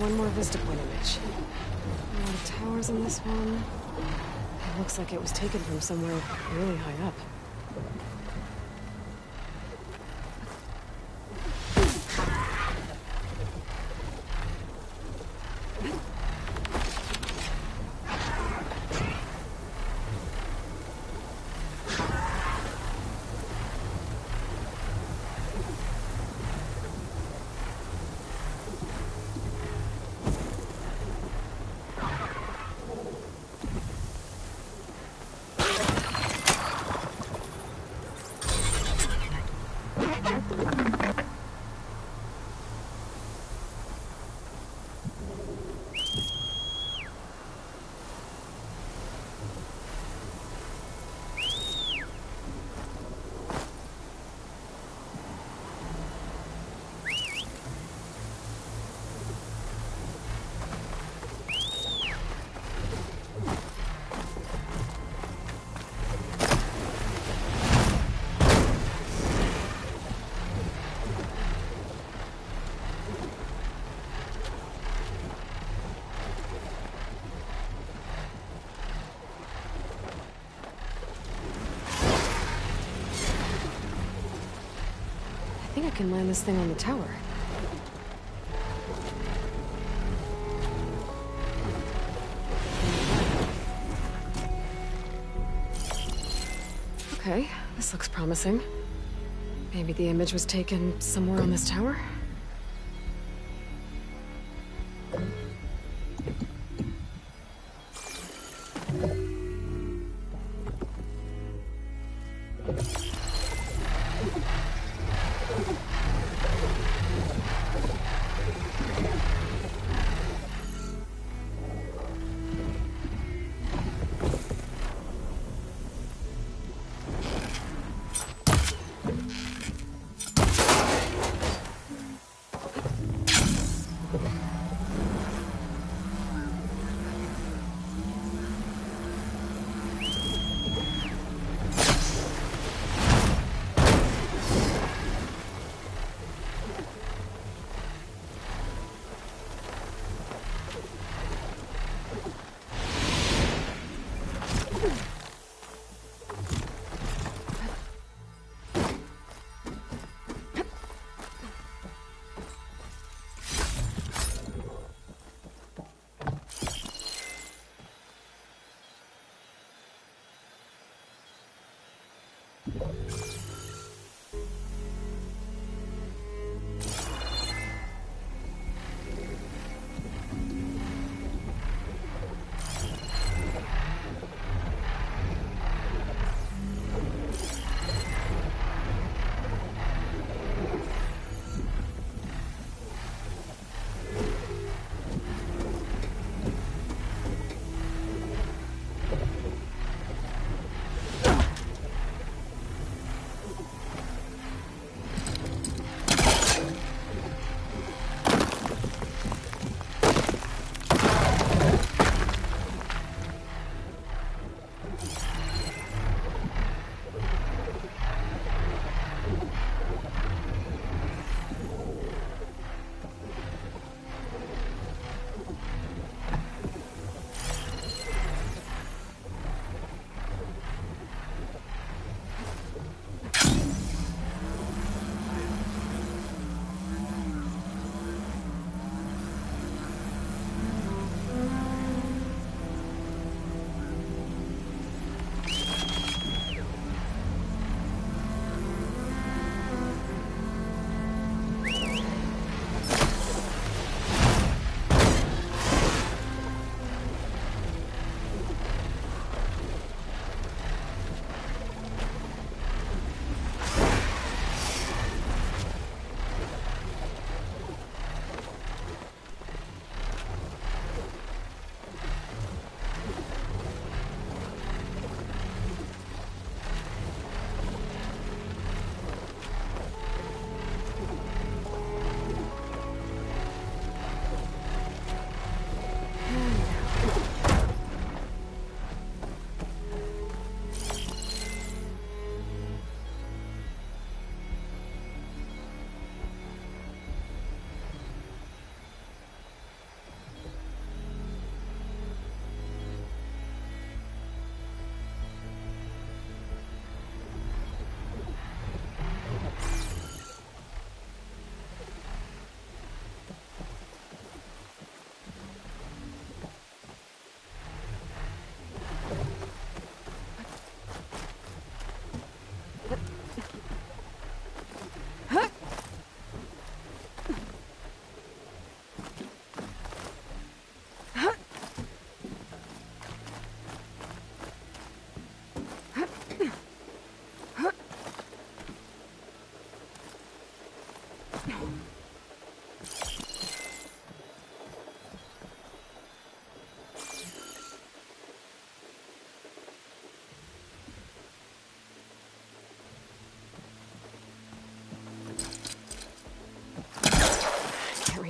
one more vista point image. A lot of towers in this one. It looks like it was taken from somewhere really high up. I think I can land this thing on the tower. Okay, this looks promising. Maybe the image was taken somewhere on this tower?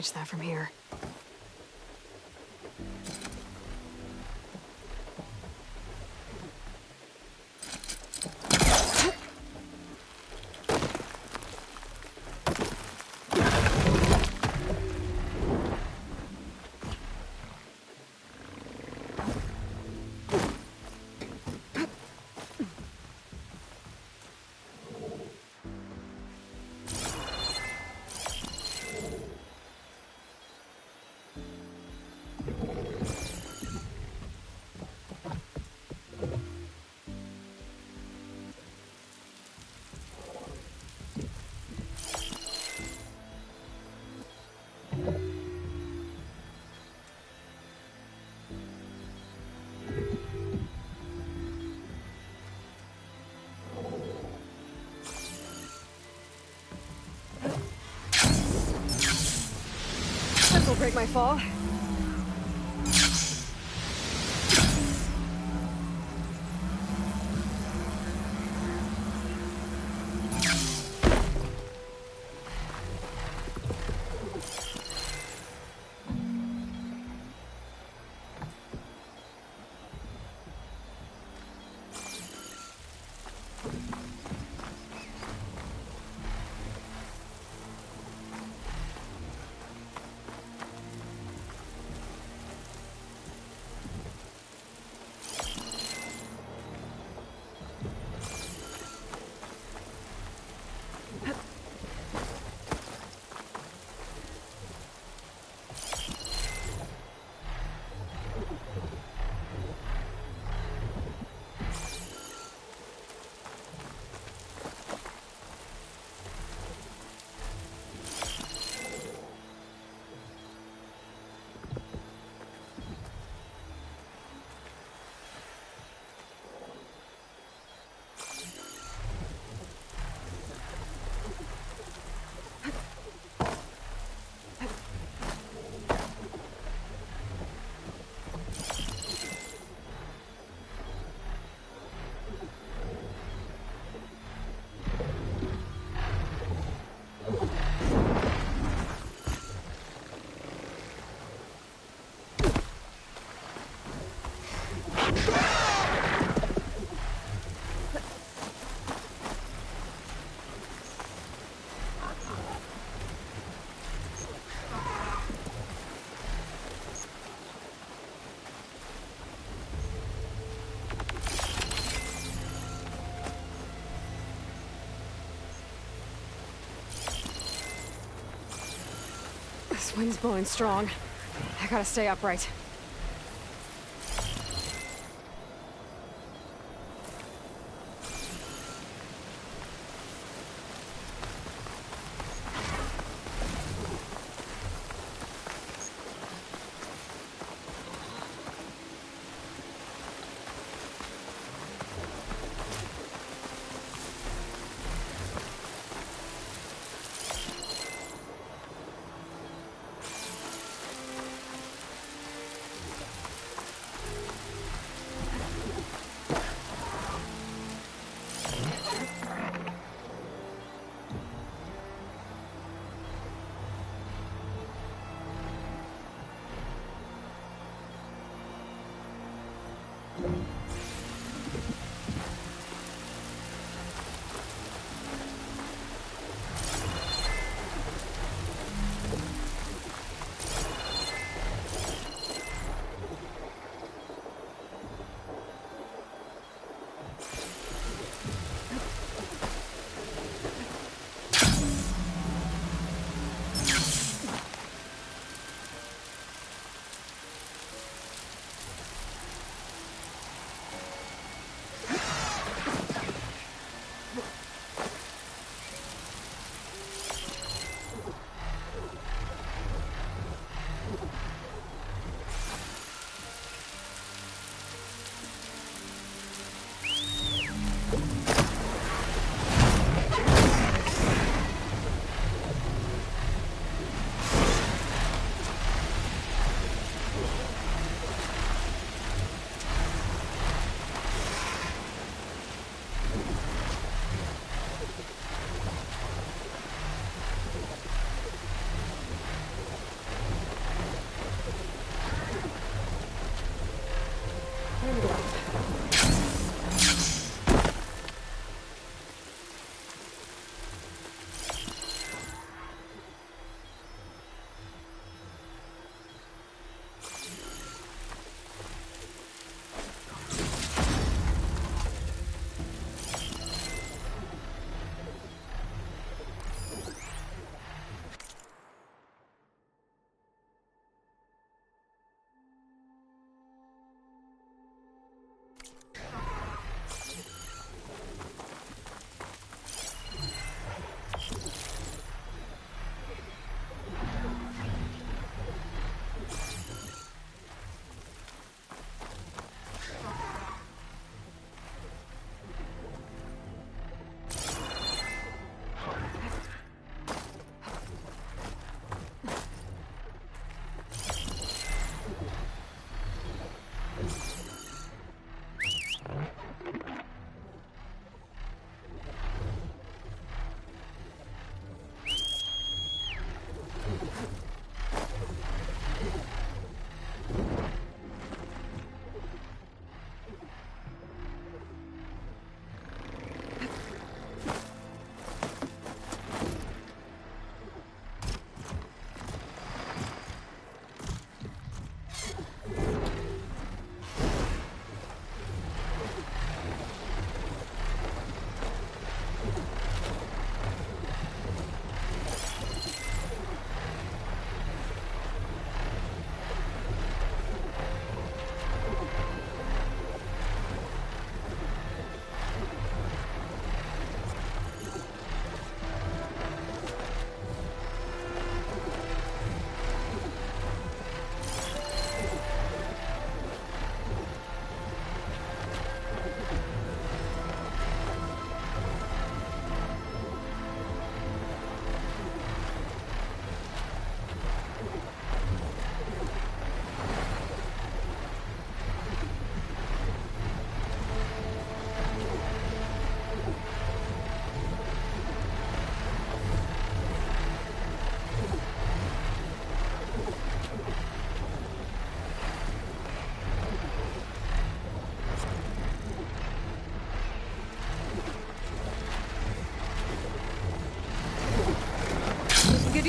reach that from here. This'll break my fall. This wind's blowing strong. I gotta stay upright.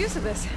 use of this?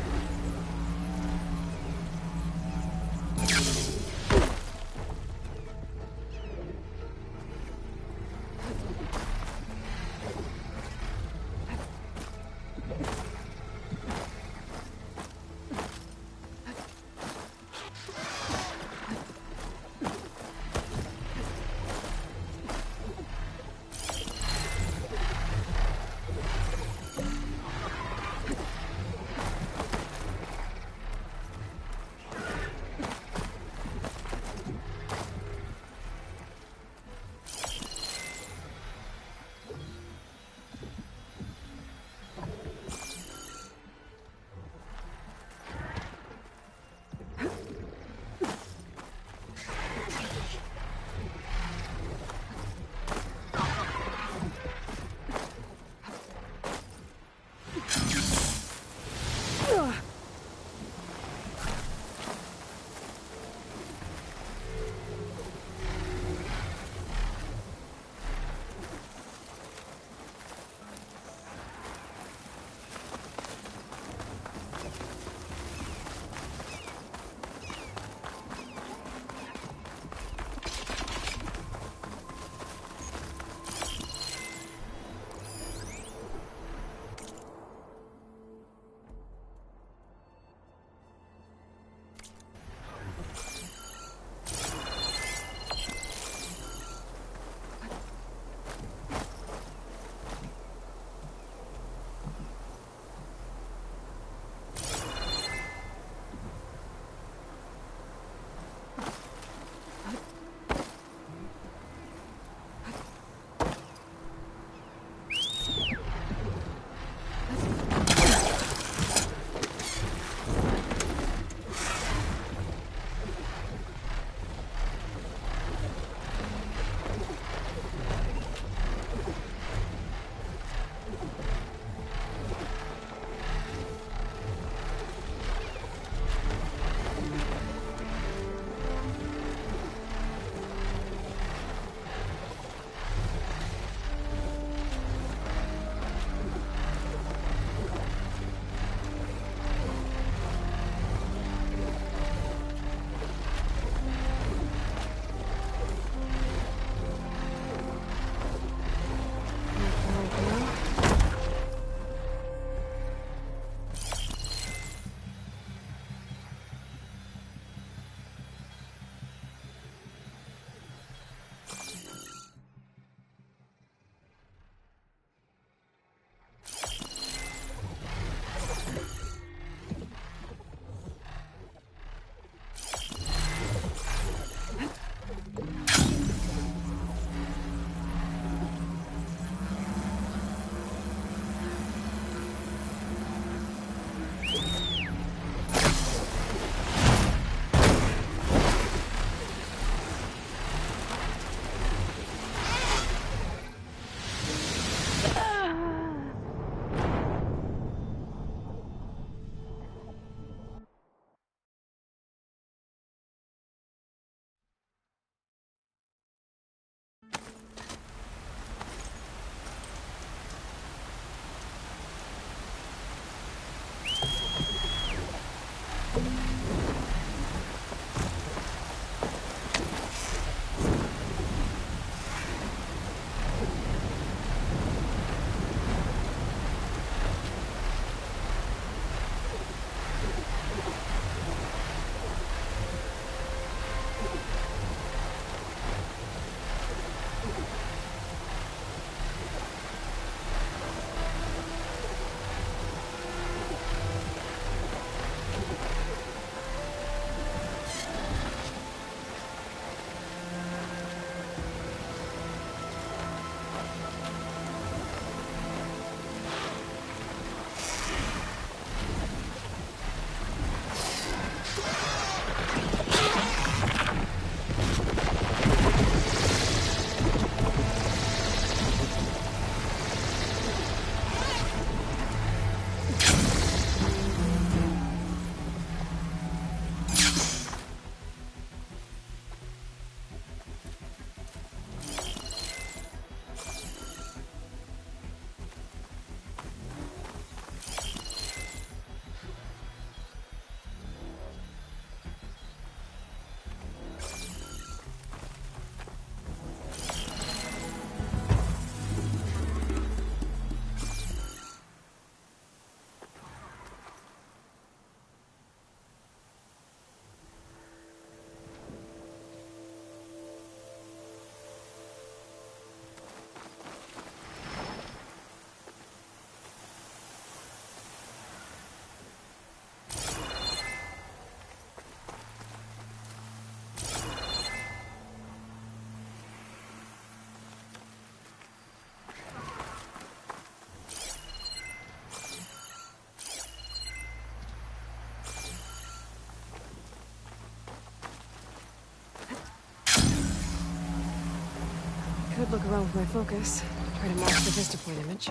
could look around with my focus, try to match the vista point image.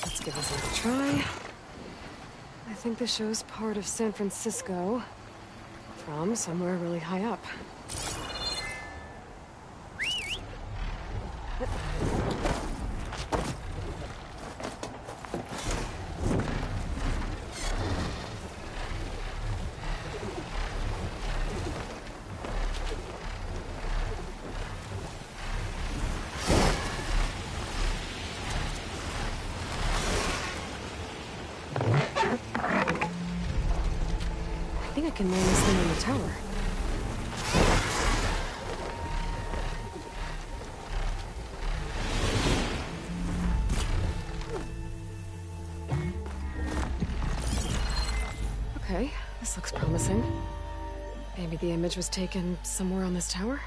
Let's give this a try. I think this shows part of San Francisco from somewhere really high up. I think I can land this thing on the tower. Okay, this looks promising. Maybe the image was taken somewhere on this tower?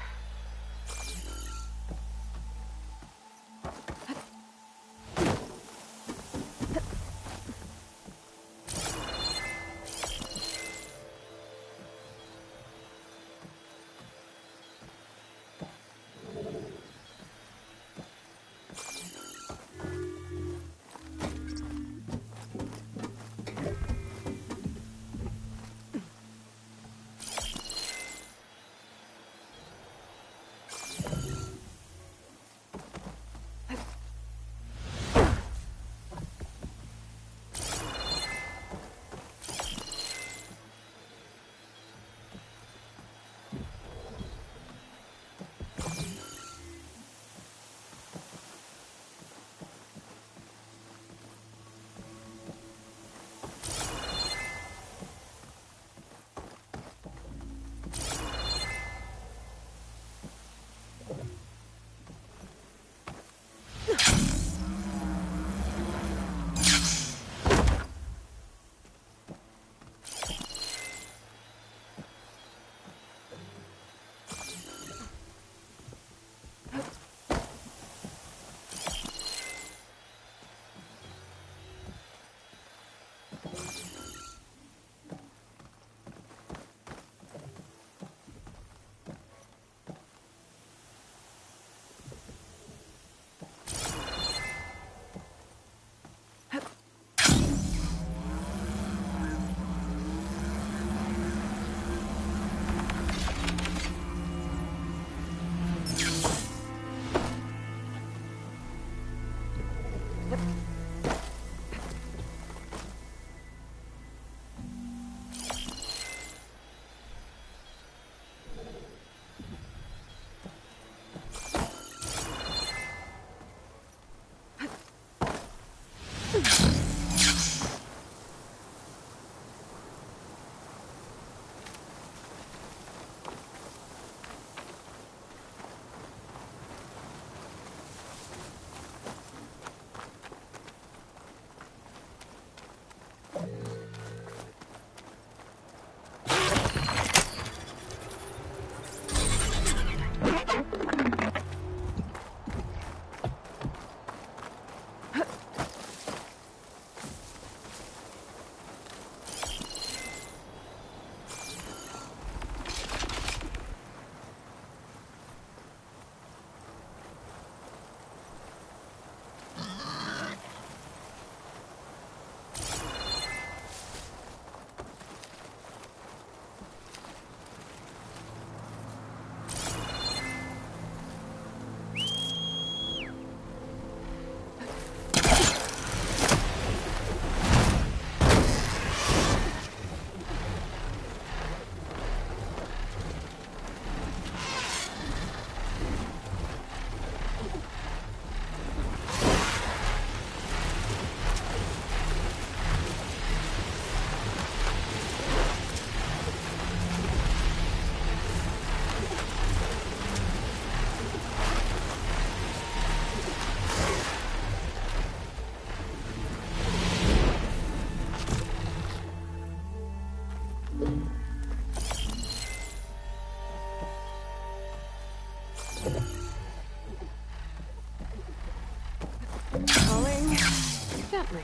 Gently.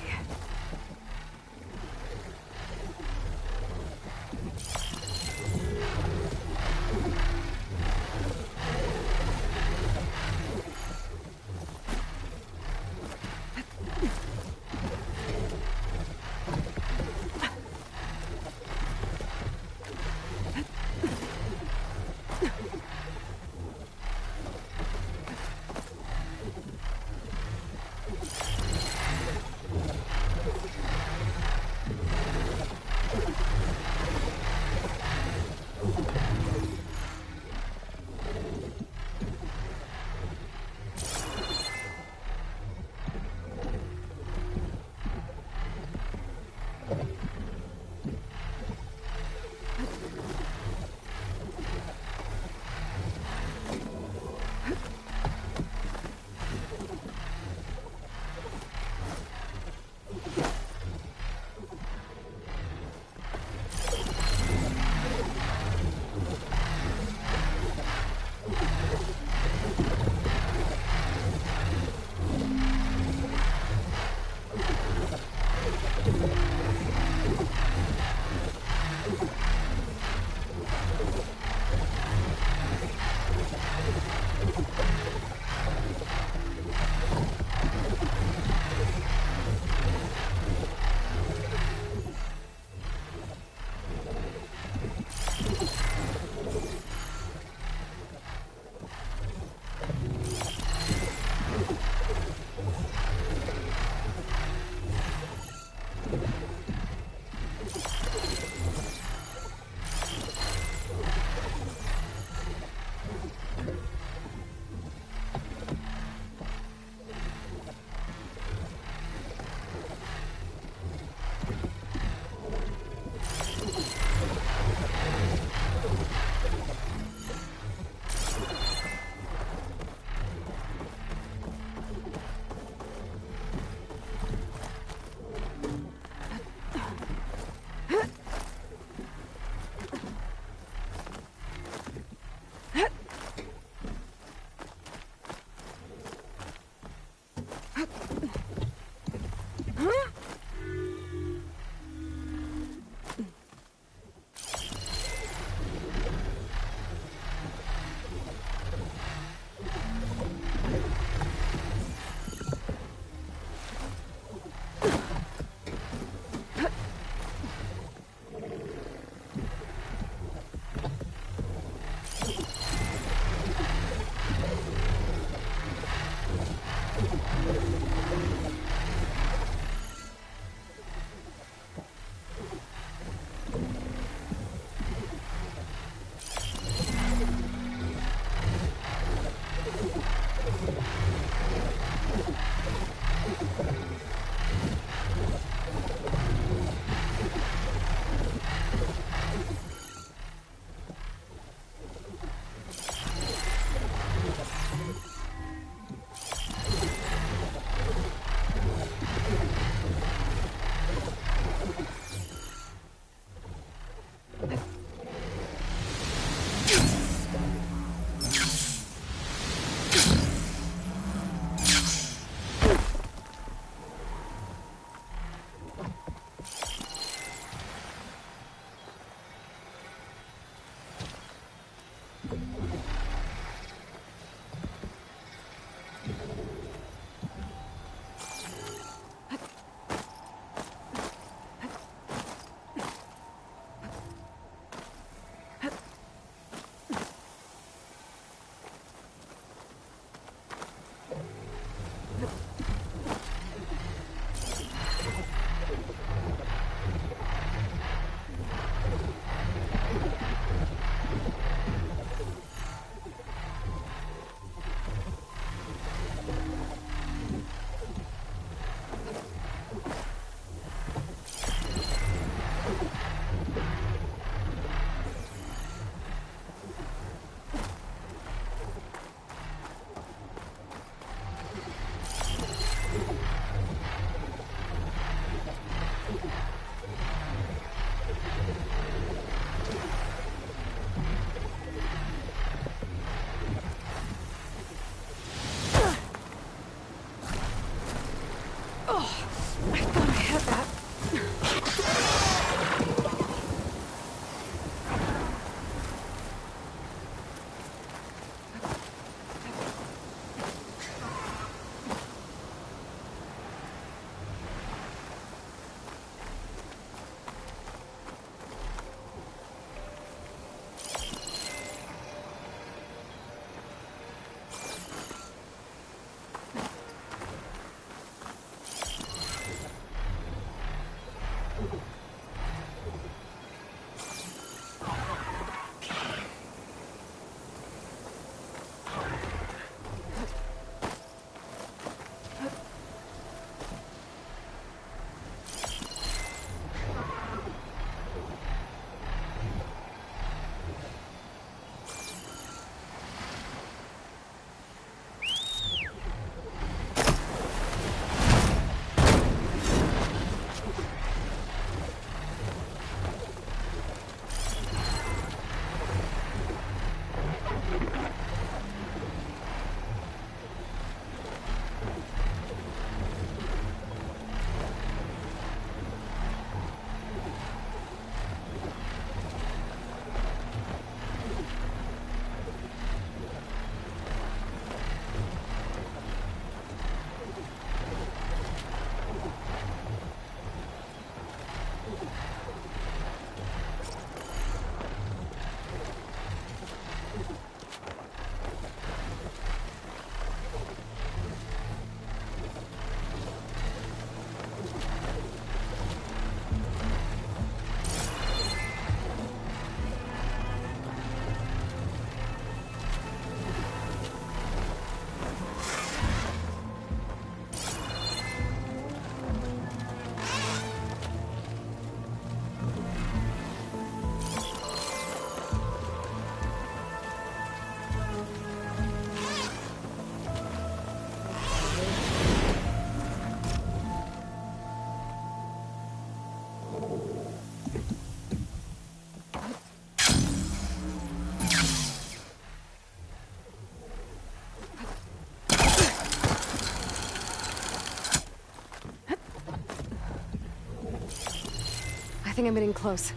I think I'm getting close.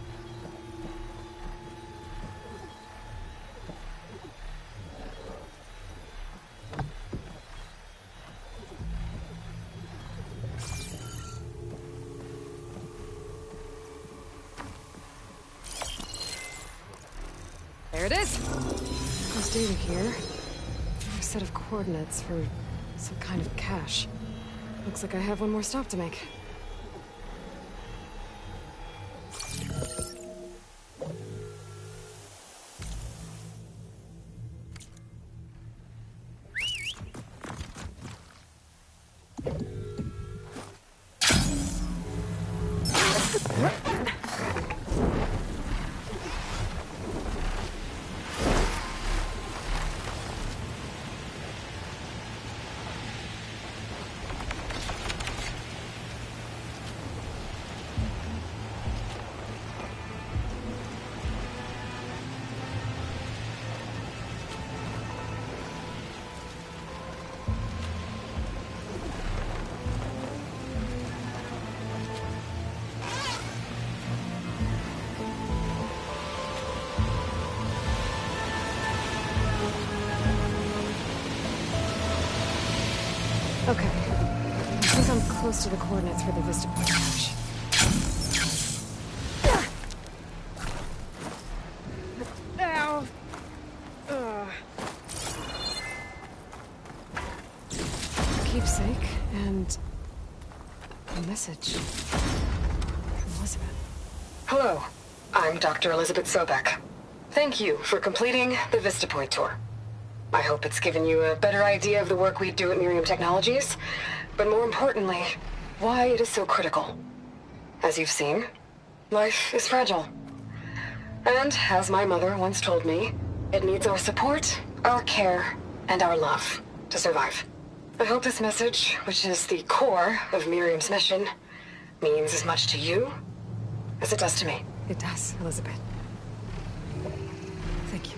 There it is! There's data here. A set of coordinates for some kind of cache. Looks like I have one more stop to make. Okay. I think I'm close to the coordinates for the Vista Point cache. Ow! Keepsake and a message from Elizabeth. Hello, I'm Dr. Elizabeth Sobek. Thank you for completing the Vista Point tour. I hope it's given you a better idea of the work we do at Miriam Technologies, but more importantly, why it is so critical. As you've seen, life is fragile. And, as my mother once told me, it needs our support, our care, and our love to survive. I hope this message, which is the core of Miriam's mission, means as much to you as it does to me. It does, Elizabeth. Thank you.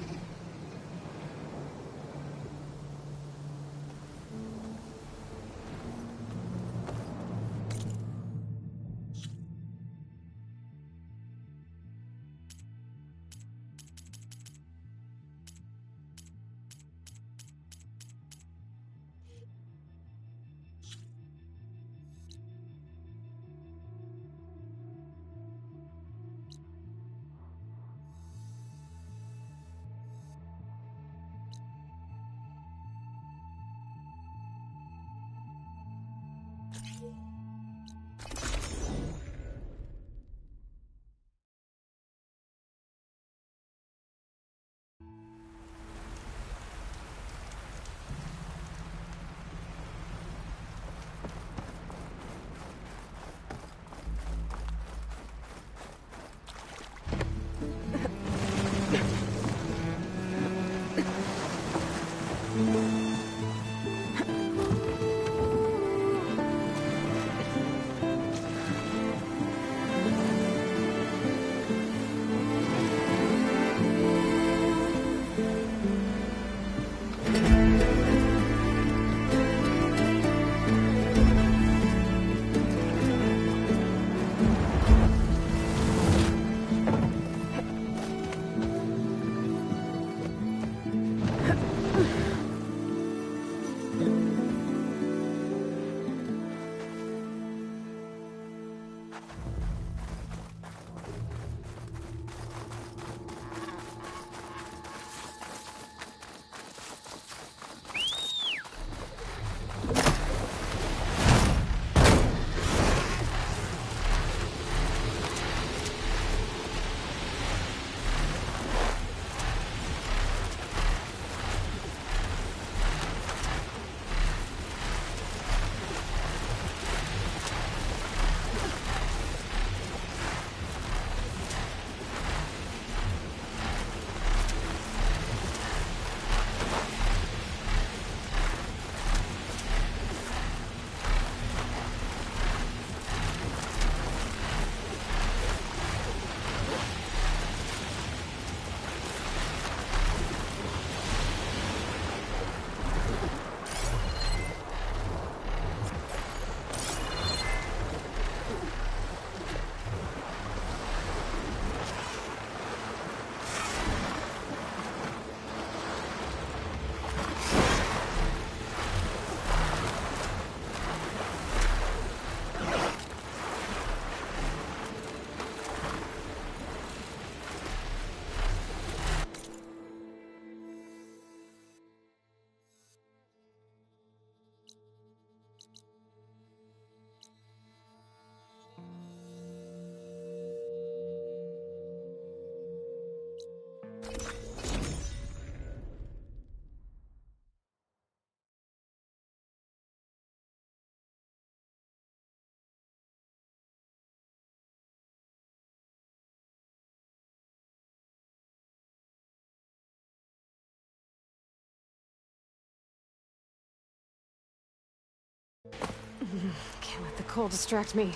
Can't let the cold distract me.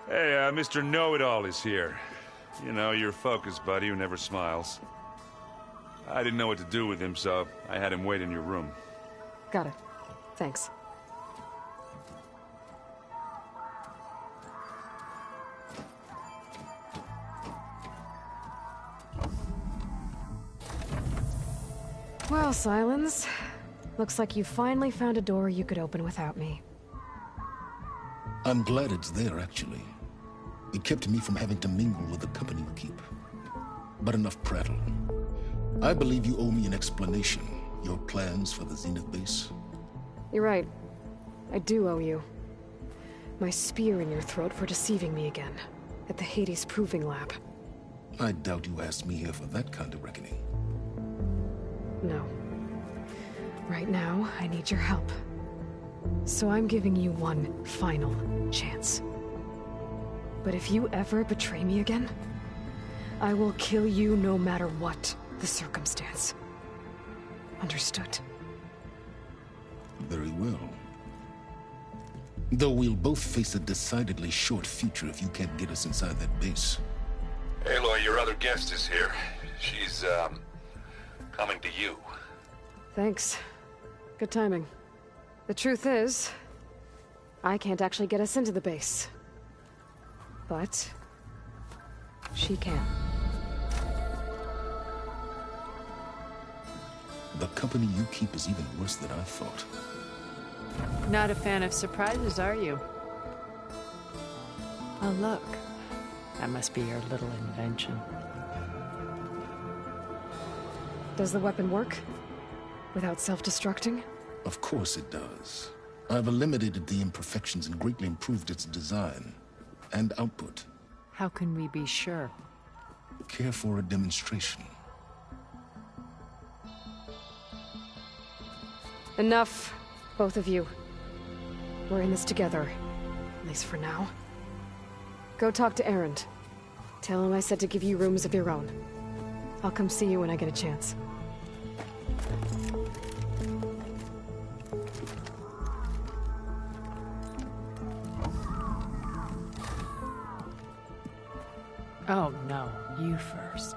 Hey, Mr. Know-It-All is here. You know, your focus buddy who never smiles. I didn't know what to do with him, so I had him wait in your room. Got it. Thanks. Well, Silence. Looks like you finally found a door you could open without me. I'm glad it's there, actually. It kept me from having to mingle with the company you keep. But enough prattle. I believe you owe me an explanation. Your plans for the Zenith base? You're right. I do owe you. My spear in your throat for deceiving me again. At the Hades Proving Lab. I doubt you asked me here for that kind of reckoning. No. Right now, I need your help. So I'm giving you one final chance. But if you ever betray me again, I will kill you no matter what the circumstance. Understood? Very well. Though we'll both face a decidedly short future if you can't get us inside that base. Aloy, your other guest is here. She's, coming to you. Thanks. Good timing. The truth is, I can't actually get us into the base. But she can. The company you keep is even worse than I thought. Not a fan of surprises, are you? Oh, look. That must be your little invention. Does the weapon work? Without self-destructing? Of course it does. I've eliminated the imperfections and greatly improved its design and output. How can we be sure? Care for a demonstration? Enough, both of you. We're in this together, at least for now. Go talk to Erend. Tell him I said to give you rooms of your own. I'll come see you when I get a chance. Oh, no. You first.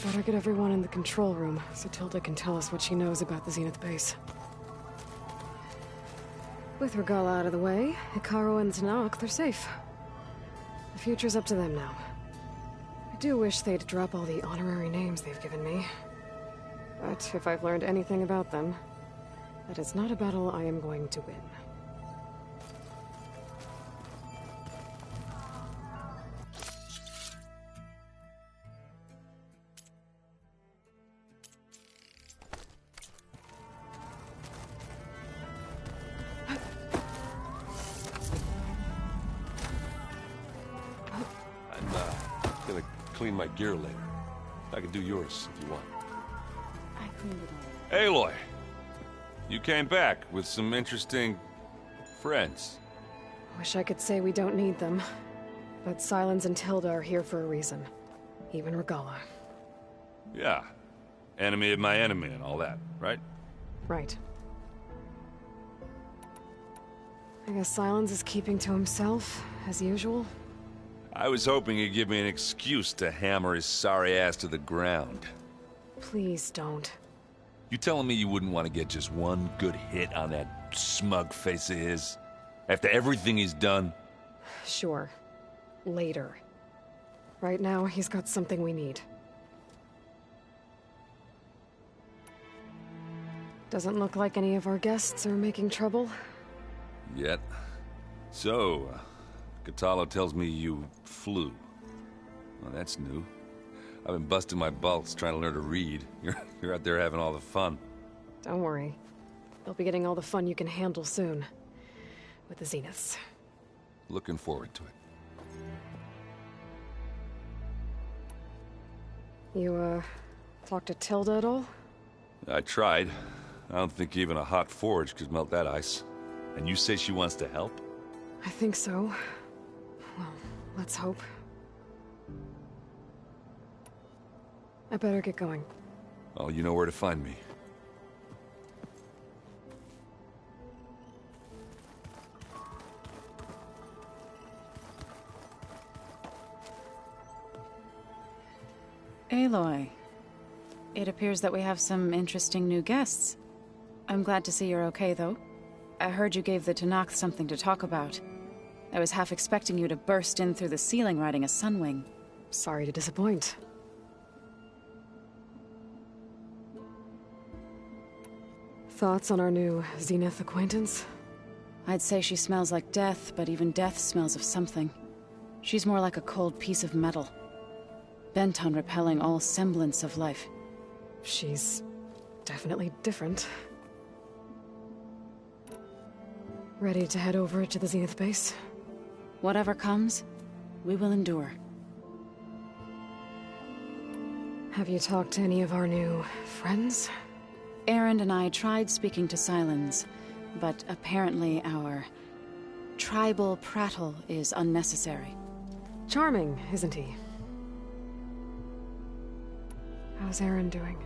Better get everyone in the control room, so Tilda can tell us what she knows about the Zenith base. With Regala out of the way, Hikaro and Tanakh, they're safe. The future's up to them now. I do wish they'd drop all the honorary names they've given me. But if I've learned anything about them, that is not a battle I am going to win. Clean my gear later. I can do yours if you want. I cleaned it all. Aloy! You came back with some interesting friends. Wish I could say we don't need them. But Silence and Tilda are here for a reason. Even Regala. Yeah. Enemy of my enemy and all that, right? Right. I guess Silence is keeping to himself, as usual. I was hoping he'd give me an excuse to hammer his sorry ass to the ground. Please don't. You telling me you wouldn't want to get just one good hit on that smug face of his? After everything he's done? Sure. Later. Right now, he's got something we need. Doesn't look like any of our guests are making trouble. Yet. So, Katalo tells me you flew. Well, that's new. I've been busting my balls trying to learn to read. You're out there having all the fun. Don't worry. You'll be getting all the fun you can handle soon. With the Zeniths. Looking forward to it. You, talked to Tilda at all? I tried. I don't think even a hot forge could melt that ice. And you say she wants to help? I think so. Well, let's hope. I better get going. Oh, you know where to find me. Aloy, it appears that we have some interesting new guests. I'm glad to see you're okay, though. I heard you gave the Tanakh something to talk about. I was half expecting you to burst in through the ceiling riding a sunwing. Sorry to disappoint. Thoughts on our new Zenith acquaintance? I'd say she smells like death, but even death smells of something. She's more like a cold piece of metal, bent on repelling all semblance of life. She's definitely different. Ready to head over to the Zenith base? Whatever comes, we will endure. Have you talked to any of our new friends? Aaron and I tried speaking to Silence, but apparently our tribal prattle is unnecessary. Charming, isn't he? How's Aaron doing?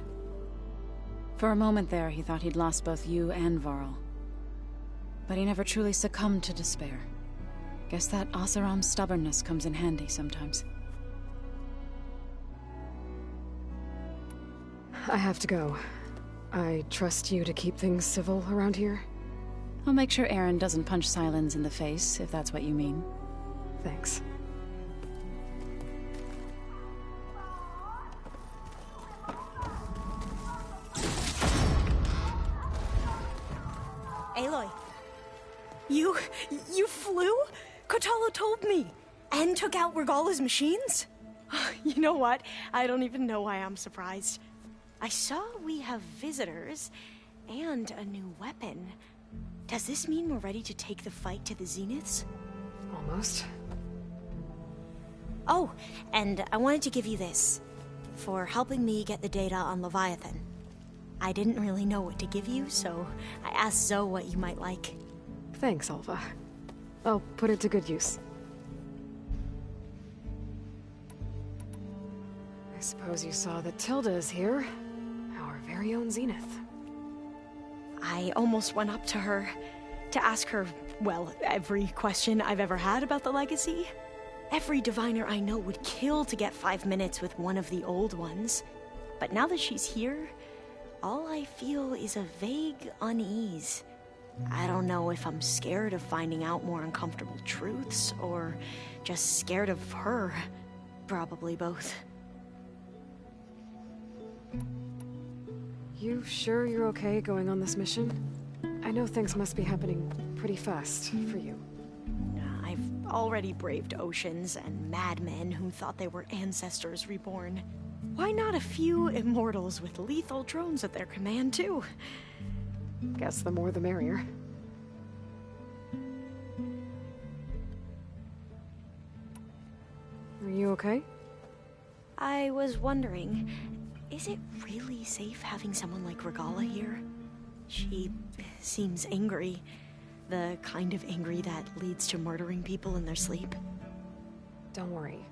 For a moment there, he thought he'd lost both you and Varl. But he never truly succumbed to despair. Guess that Oseram's stubbornness comes in handy sometimes. I have to go. I trust you to keep things civil around here? I'll make sure Aaron doesn't punch Silence in the face, if that's what you mean. Thanks. Aloy. You flew? Kotalo told me. And took out Regala's machines? You know what? I don't even know why I'm surprised. I saw we have visitors and a new weapon. Does this mean we're ready to take the fight to the Zeniths? Almost. Oh, and I wanted to give you this for helping me get the data on Leviathan. I didn't really know what to give you, so I asked Zoe what you might like. Thanks, Alva. I'll put it to good use. I suppose you saw that Tilda is here. Our very own Zenith. I almost went up to her to ask her, well, every question I've ever had about the Legacy. Every diviner I know would kill to get 5 minutes with one of the old ones. But now that she's here, all I feel is a vague unease. I don't know if I'm scared of finding out more uncomfortable truths, or just scared of her. Probably both. You sure you're okay going on this mission? I know things must be happening pretty fast for you. I've already braved oceans and madmen who thought they were ancestors reborn. Why not a few immortals with lethal drones at their command, too? Guess the more the merrier. Are you okay? I was wondering, is it really safe having someone like Regala here? She seems angry. The kind of angry that leads to murdering people in their sleep. Don't worry.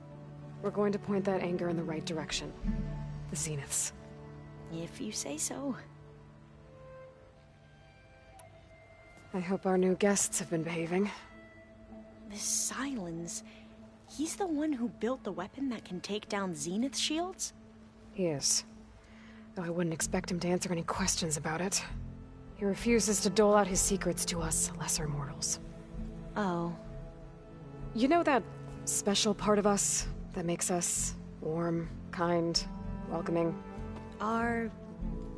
We're going to point that anger in the right direction. The Zeniths. If you say so. I hope our new guests have been behaving. This Silence, he's the one who built the weapon that can take down Zenith shields? He is. Though I wouldn't expect him to answer any questions about it. He refuses to dole out his secrets to us lesser mortals. Oh. You know that special part of us that makes us warm, kind, welcoming? Our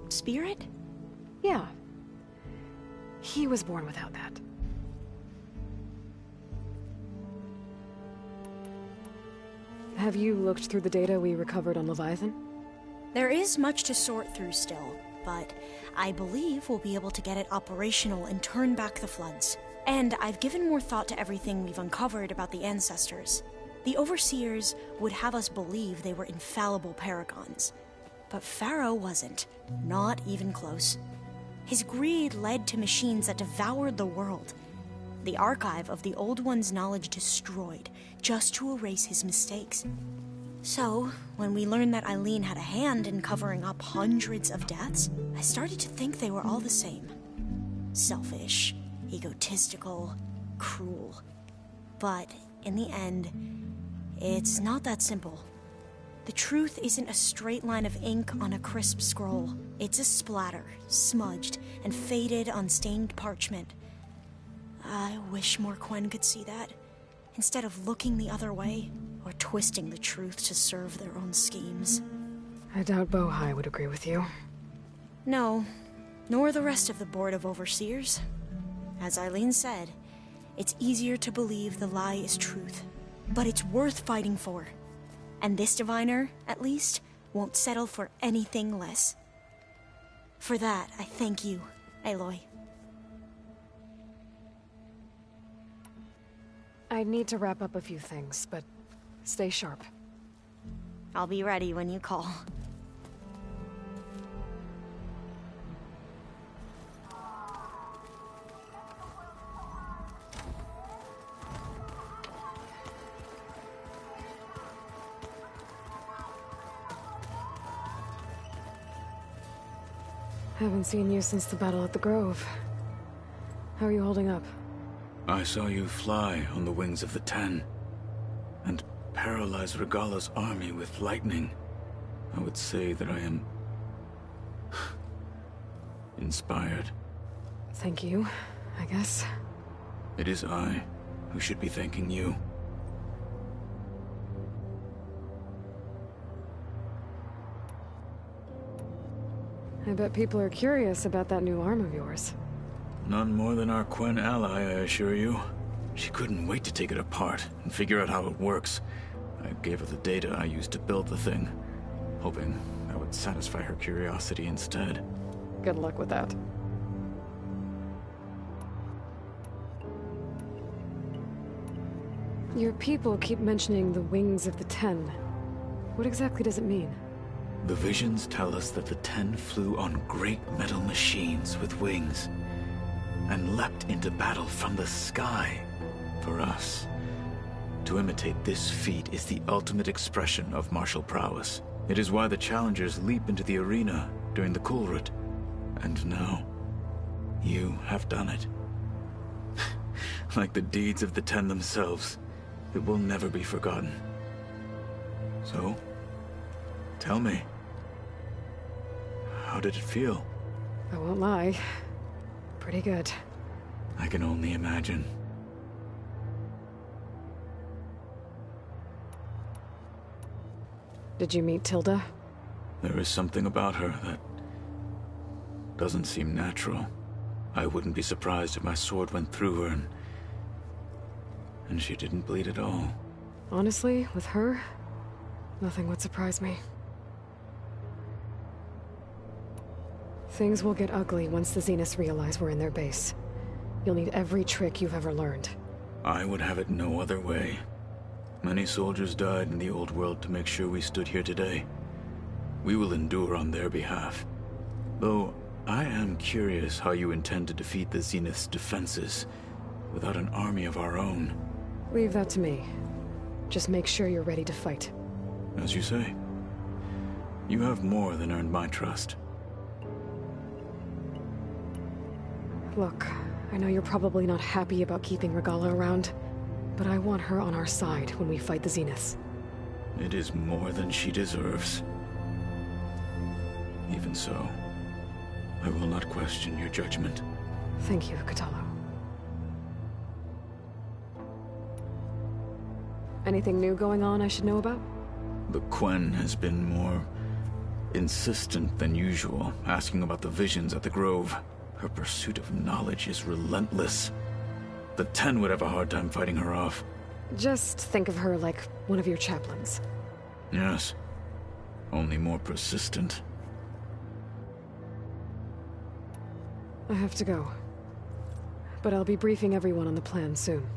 spirit? Yeah. He was born without that. Have you looked through the data we recovered on Leviathan? There is much to sort through still, but I believe we'll be able to get it operational and turn back the floods. And I've given more thought to everything we've uncovered about the ancestors. The Overseers would have us believe they were infallible paragons. But Pharaoh wasn't. Not even close. His greed led to machines that devoured the world. The archive of the Old One's knowledge destroyed, just to erase his mistakes. So, when we learned that Eileen had a hand in covering up hundreds of deaths, I started to think they were all the same. Selfish, egotistical, cruel. But, in the end, it's not that simple. The truth isn't a straight line of ink on a crisp scroll. It's a splatter, smudged and faded on stained parchment. I wish more Quen could see that, instead of looking the other way or twisting the truth to serve their own schemes. I doubt Bohai would agree with you. No, nor the rest of the Board of Overseers. As Eileen said, it's easier to believe the lie is truth, but it's worth fighting for. And this diviner, at least, won't settle for anything less. For that, I thank you, Aloy. I need to wrap up a few things, but stay sharp. I'll be ready when you call. Haven't seen you since the battle at the Grove. How are you holding up? I saw you fly on the wings of the Ten, and paralyze Regala's army with lightning. I would say that I am inspired. Thank you, I guess. It is I who should be thanking you. I bet people are curious about that new arm of yours. None more than our Quen ally, I assure you. She couldn't wait to take it apart and figure out how it works. I gave her the data I used to build the thing, hoping that would satisfy her curiosity instead. Good luck with that. Your people keep mentioning the wings of the Ten. What exactly does it mean? The visions tell us that the Ten flew on great metal machines with wings, and leapt into battle from the sky. For us, to imitate this feat is the ultimate expression of martial prowess. It is why the challengers leap into the arena during the Kulrut. And now, you have done it. Like the deeds of the Ten themselves, it will never be forgotten. So, tell me, how did it feel? I won't lie. Pretty good. I can only imagine. Did you meet Tilda? There is something about her that doesn't seem natural. I wouldn't be surprised if my sword went through her and she didn't bleed at all. Honestly, with her, nothing would surprise me. Things will get ugly once the Zeniths realize we're in their base. You'll need every trick you've ever learned. I would have it no other way. Many soldiers died in the old world to make sure we stood here today. We will endure on their behalf. Though, I am curious how you intend to defeat the Zenith's defenses without an army of our own. Leave that to me. Just make sure you're ready to fight. As you say. You have more than earned my trust. Look, I know you're probably not happy about keeping Regala around, but I want her on our side when we fight the Zeniths. It is more than she deserves. Even so, I will not question your judgment. Thank you, Katalo. Anything new going on I should know about? The Quen has been more insistent than usual, asking about the visions at the Grove. Her pursuit of knowledge is relentless. The Ten would have a hard time fighting her off. Just think of her like one of your chaplains. Yes. Only more persistent. I have to go. But I'll be briefing everyone on the plan soon.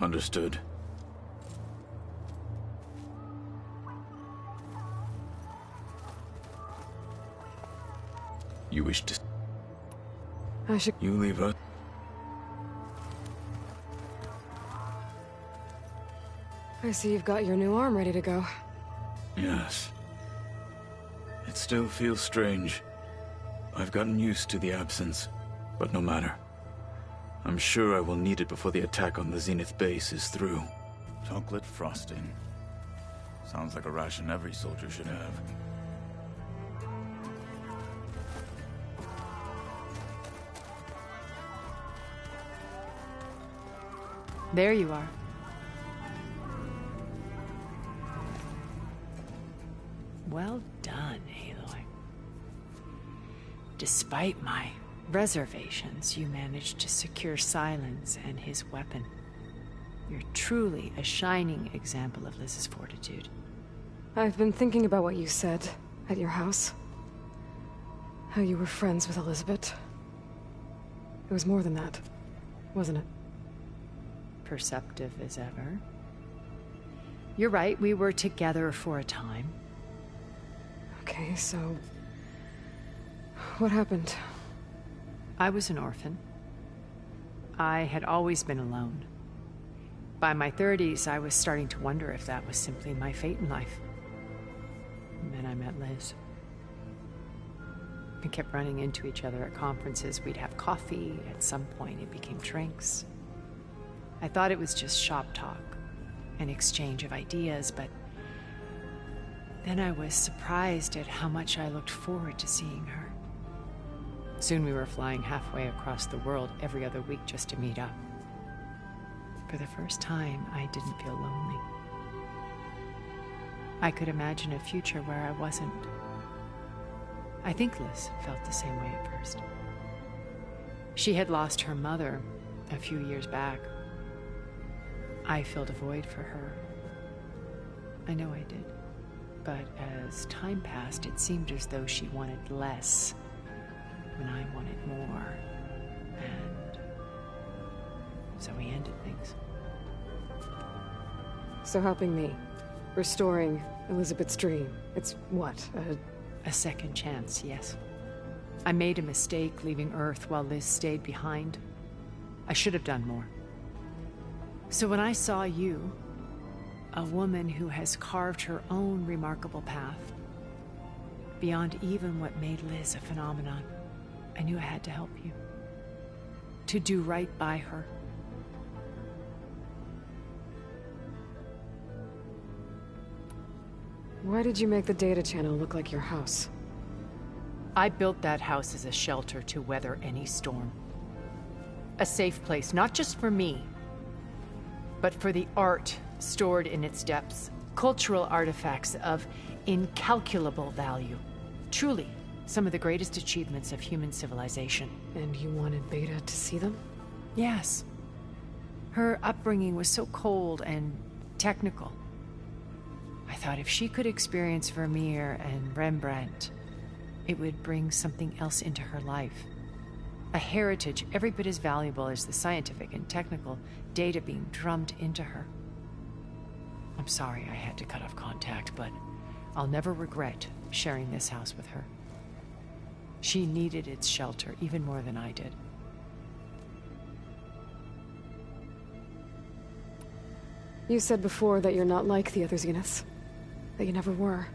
Understood. You wish to... I should... You leave us. I see you've got your new arm ready to go. Yes. It still feels strange. I've gotten used to the absence, but no matter. I'm sure I will need it before the attack on the Zenith base is through. Chocolate frosting. Sounds like a ration every soldier should have. There you are. Well done, Aloy. Despite my reservations, you managed to secure Silence and his weapon. You're truly a shining example of Liz's fortitude. I've been thinking about what you said at your house. How you were friends with Elizabeth. It was more than that, wasn't it? Perceptive as ever. You're right, we were together for a time. Okay, so... what happened? I was an orphan. I had always been alone. By my 30s, I was starting to wonder if that was simply my fate in life. And then I met Liz. We kept running into each other at conferences. We'd have coffee. At some point, it became drinks. I thought it was just shop talk, an exchange of ideas, but then I was surprised at how much I looked forward to seeing her. Soon we were flying halfway across the world every other week just to meet up. For the first time, I didn't feel lonely. I could imagine a future where I wasn't. I think Liz felt the same way at first. She had lost her mother a few years back. I filled a void for her. I know I did. But as time passed, it seemed as though she wanted less when I wanted more. And so we ended things. So helping me, restoring Elizabeth's dream, it's what, a second chance, yes. I made a mistake leaving Earth while Liz stayed behind. I should have done more. So when I saw you, a woman who has carved her own remarkable path, beyond even what made Liz a phenomenon, I knew I had to help you. To do right by her. Why did you make the data channel look like your house? I built that house as a shelter to weather any storm. A safe place, not just for me, but for the art stored in its depths. Cultural artifacts of incalculable value. Truly, some of the greatest achievements of human civilization. And you wanted Beta to see them? Yes. Her upbringing was so cold and technical. I thought if she could experience Vermeer and Rembrandt, it would bring something else into her life. A heritage every bit as valuable as the scientific and technical data being drummed into her. I'm sorry I had to cut off contact, but I'll never regret sharing this house with her. She needed its shelter even more than I did. You said before that you're not like the other Zeniths. That you never were.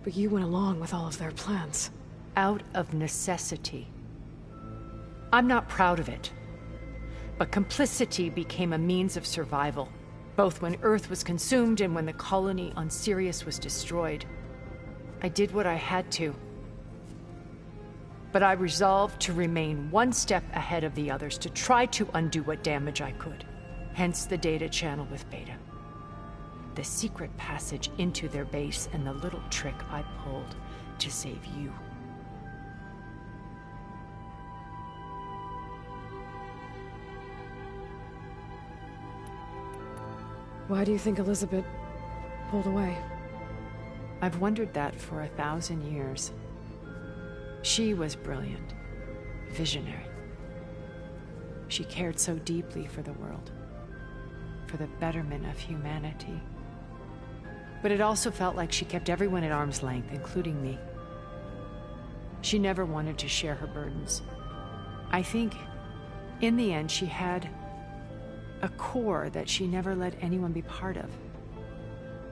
But you went along with all of their plans. Out of necessity. I'm not proud of it. But complicity became a means of survival, both when Earth was consumed and when the colony on Sirius was destroyed. I did what I had to. But I resolved to remain one step ahead of the others, to try to undo what damage I could. Hence the data channel with Beta. The secret passage into their base and the little trick I pulled to save you. Why do you think Elizabeth pulled away? I've wondered that for 1,000 years. She was brilliant, visionary. She cared so deeply for the world, for the betterment of humanity. But it also felt like she kept everyone at arm's length, including me. She never wanted to share her burdens. I think, in the end, she had a core that she never let anyone be part of.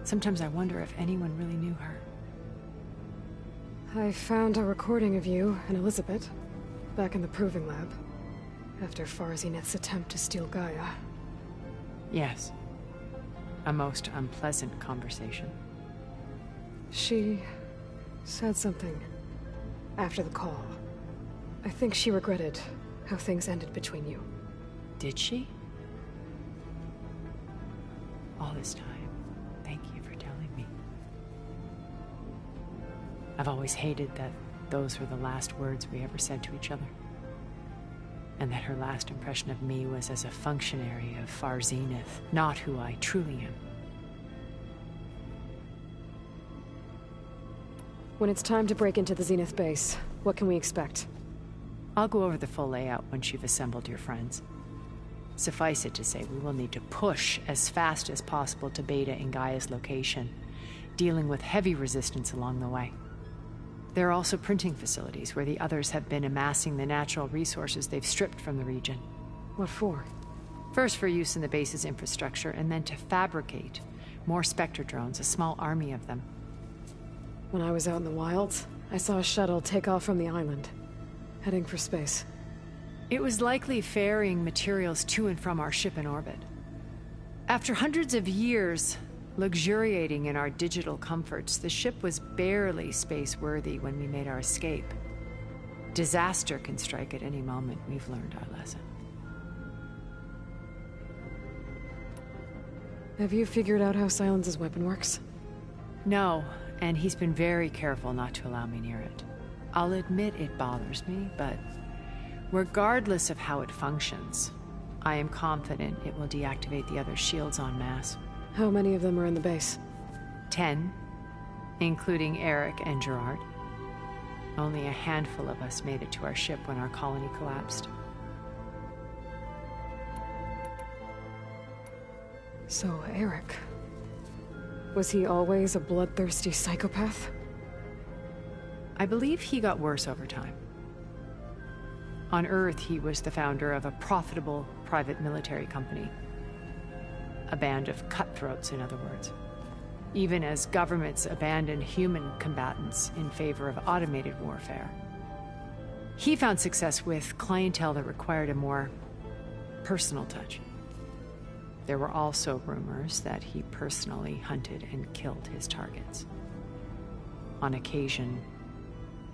Sometimes I wonder if anyone really knew her. I found a recording of you and Elizabeth back in the Proving Lab after Far Zenith's attempt to steal Gaia. Yes. A most unpleasant conversation. She said something after the call. I think she regretted how things ended between you. Did she? All this time, thank you for telling me. I've always hated that those were the last words we ever said to each other. And that her last impression of me was as a functionary of Far Zenith, not who I truly am. When it's time to break into the Zenith base, what can we expect? I'll go over the full layout once you've assembled your friends. Suffice it to say, we will need to push as fast as possible to Beta and Gaia's location, dealing with heavy resistance along the way. There are also printing facilities where the others have been amassing the natural resources they've stripped from the region. What for? First for use in the base's infrastructure, and then to fabricate more Spectre drones, a small army of them. When I was out in the wilds, I saw a shuttle take off from the island, heading for space. It was likely ferrying materials to and from our ship in orbit. After hundreds of years luxuriating in our digital comforts, the ship was barely space-worthy when we made our escape. Disaster can strike at any moment. We've learned our lesson. Have you figured out how Silence's weapon works? No, and he's been very careful not to allow me near it. I'll admit it bothers me, but regardless of how it functions, I am confident it will deactivate the other shields en masse. How many of them are in the base? 10, including Eric and Gerard. Only a handful of us made it to our ship when our colony collapsed. So, Eric... was he always a bloodthirsty psychopath? I believe he got worse over time. On Earth, he was the founder of a profitable private military company. A band of cutthroats, in other words. Even as governments abandoned human combatants in favor of automated warfare. He found success with clientele that required a more personal touch. There were also rumors that he personally hunted and killed his targets. On occasion,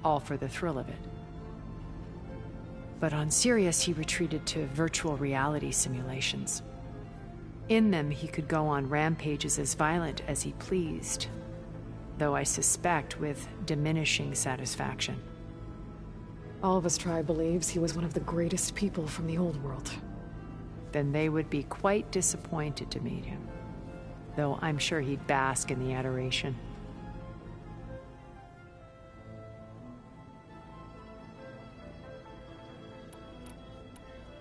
all for the thrill of it. But on Sirius, he retreated to virtual reality simulations. In them, he could go on rampages as violent as he pleased, though I suspect with diminishing satisfaction. All of his tribe believes he was one of the greatest people from the old world. Then they would be quite disappointed to meet him, though I'm sure he'd bask in the adoration.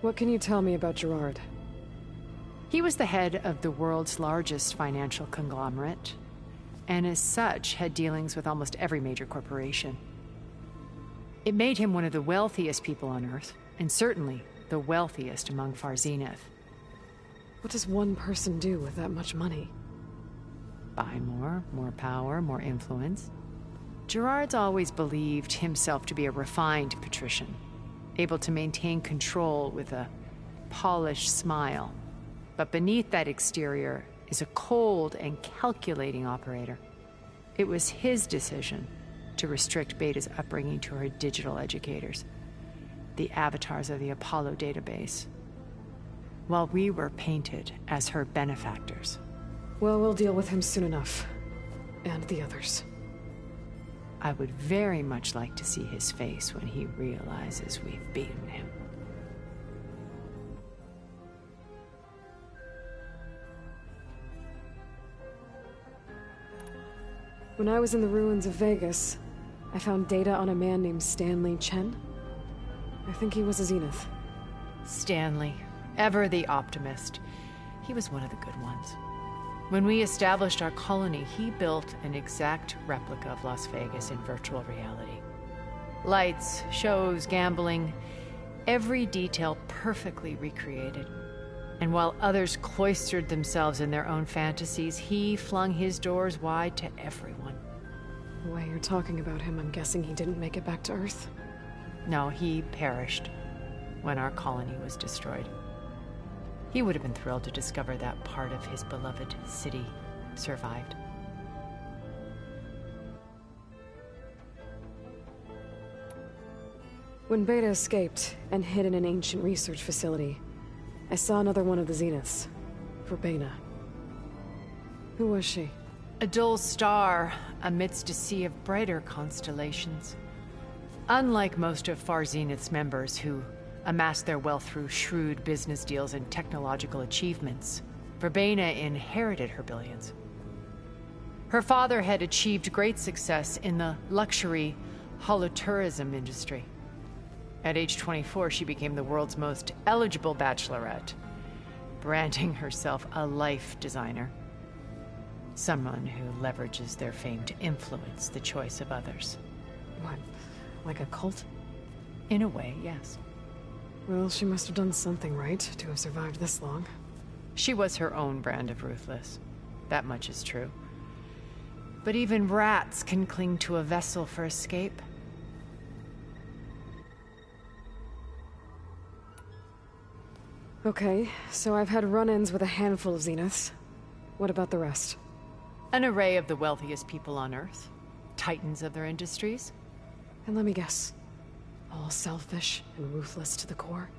What can you tell me about Gerard? He was the head of the world's largest financial conglomerate, and as such had dealings with almost every major corporation. It made him one of the wealthiest people on Earth, and certainly the wealthiest among Far Zenith. What does one person do with that much money? Buy more power, more influence. Gerard's always believed himself to be a refined patrician, able to maintain control with a polished smile. But beneath that exterior is a cold and calculating operator. It was his decision to restrict Beta's upbringing to her digital educators, the avatars of the Apollo database, while we were painted as her benefactors. Well, we'll deal with him soon enough. And the others. I would very much like to see his face when he realizes we've beaten him. When I was in the ruins of Vegas, I found data on a man named Stanley Chen. I think he was a Zenith. Stanley, ever the optimist. He was one of the good ones. When we established our colony, he built an exact replica of Las Vegas in virtual reality. Lights, shows, gambling, every detail perfectly recreated. And while others cloistered themselves in their own fantasies, he flung his doors wide to everyone. The way you're talking about him, I'm guessing he didn't make it back to Earth? No, he perished when our colony was destroyed. He would have been thrilled to discover that part of his beloved city survived. When Beta escaped and hid in an ancient research facility, I saw another one of the Zeniths. Verbena. Who was she? A dull star amidst a sea of brighter constellations. Unlike most of Far Zenith's members who amassed their wealth through shrewd business deals and technological achievements, Verbena inherited her billions. Her father had achieved great success in the luxury holotourism industry. At age 24, she became the world's most eligible bachelorette, branding herself a life designer. Someone who leverages their fame to influence the choice of others. What? Like a cult? In a way, yes. Well, she must have done something right to have survived this long. She was her own brand of ruthless. That much is true. But even rats can cling to a vessel for escape. Okay, so I've had run-ins with a handful of Zeniths. What about the rest? An array of the wealthiest people on Earth. Titans of their industries. And let me guess. All selfish and ruthless to the core?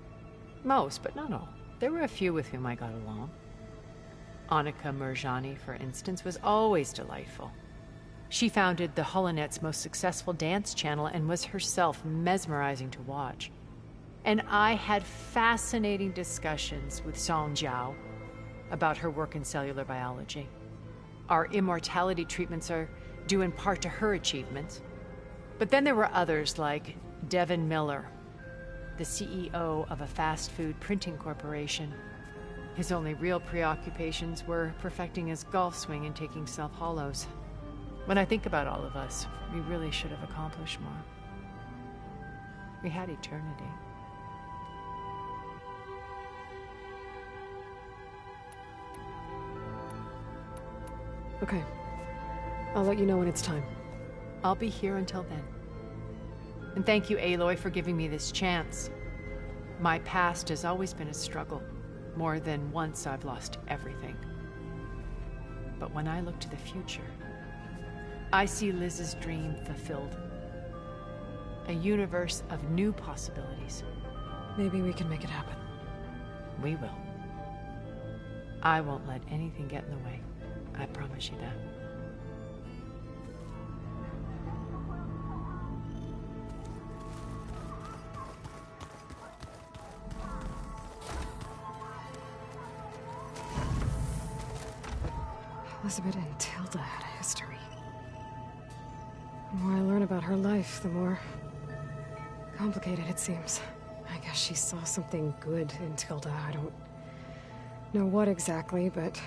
Most, but not all. There were a few with whom I got along. Annika Murjani, for instance, was always delightful. She founded the Holonet's most successful dance channel and was herself mesmerizing to watch. And I had fascinating discussions with Song Jiao about her work in cellular biology. Our immortality treatments are due in part to her achievements. But then there were others like Devin Miller, the CEO of a fast food printing corporation. His only real preoccupations were perfecting his golf swing and taking self-hollows. When I think about all of us, we really should have accomplished more. We had eternity. Okay. I'll let you know when it's time. I'll be here until then. And thank you, Aloy, for giving me this chance. My past has always been a struggle. More than once I've lost everything. But when I look to the future, I see Liz's dream fulfilled. A universe of new possibilities. Maybe we can make it happen. We will. I won't let anything get in the way. I promise you that. Elizabeth and Tilda had a history. The more I learn about her life, the more complicated it seems. I guess she saw something good in Tilda. I don't know what exactly, but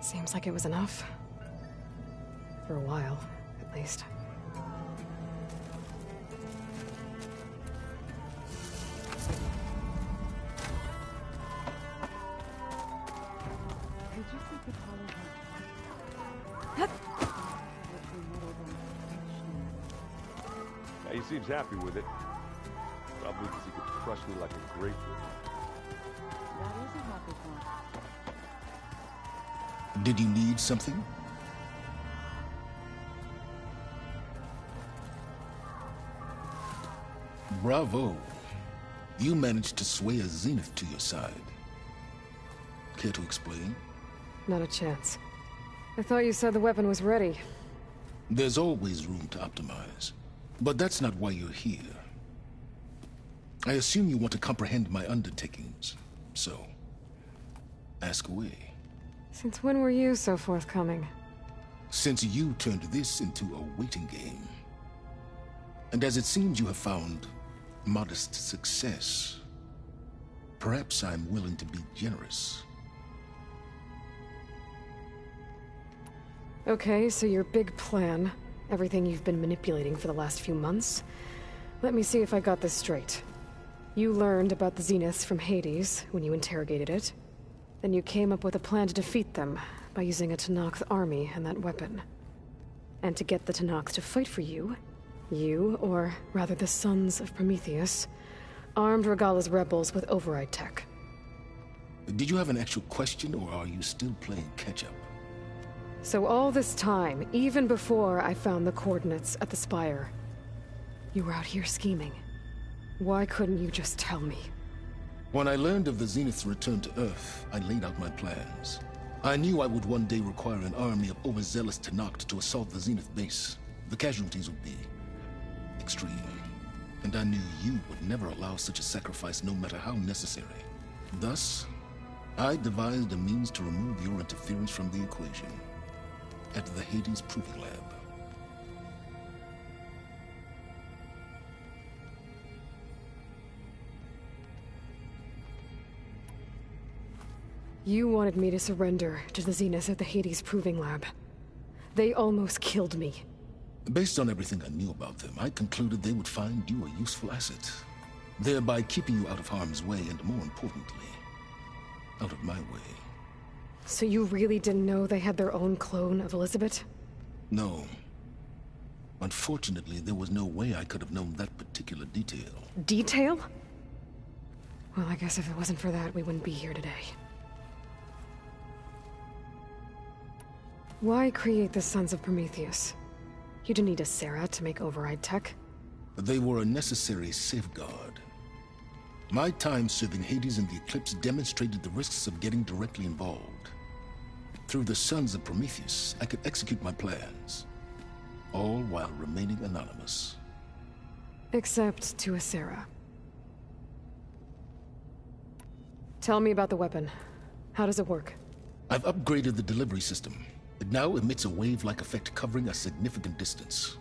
seems like it was enough. For a while, at least. Yeah, he seems happy with it. Probably because he could crush me like a grapefruit. Did you need something? Bravo. You managed to sway a Zenith to your side. Care to explain? Not a chance. I thought you said the weapon was ready. There's always room to optimize. But that's not why you're here. I assume you want to comprehend my undertakings. So, ask away. Since when were you so forthcoming? Since you turned this into a waiting game. And as it seems you have found modest success, perhaps I'm willing to be generous. Okay, so your big plan, everything you've been manipulating for the last few months. Let me see if I got this straight. You learned about the Zeniths from Hades when you interrogated it. Then you came up with a plan to defeat them by using a Tenakth army and that weapon. And to get the Tenakth to fight for you, or rather the sons of Prometheus, armed Regala's rebels with override tech. Did you have an actual question, or are you still playing catch-up? So all this time, even before I found the coordinates at the spire, you were out here scheming. Why couldn't you just tell me? When I learned of the Zenith's return to Earth, I laid out my plans. I knew I would one day require an army of overzealous Tenakth to assault the Zenith base. The casualties would be extreme. And I knew you would never allow such a sacrifice, no matter how necessary. Thus, I devised a means to remove your interference from the equation. At the Hades Proving Lab. You wanted me to surrender to the Zenith at the Hades Proving Lab. They almost killed me. Based on everything I knew about them, I concluded they would find you a useful asset, thereby keeping you out of harm's way and, more importantly, out of my way. So you really didn't know they had their own clone of Elizabeth? No. Unfortunately, there was no way I could have known that particular detail. Detail? Well, I guess if it wasn't for that, we wouldn't be here today. Why create the Sons of Prometheus? You didn't need a Sarah to make override tech. They were a necessary safeguard. My time serving Hades and the Eclipse demonstrated the risks of getting directly involved. Through the Sons of Prometheus, I could execute my plans, all while remaining anonymous. Except to a Sarah. Tell me about the weapon. How does it work? I've upgraded the delivery system. It now emits a wave-like effect covering a significant distance.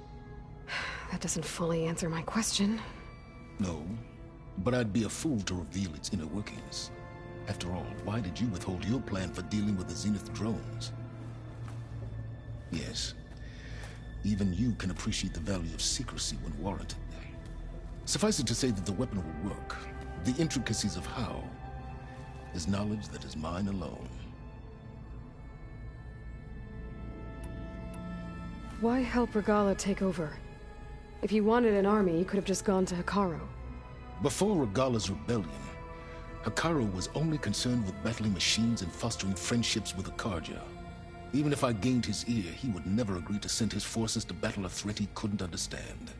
That doesn't fully answer my question. No, but I'd be a fool to reveal its inner workings. After all, why did you withhold your plan for dealing with the Zenith drones? Yes, even you can appreciate the value of secrecy when warranted. Suffice it to say that the weapon will work. The intricacies of how is knowledge that is mine alone. Why help Regala take over? If you wanted an army, you could have just gone to Hikaro. Before Regala's rebellion, Hikaro was only concerned with battling machines and fostering friendships with Akarja. Even if I gained his ear, he would never agree to send his forces to battle a threat he couldn't understand.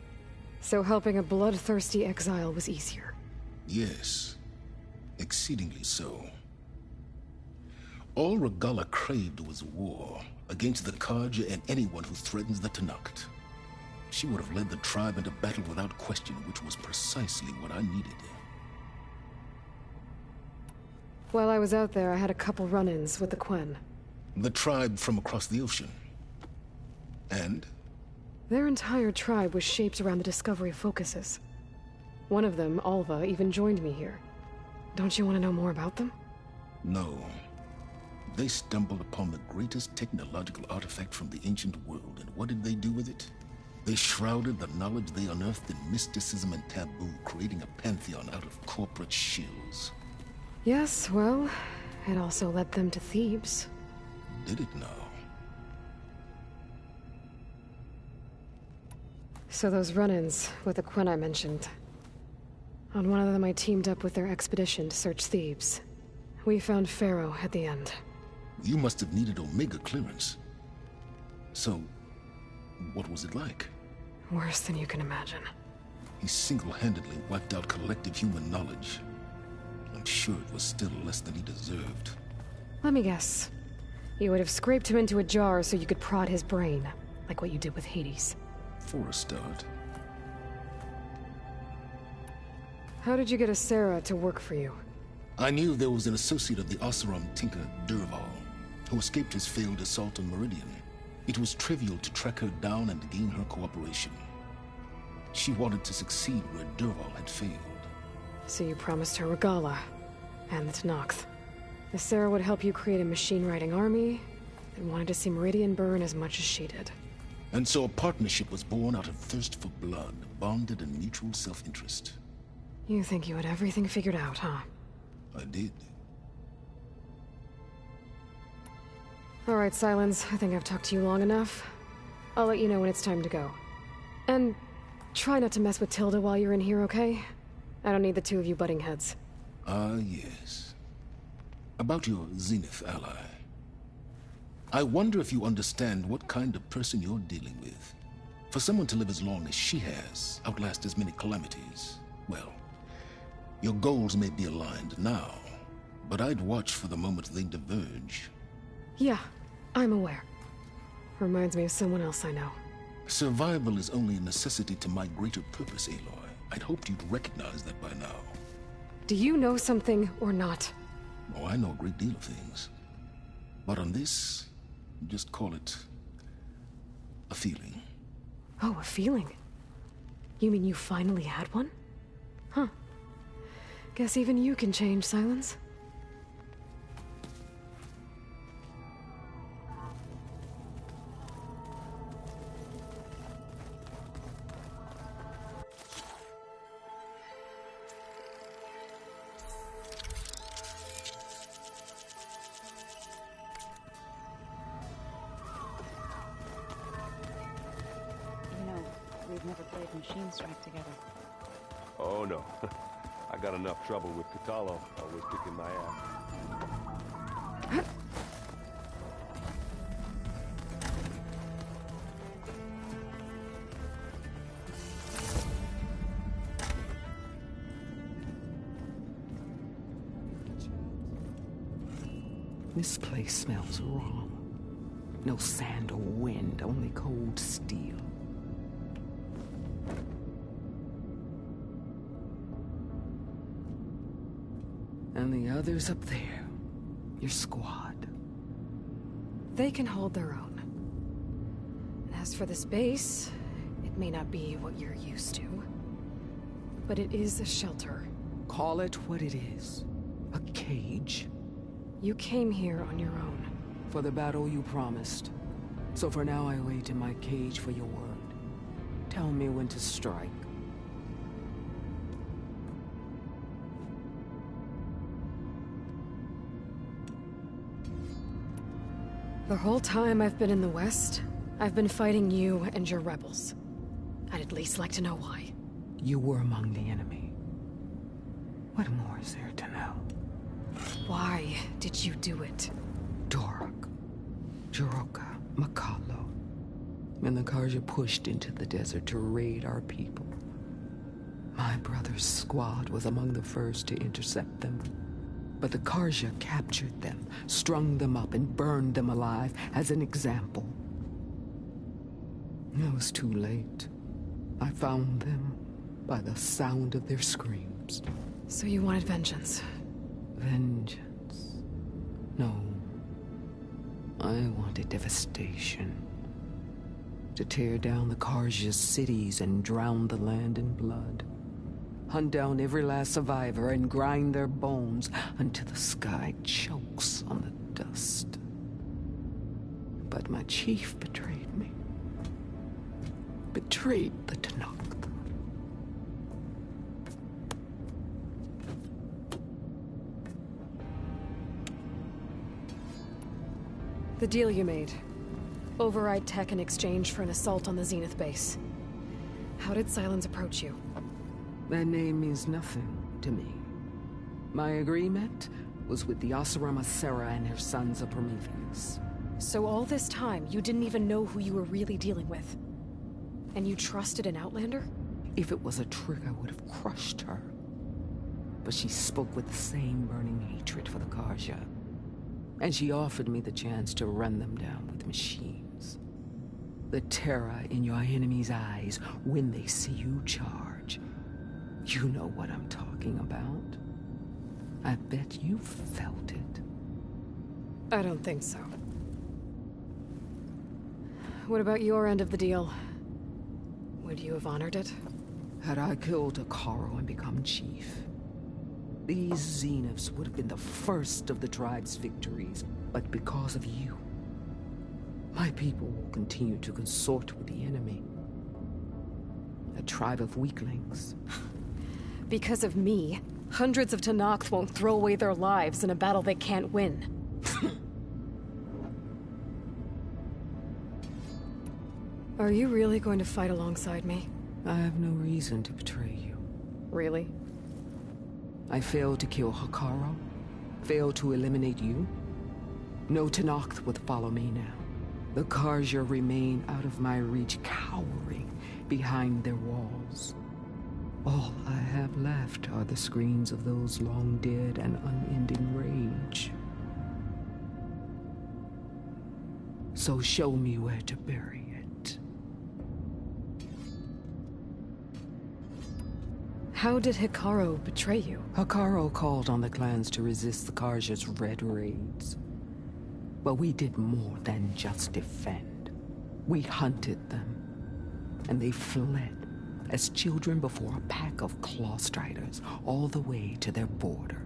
So helping a bloodthirsty exile was easier? Yes, exceedingly so. All Regala craved was war against the Akarja and anyone who threatens the Tenakth. She would have led the tribe into battle without question, which was precisely what I needed. While I was out there, I had a couple run-ins with the Quen. The tribe from across the ocean. And? Their entire tribe was shaped around the discovery of focuses. One of them, Alva, even joined me here. Don't you want to know more about them? No. They stumbled upon the greatest technological artifact from the ancient world, and what did they do with it? They shrouded the knowledge they unearthed in mysticism and taboo, creating a pantheon out of corporate shills. Yes, well, it also led them to Thebes. Did it now? So those run-ins with the Quen I mentioned. On one of them I teamed up with their expedition to search Thebes. We found Pharaoh at the end. You must have needed Omega clearance. So, what was it like? Worse than you can imagine. He single-handedly wiped out collective human knowledge. I'm sure it was still less than he deserved. Let me guess. You would have scraped him into a jar so you could prod his brain, like what you did with Hades. For a start. How did you get a Sarah to work for you? I knew there was an associate of the Oseram tinker, Derval, who escaped his failed assault on Meridian. It was trivial to track her down and gain her cooperation. She wanted to succeed where Derval had failed. So you promised her Regala, and the Tenakth. The Sarah would help you create a machine-riding army, and wanted to see Meridian burn as much as she did. And so a partnership was born out of thirst for blood, bonded in mutual self-interest. You think you had everything figured out, huh? I did. All right, Silence. I think I've talked to you long enough. I'll let you know when it's time to go. And try not to mess with Tilda while you're in here, okay? I don't need the two of you butting heads. Ah, yes. About your Zenith ally. I wonder if you understand what kind of person you're dealing with. For someone to live as long as she has, outlast as many calamities, well, your goals may be aligned now, but I'd watch for the moment they diverge. Yeah, I'm aware. Reminds me of someone else I know. Survival is only a necessity to my greater purpose, Aloy. I'd hoped you'd recognize that by now. Do you know something or not? Oh, I know a great deal of things. But on this, just call it a feeling. Oh, a feeling? You mean you finally had one? Huh. Guess even you can change, Silence. We've never played Machine Strike together. Oh, no. I got enough trouble with Katalo, always kicking my ass. This place smells wrong. No sand or wind, only cold steel. And the others up there, your squad. They can hold their own. And as for this base, it may not be what you're used to, but it is a shelter. Call it what it is. A cage. You came here on your own. For the battle you promised. So for now I wait in my cage for your word. Tell me when to strike. The whole time I've been in the West, I've been fighting you and your rebels. I'd at least like to know why. You were among the enemy. What more is there to know? Why did you do it? Dorok, Jiroka, Makalo, and the Karja pushed into the desert to raid our people. My brother's squad was among the first to intercept them. But the Karja captured them, strung them up, and burned them alive as an example. It was too late. I found them by the sound of their screams. So you wanted vengeance? Vengeance? No. I wanted devastation. To tear down the Karja's cities and drown the land in blood. Hunt down every last survivor and grind their bones until the sky chokes on the dust. But my chief betrayed me. Betrayed the Tanakh. The deal you made. Override tech in exchange for an assault on the Zenith base. How did Silence approach you? That name means nothing to me. My agreement was with the Asarama Sera and her sons of Prometheus. So all this time, you didn't even know who you were really dealing with? And you trusted an Outlander? If it was a trick, I would have crushed her. But she spoke with the same burning hatred for the Karja. And she offered me the chance to run them down with machines. The terror in your enemy's eyes when they see you charge. You know what I'm talking about. I bet you felt it. I don't think so. What about your end of the deal? Would you have honored it? Had I killed Hikaro and become chief, these Zeniths would have been the first of the tribe's victories. But because of you, my people will continue to consort with the enemy. A tribe of weaklings. Because of me, hundreds of Tanakh won't throw away their lives in a battle they can't win. Are you really going to fight alongside me? I have no reason to betray you. Really? I failed to kill Hikaro, Failed to eliminate you? No Tenakth would follow me now. The Karja remain out of my reach, cowering behind their walls. All I have left are the screams of those long dead and unending rage. So show me where to bury it. How did Hikaro betray you? Hikaro called on the clans to resist the Karja's red raids. But we did more than just defend. We hunted them, and they fled as children before a pack of claw striders all the way to their border.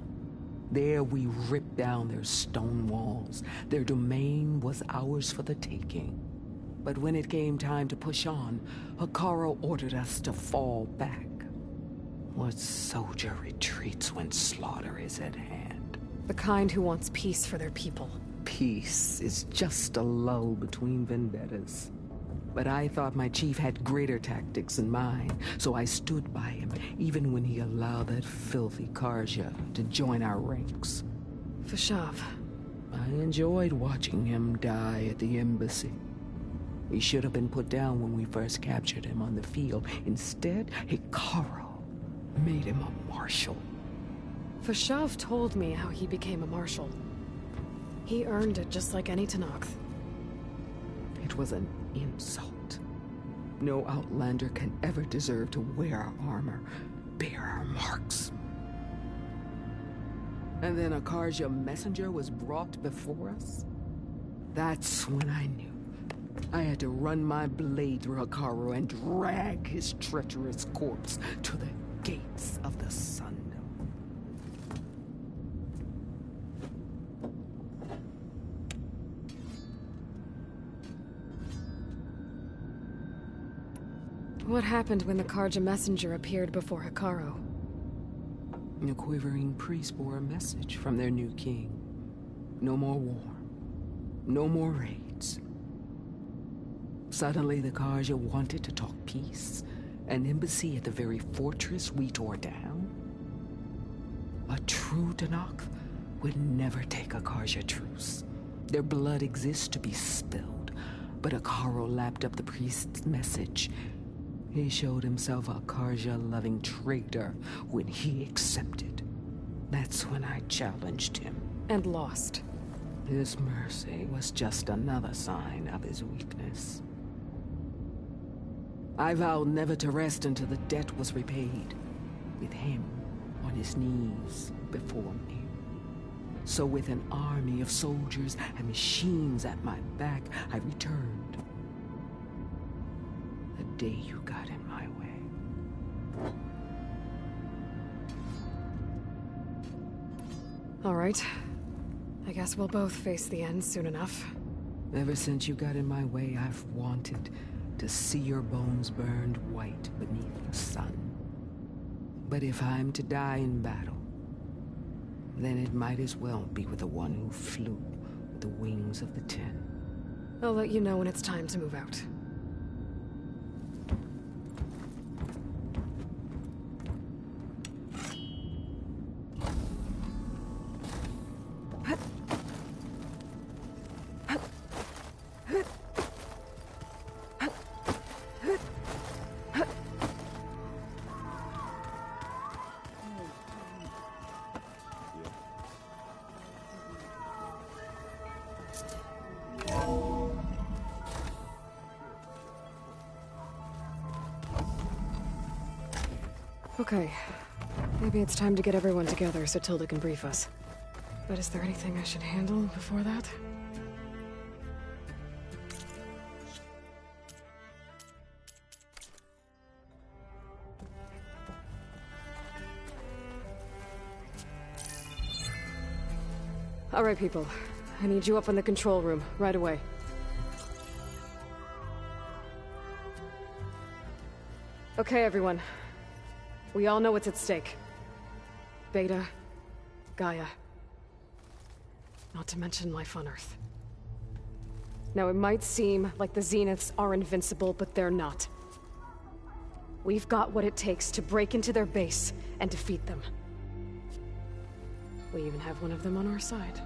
There we ripped down their stone walls. Their domain was ours for the taking. But when it came time to push on, Hikaro ordered us to fall back. What soldier retreats when slaughter is at hand? The kind who wants peace for their people. Peace is just a lull between vendettas. But I thought my chief had greater tactics in mind, so I stood by him, even when he allowed that filthy Karja to join our ranks. Fashav. I enjoyed watching him die at the embassy. He should have been put down when we first captured him on the field. Instead, Hikaro made him a marshal. Fashav told me how he became a marshal. He earned it just like any Tenakth. It was an insult. No Outlander can ever deserve to wear our armor, bear our marks. And then a Karja messenger was brought before us? That's when I knew. I had to run my blade through Hikaro and drag his treacherous corpse to the gates of the Sun. What happened when the Karja messenger appeared before Hikaro? The quivering priest bore a message from their new king. No more war. No more raids. Suddenly the Karja wanted to talk peace. An embassy at the very fortress we tore down? A true Tenakth would never take a Karja truce. Their blood exists to be spilled. But Hikaro lapped up the priest's message. He showed himself a Karja-loving traitor when he accepted. That's when I challenged him. And lost. His mercy was just another sign of his weakness. I vowed never to rest until the debt was repaid, with him on his knees before me. So with an army of soldiers and machines at my back, I returned. The day you got in my way. All right. I guess we'll both face the end soon enough. Ever since you got in my way, I've wanted to see your bones burned white beneath the sun. But if I'm to die in battle, then it might as well be with the one who flew with the wings of the 10. I'll let you know when it's time to move out. Okay. Maybe it's time to get everyone together so Tilda can brief us. But is there anything I should handle before that? All right, people. I need you up in the control room, right away. Okay, everyone. We all know what's at stake. Beta, Gaia. Not to mention life on Earth. Now, it might seem like the Zeniths are invincible, but they're not. We've got what it takes to break into their base and defeat them. We even have one of them on our side.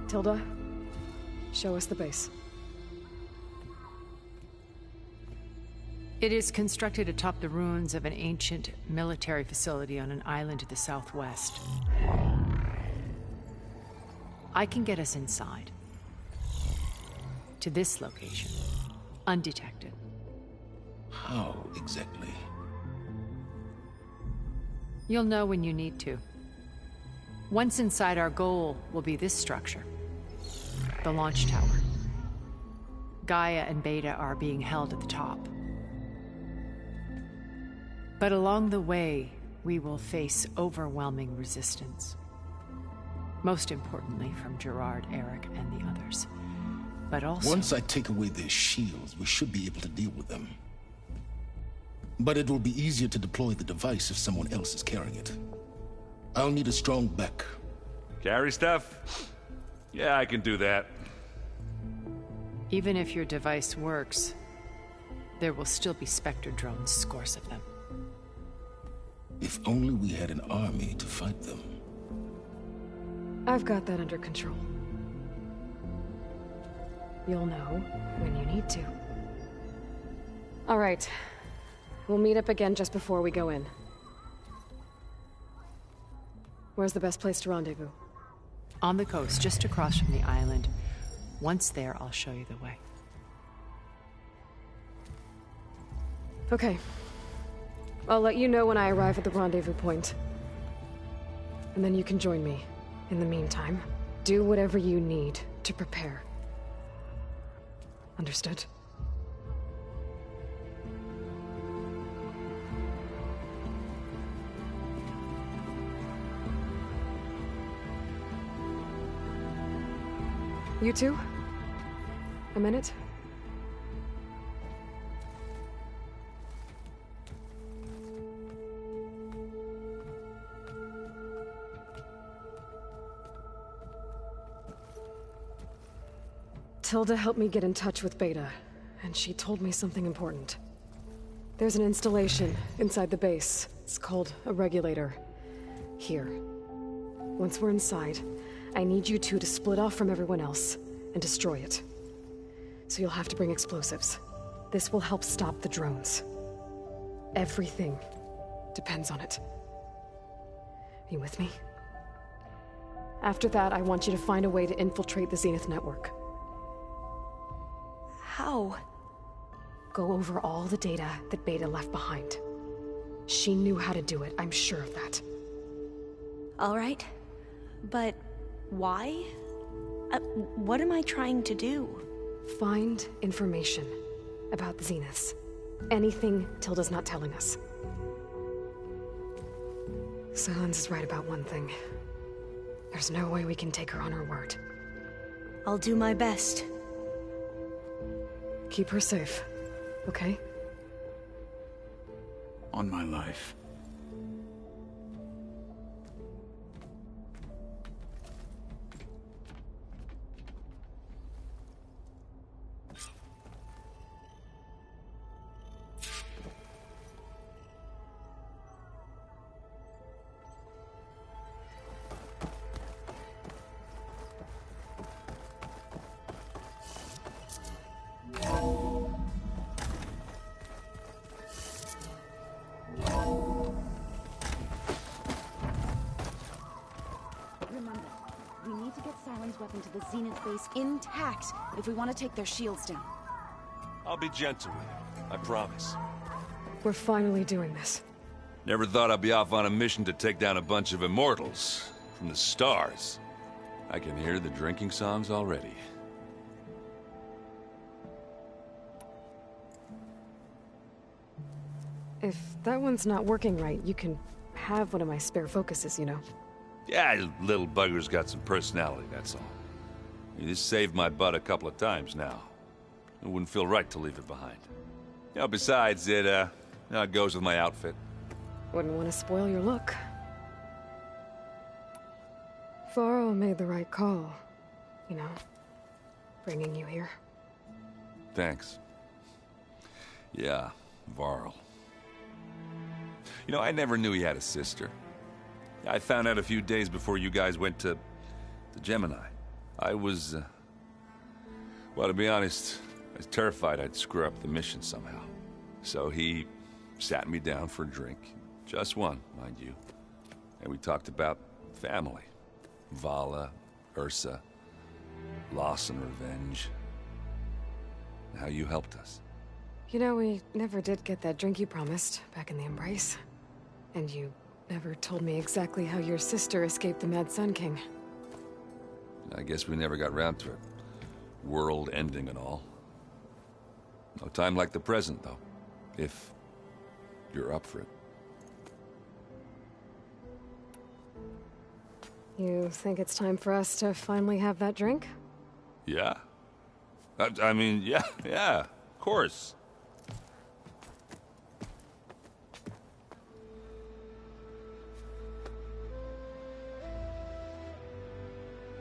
Tilda, show us the base. It is constructed atop the ruins of an ancient military facility on an island to the southwest. I can get us inside. To this location. Undetected. How exactly? You'll know when you need to. Once inside, our goal will be this structure. The launch tower. Gaia and Beta are being held at the top. But along the way, we will face overwhelming resistance. Most importantly from Gerard, Eric, and the others. But also... Once I take away their shields, we should be able to deal with them. But it will be easier to deploy the device if someone else is carrying it. I'll need a strong back. Carry stuff? Yeah, I can do that. Even if your device works, there will still be Spectre drones, scores of them. If only we had an army to fight them. I've got that under control. You'll know when you need to. All right. We'll meet up again just before we go in. Where's the best place to rendezvous? On the coast, just across from the island. Once there, I'll show you the way. Okay. I'll let you know when I arrive at the rendezvous point. And then you can join me. In the meantime, do whatever you need to prepare. Understood? You two? A minute? Tilda helped me get in touch with Beta, and she told me something important. There's an installation inside the base. It's called a regulator. Here. Once we're inside, I need you two to split off from everyone else and destroy it. So you'll have to bring explosives. This will help stop the drones. Everything depends on it. Are you with me? After that, I want you to find a way to infiltrate the Zenith network. How? Go over all the data that Beta left behind. She knew how to do it, I'm sure of that. All right. But why? What am I trying to do? Find information about the Zeniths. Anything Tilda's not telling us. Silence is right about one thing. There's no way we can take her on her word. I'll do my best. Keep her safe, okay? On my life. Weapon to the Zenith base intact if we want to take their shields down. I'll be gentle with it, I promise. We're finally doing this. Never thought I'd be off on a mission to take down a bunch of immortals from the stars. I can hear the drinking songs already. If that one's not working right, you can have one of my spare focuses, you know. Yeah, little bugger's got some personality, that's all. This saved my butt a couple of times now. It wouldn't feel right to leave it behind. You know, besides, it goes with my outfit. Wouldn't want to spoil your look. Varl made the right call, you know, bringing you here. Thanks. Yeah, Varl. You know, I never knew he had a sister. I found out a few days before you guys went to Gemini. I was, well, to be honest, I was terrified I'd screw up the mission somehow. So he sat me down for a drink. Just one, mind you. And we talked about family. Vala, Ursa, loss and revenge. How you helped us. You know, we never did get that drink you promised back in the Embrace. And you never told me exactly how your sister escaped the Mad Sun King. I guess we never got round to it. World ending and all. No time like the present, though. If you're up for it. You think it's time for us to finally have that drink? Yeah. I mean, yeah, of course.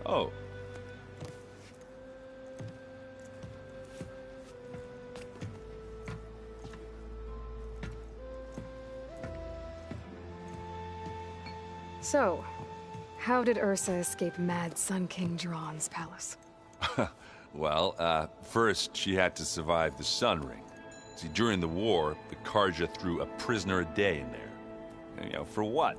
Oh. So, how did Ursa escape Mad Sun King Jiran's palace? Well, first she had to survive the Sun Ring. See, during the war, the Karja threw a prisoner a day in there. And, you know, for what?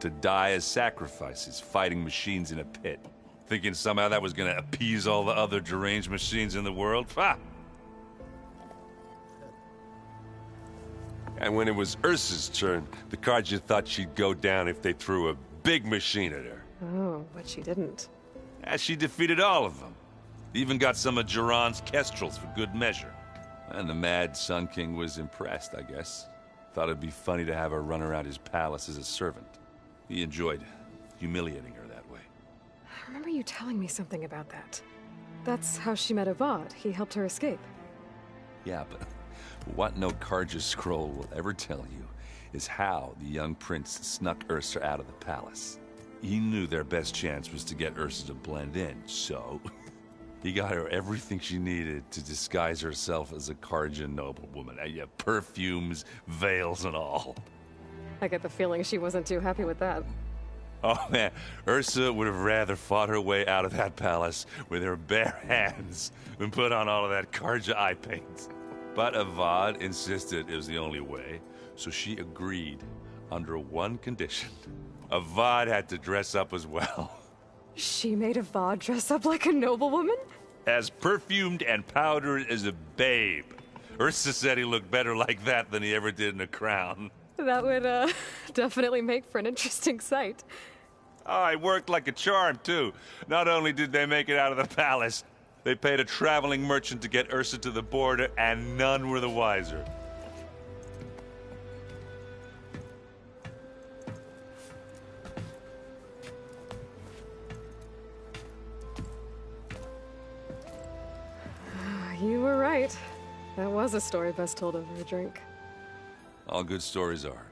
To die as sacrifices, fighting machines in a pit. Thinking somehow that was gonna appease all the other deranged machines in the world? Ha! And when it was Ursa's turn, the Karja thought she'd go down if they threw a big machine at her. Oh, but she didn't. And she defeated all of them. Even got some of Jiran's kestrels for good measure. And the Mad Sun King was impressed, I guess. Thought it'd be funny to have her run around his palace as a servant. He enjoyed humiliating her that way. I remember you telling me something about that. That's how she met Avad. He helped her escape. Yeah, but what no Karja scroll will ever tell you is how the young prince snuck Ursa out of the palace. He knew their best chance was to get Ursa to blend in, so he got her everything she needed to disguise herself as a Karja noblewoman. Yeah, perfumes, veils, and all. I get the feeling she wasn't too happy with that. Oh man, Ursa would have rather fought her way out of that palace with her bare hands than put on all of that Karja eye paint. But Avad insisted it was the only way, so she agreed under one condition. Avad had to dress up as well. She made Avad dress up like a noblewoman? As perfumed and powdered as a babe. Ursa said he looked better like that than he ever did in a crown. That would, definitely make for an interesting sight. Oh, it worked like a charm, too. Not only did they make it out of the palace, they paid a traveling merchant to get Ursa to the border, and none were the wiser. You were right. That was a story best told over a drink. All good stories are.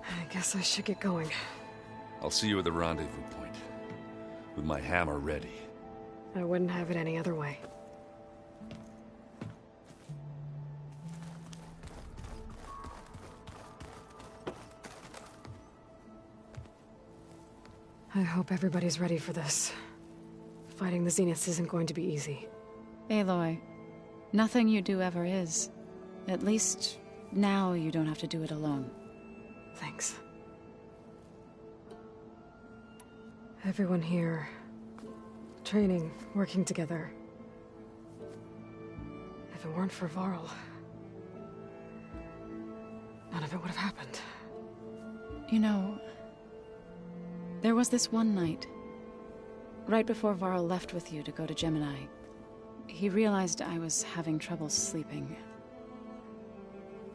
I guess I should get going. I'll see you at the rendezvous point, with my hammer ready. I wouldn't have it any other way. I hope everybody's ready for this. Fighting the Zeniths isn't going to be easy. Aloy, nothing you do ever is. At least, now you don't have to do it alone. Thanks. Everyone here, training, working together. If it weren't for Varl, none of it would have happened. You know, there was this one night, right before Varl left with you to go to Gemini. He realized I was having trouble sleeping.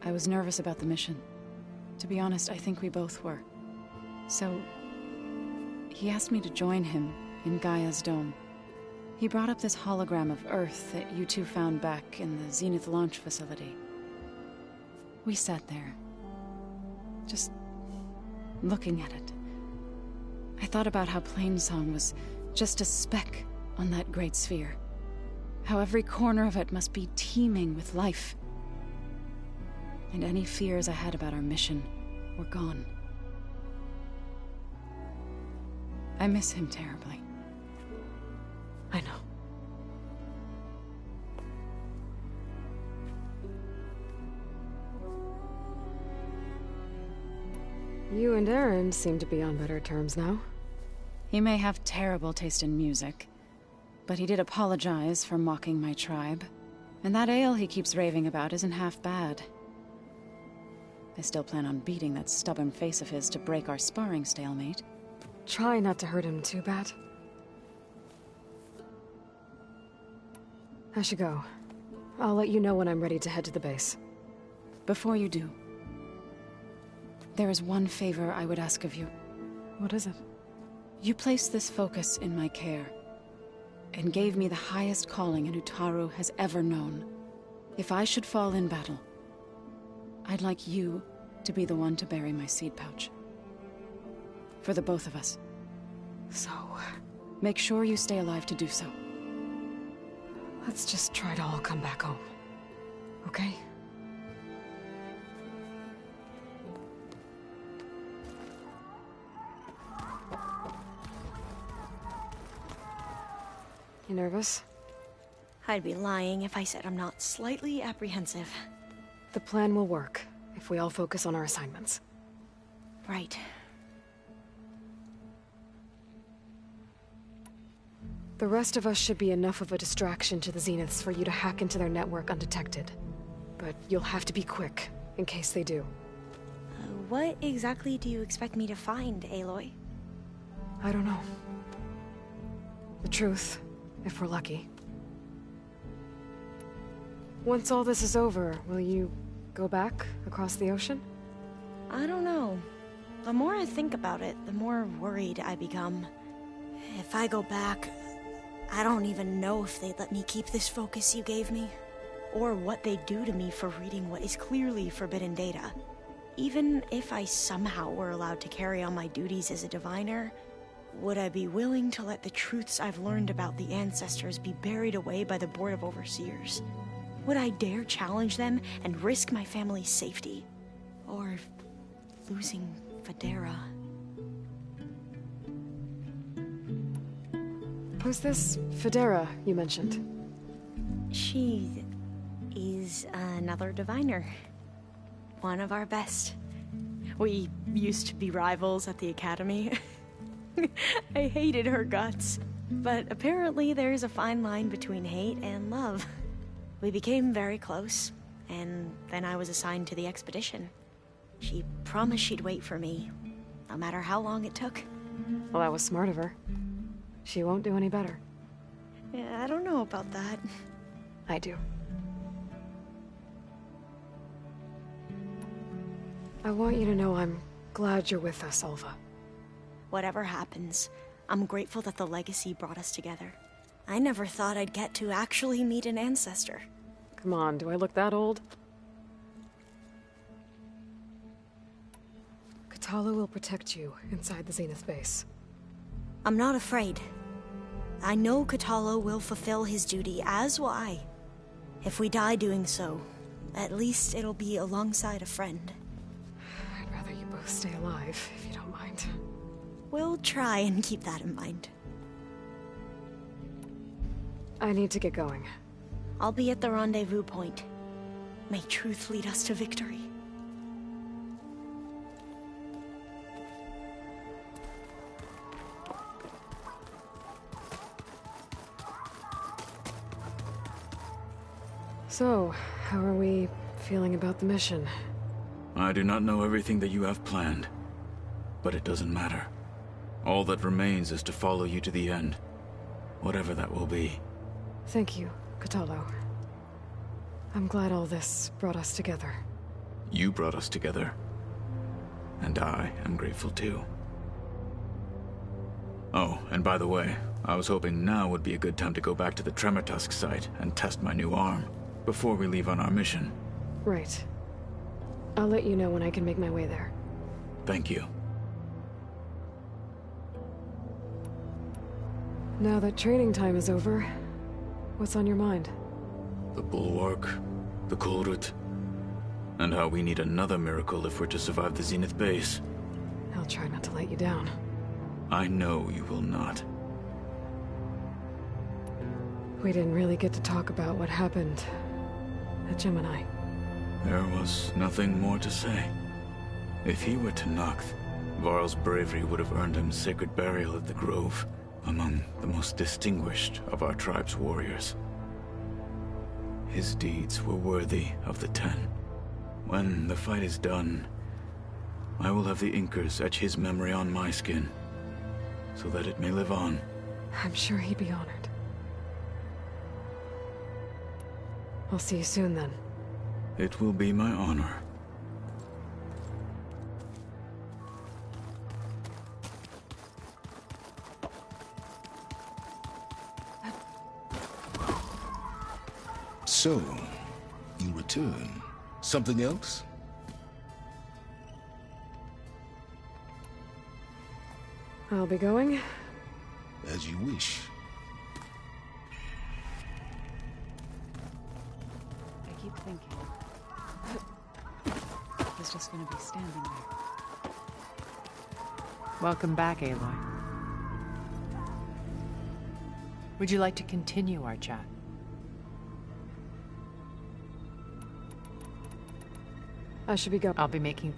I was nervous about the mission. To be honest, I think we both were. So, he asked me to join him in Gaia's dome. He brought up this hologram of Earth that you two found back in the Zenith launch facility. We sat there, just looking at it. I thought about how Plainsong was just a speck on that great sphere. How every corner of it must be teeming with life. And any fears I had about our mission were gone. I miss him terribly. I know. You and Aaron seem to be on better terms now. He may have terrible taste in music, but he did apologize for mocking my tribe. And that ale he keeps raving about isn't half bad. I still plan on beating that stubborn face of his to break our sparring stalemate. Try not to hurt him too bad. I should go. I'll let you know when I'm ready to head to the base. Before you do, there is one favor I would ask of you. What is it? You placed this focus in my care, and gave me the highest calling an Utaru has ever known. If I should fall in battle, I'd like you to be the one to bury my seed pouch. For the both of us. So... make sure you stay alive to do so. let's just try to all come back home. Okay? You nervous? I'd be lying if I said I'm not slightly apprehensive. The plan will work, if we all focus on our assignments. Right. The rest of us should be enough of a distraction to the Zeniths for you to hack into their network undetected. But you'll have to be quick, in case they do. What exactly do you expect me to find, Aloy? I don't know. The truth, if we're lucky. Once all this is over, will you go back across the ocean? I don't know. The more I think about it, the more worried I become. If I go back, I don't even know if they'd let me keep this focus you gave me, or what they'd do to me for reading what is clearly forbidden data. Even if I somehow were allowed to carry on my duties as a diviner, would I be willing to let the truths I've learned about the ancestors be buried away by the Board of Overseers? Would I dare challenge them and risk my family's safety? Or losing Federa? Who's this Federa you mentioned? She is another diviner. One of our best. We used to be rivals at the academy. I hated her guts. But apparently there's a fine line between hate and love. We became very close, and then I was assigned to the expedition. She promised she'd wait for me, no matter how long it took. Well, that was smart of her. She won't do any better. Yeah, I don't know about that. I do. I want you to know I'm glad you're with us, Alva. Whatever happens, I'm grateful that the legacy brought us together. I never thought I'd get to actually meet an ancestor. Come on, do I look that old? Katala will protect you inside the Zenith base. I'm not afraid. I know Katala will fulfill his duty, as will I. If we die doing so, at least it'll be alongside a friend. I'd rather you both stay alive, if you don't mind. We'll try and keep that in mind. I need to get going. I'll be at the rendezvous point. May truth lead us to victory. So, how are we feeling about the mission? I do not know everything that you have planned, but it doesn't matter. All that remains is to follow you to the end, whatever that will be. Thank you, Katalo. I'm glad all this brought us together. You brought us together. And I am grateful too. Oh, and by the way, I was hoping now would be a good time to go back to the Tremortusk site and test my new arm, before we leave on our mission. Right. I'll let you know when I can make my way there. Thank you. Now that training time is over, what's on your mind? The Bulwark, the Kulrut. And how we need another miracle if we're to survive the Zenith base. I'll try not to let you down. I know you will not. We didn't really get to talk about what happened at Gemini. There was nothing more to say. If he were to Noct, Varl's bravery would have earned him sacred burial at the Grove, among the most distinguished of our tribe's warriors. His deeds were worthy of the Ten. When the fight is done, I will have the Inkers etch his memory on my skin, so that it may live on. I'm sure he'd be honored. I'll see you soon, then. It will be my honor. So, you return. Something else? I'll be going. As you wish. I keep thinking. He's just gonna be standing there. Welcome back, Aloy. Would you like to continue our chat? I should be going. I'll be making...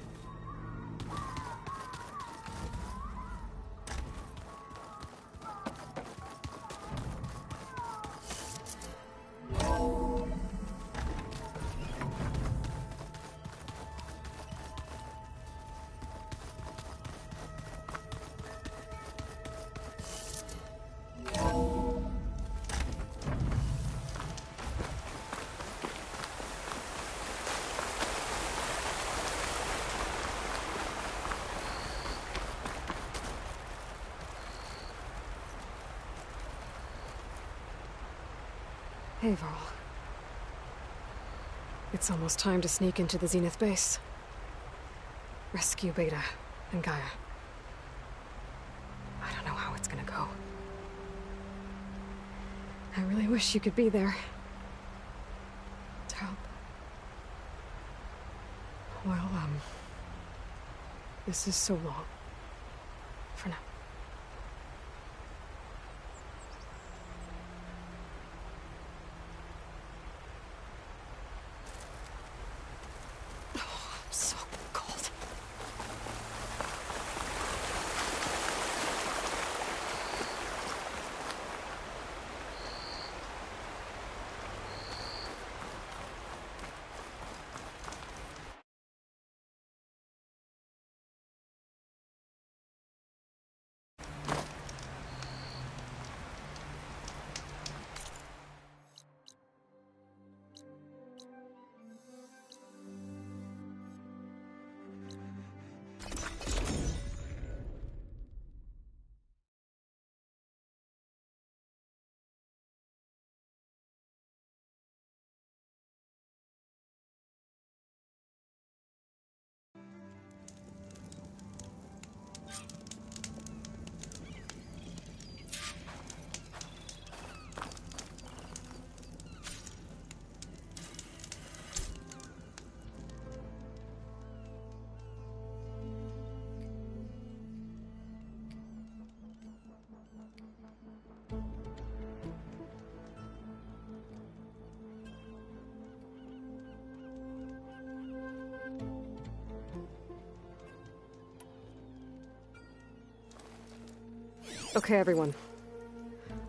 Hey, Varl. It's almost time to sneak into the Zenith base. Rescue Beta and Gaia. I don't know how it's gonna go. I really wish you could be there. To help. Well, this is so long. For now. So cold. Okay, everyone.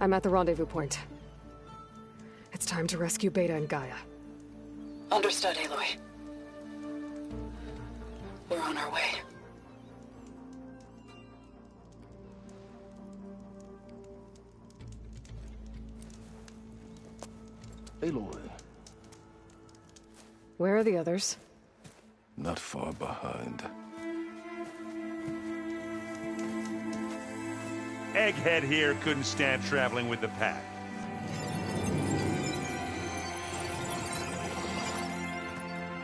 I'm at the rendezvous point. It's time to rescue Beta and Gaia. Understood, Aloy. We're on our way. Aloy, Where are the others? not far behind. Egghead here couldn't stand traveling with the pack.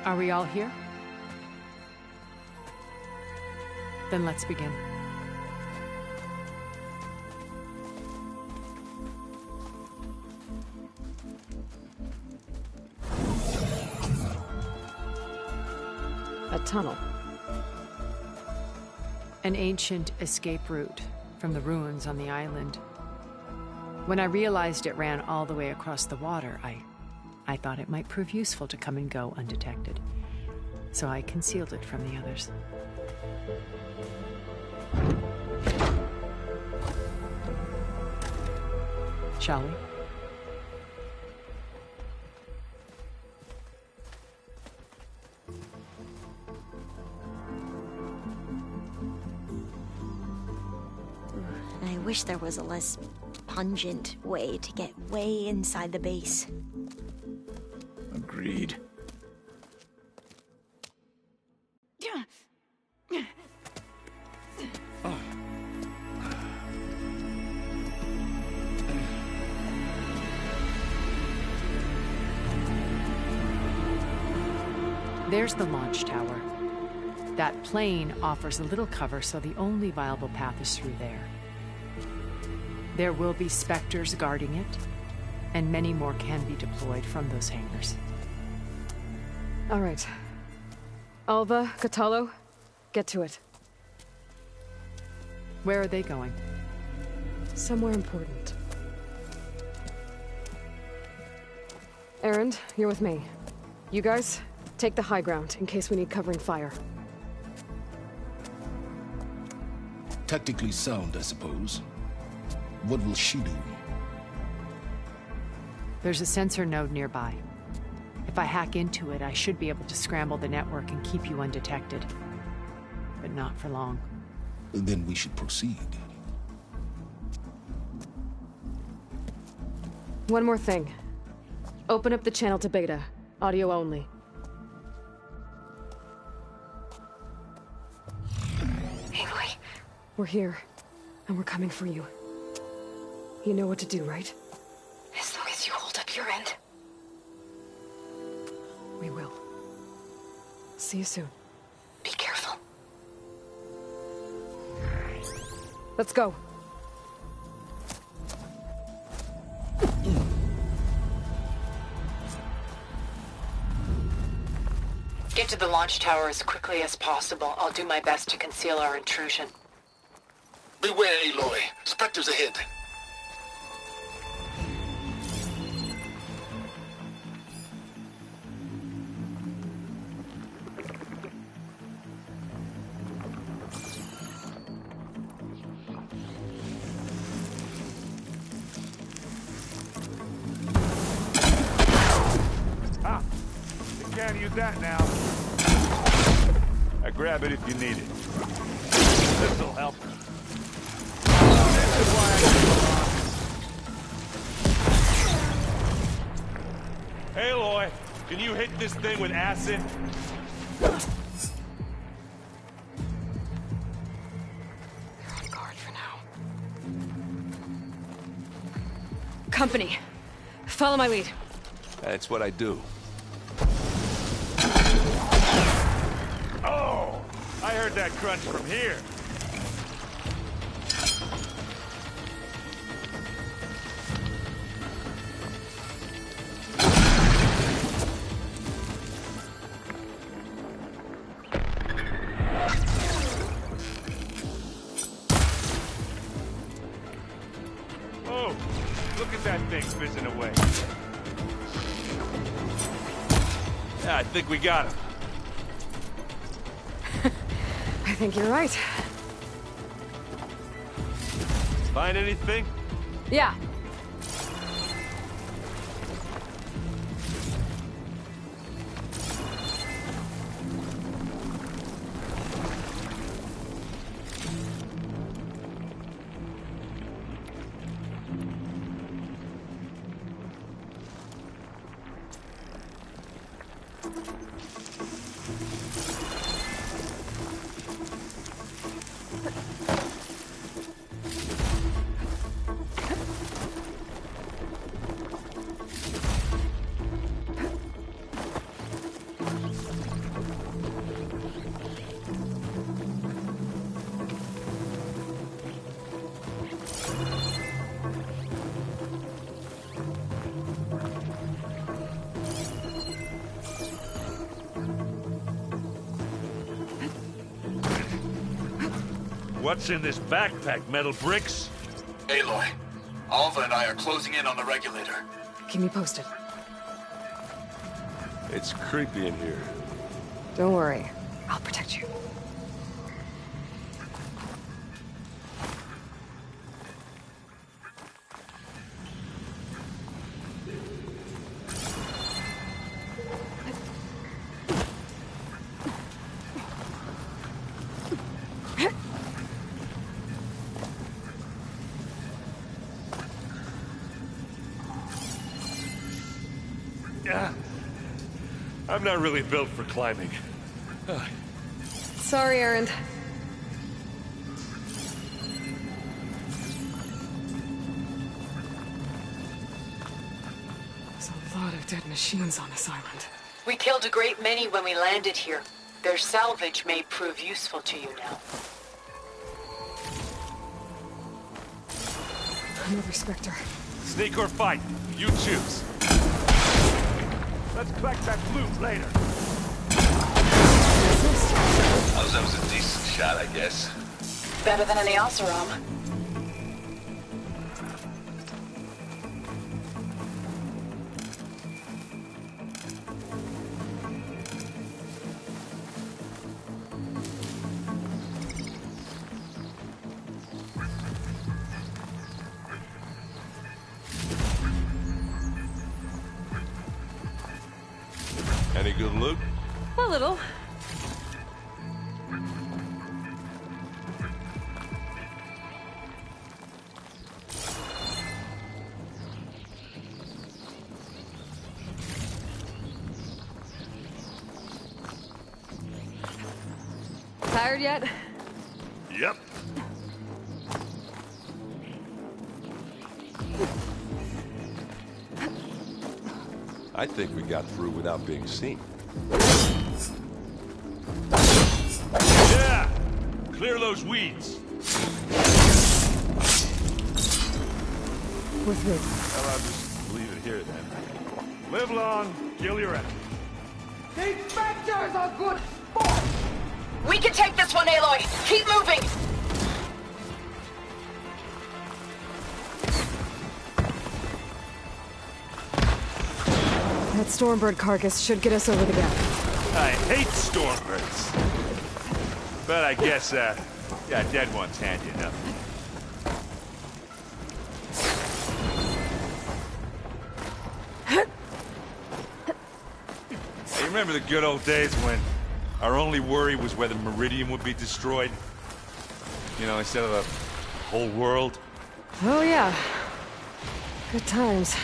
Are we all here? Then let's begin. tunnel? An ancient escape route from the ruins on the island. When I realized it ran all the way across the water, I thought it might prove useful to come and go undetected. So I concealed it from the others. Shall we? I wish there was a less pungent way to get way inside the base. Agreed. There's the launch tower. That plane offers a little cover, so the only viable path is through there. There will be specters guarding it, and many more can be deployed from those hangars. All right. Alva, Catalo, get to it. Where are they going? Somewhere important. Erend, you're with me. You guys, take the high ground in case we need covering fire. Tactically sound, I suppose. What will she do? There's a sensor node nearby. If I hack into it, I should be able to scramble the network and keep you undetected. But not for long. Then we should proceed. One more thing. Open up the channel to Beta. Audio only. Aloy. We're here, and we're coming for you. You know what to do, right? As long as you hold up your end. We will. See you soon. Be careful. Let's go. Get to the launch tower as quickly as possible. I'll do my best to conceal our intrusion. Beware, Aloy. Spectres ahead. Can't use that now. I grab it if you need it. This'll help. This is why I Hey, Aloy, can you hit this thing with acid? You're on guard for now. Company, follow my lead. That's what I do. Oh! I heard that crunch from here. Oh, look at that thing fizzing away. Yeah, I think we got him. I think you're right. Find anything? Yeah. What's in this backpack, metal bricks? Aloy, Alva and I are closing in on the regulator. Keep me posted. It's creepy in here. Don't worry. I'll protect you. I'm not really built for climbing. Sorry, Errand. There's a lot of dead machines on this island. We killed a great many when we landed here. Their salvage may prove useful to you now. Another Spectre. Sneak or fight, you choose. Let's collect that loot later. Oh, that was a decent shot, I guess. Better than any Oseram. Any good loot? A little. Tired yet? Yep. I think we got through without being seen. Yeah! Clear those weeds. With me. Well, I'll just leave it here then. Live long, kill your enemy. These Spectres are good sport! We can take this one, Aloy! Keep moving! That Stormbird carcass should get us over the gap. I hate Stormbirds. But I guess, yeah, dead ones handy enough. Hey, you remember the good old days when our only worry was whether Meridian would be destroyed? You know, instead of the whole world? Oh, yeah. Good times.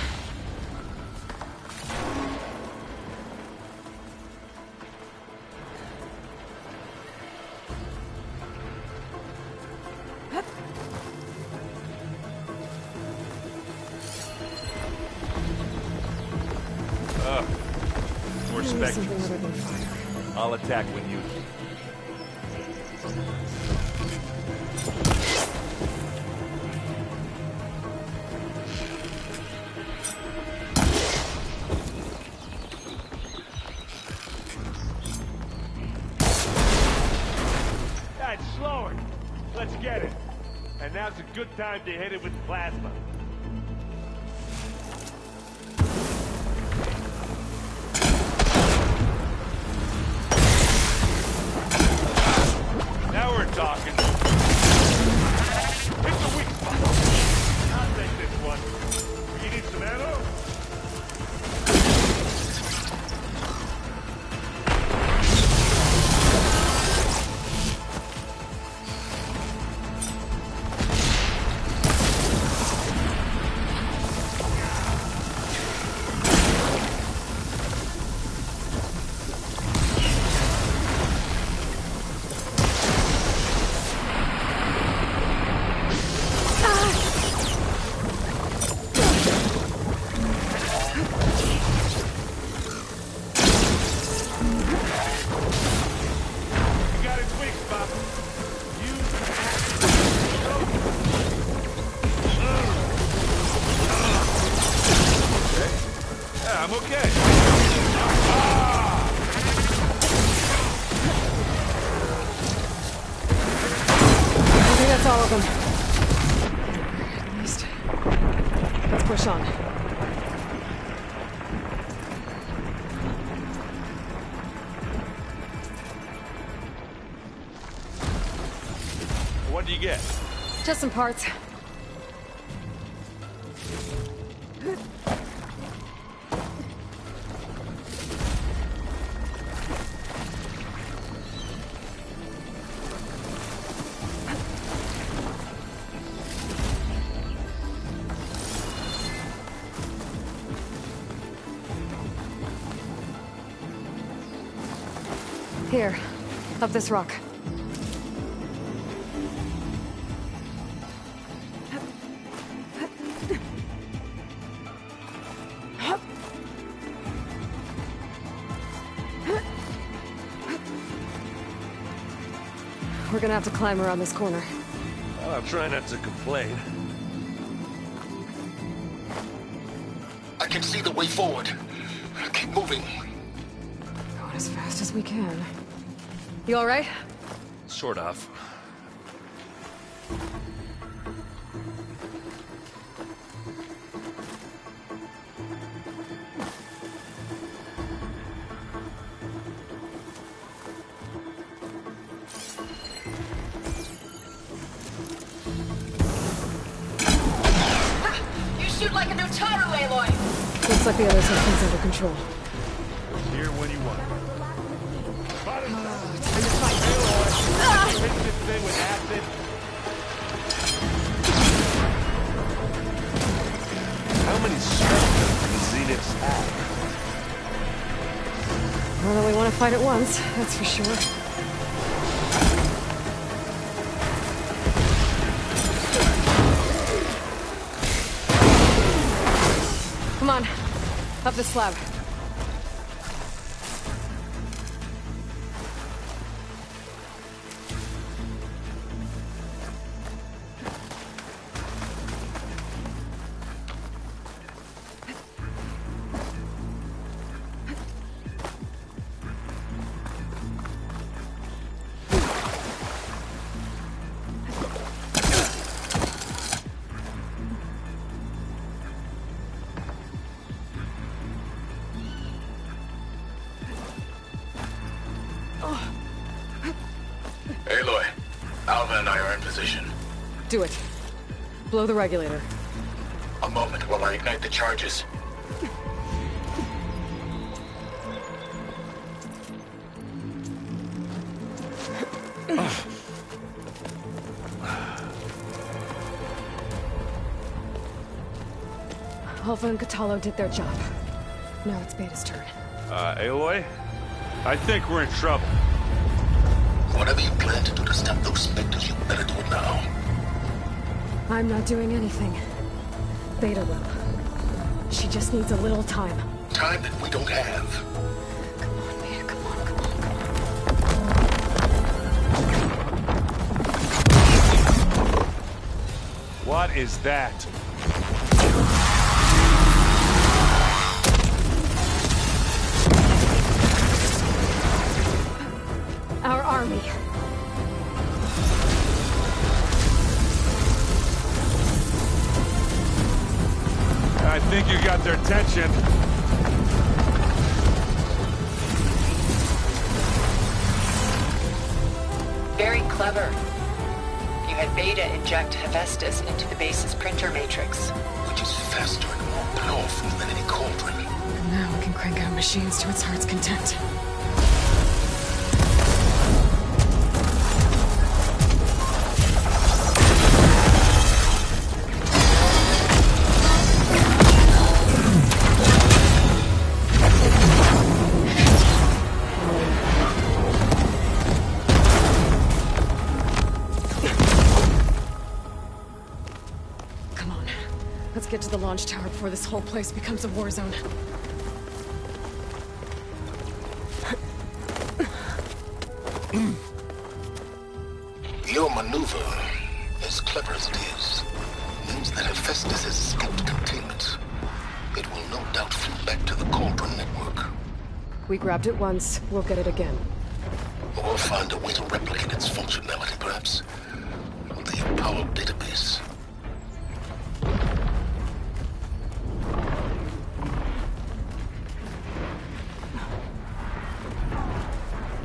More Spectres. I'll attack when you... That's slower. Let's get it. And now's a good time to hit it with plasma. Now we're talking. Hit the weak spot. I'll take this one. You need some ammo? all of them. At least. Let's push on. What do you get? Just some parts. Here, up this rock. We're gonna have to climb around this corner. Well, I'll try not to complain. I can see the way forward. Keep moving. Going as fast as we can. You all right? Sort of. Shoot like a new Taru, Aloy! Looks like the others have things under control. Here when you want. Time to fight. Aloy! Hit this thing with acid. How many strength do the Zeniths have? More than we want to fight at once, that's for sure. Come on, up the slab. Aloy, Alva and I are in position. Do it. Blow the regulator. A moment while I ignite the charges. Alpha and Catalo did their job. Now it's Beta's turn. Aloy? I think we're in trouble. Whatever you plan to do to stop those specters, you better do it now. I'm not doing anything. Beta will. She just needs a little time. Time that we don't have. Come on, Beta, come on, come on. What is that? Our army. I think you got their attention. Very clever. You had Beta inject Hephaestus into the base's printer matrix. Which is faster and more powerful than any cauldron. And now we can crank out machines to its heart's content. Get to the launch tower before this whole place becomes a war zone. Your maneuver, as clever as it is, means that Hephaestus has escaped containment. It will no doubt flew back to the Cauldron network. We grabbed it once, we'll get it again. Or find a way to replicate its functionality, perhaps. The Apollo database.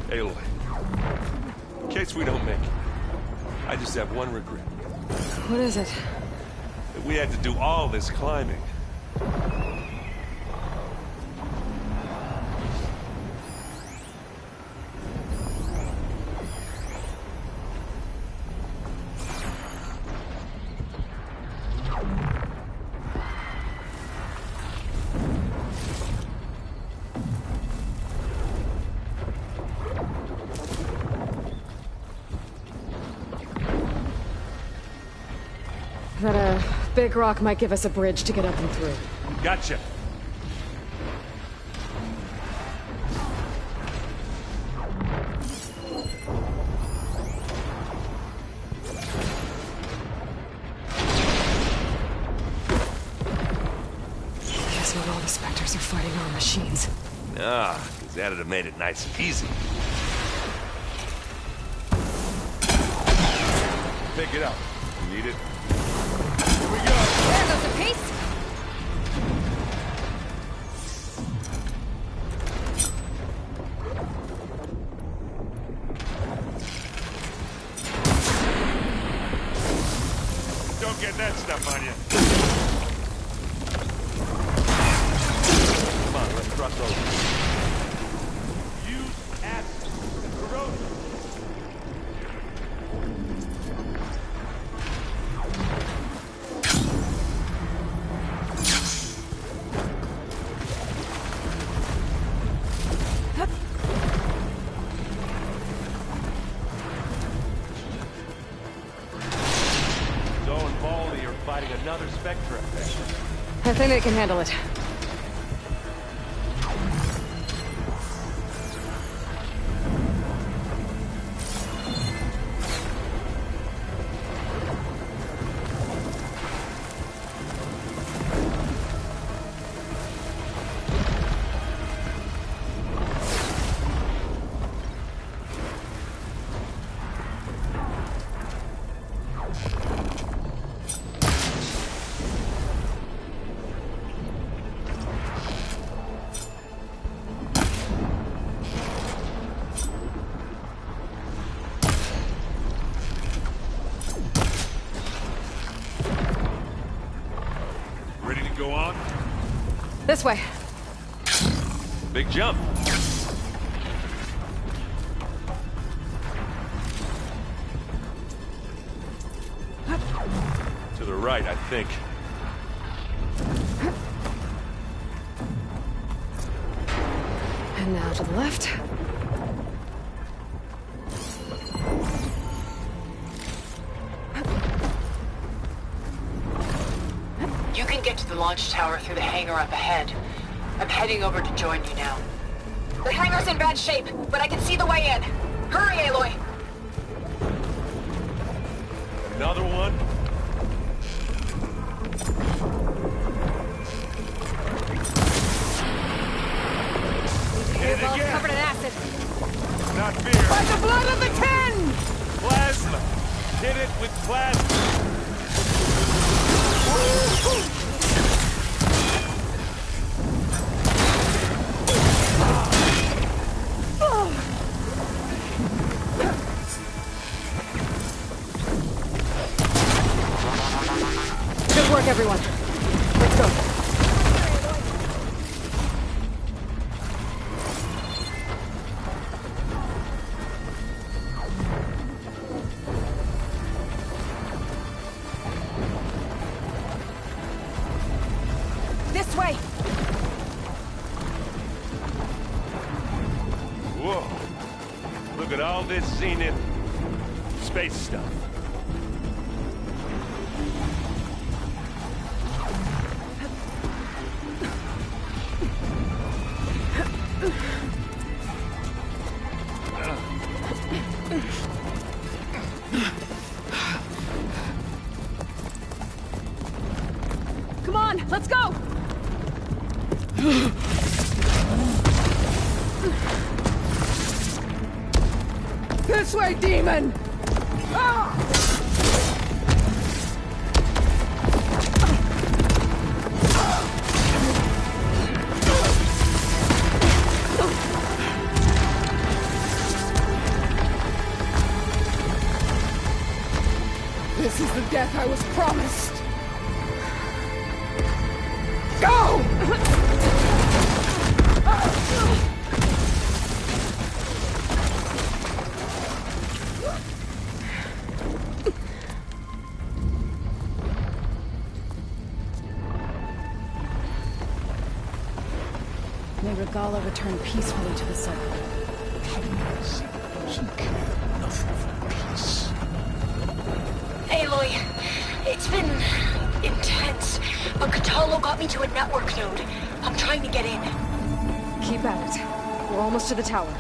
Aloy, in case we don't make it, I just have one regret. What is it? That we had to do all this climbing. That big rock might give us a bridge to get up and through. Gotcha. Guess not all the specters are fighting our machines. Ah, because that'd have made it nice and easy. Pick it up. You need it? Here we go! There goes a piece! Don't get that stuff on you. Come on, let's cross over. Use acid. Corrosion. Another Spectre effect. I think they can handle it. Go on. This way. Big jump. To the right, I think. And now to the left. You can get to the launch tower through the hangar up ahead. I'm heading over to join you now. The hangar's in bad shape, but I can see the way in. Hurry, Aloy! Another one? Hit it again. Covered in acid. Not fear. By the blood of the ten! Plasma. Hit it with plasma. Good work, everyone. Let's go. This way. Whoa. Look at all this zenith space stuff. Come on, let's go! This way, demon! Ah! This is the death I was promised. Go! May Regala return peacefully to the circle. She cared nothing for peace. Aloy, it's been intense, but Katalo got me to a network node. I'm trying to get in. Keep at it. We're almost to the tower.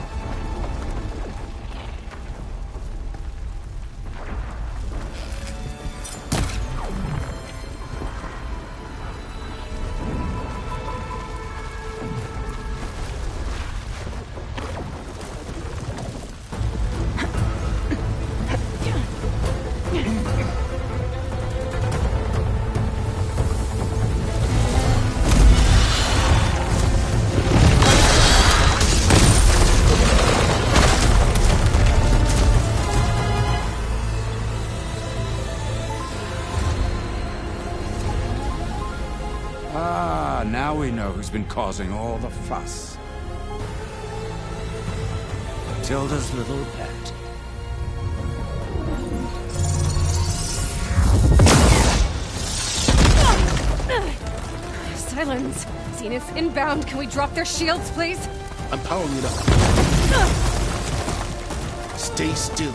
Now we know who's been causing all the fuss. Tilda's little pet. Silence! Zenith inbound. Can we drop their shields, please? I'm powering it up. Stay still.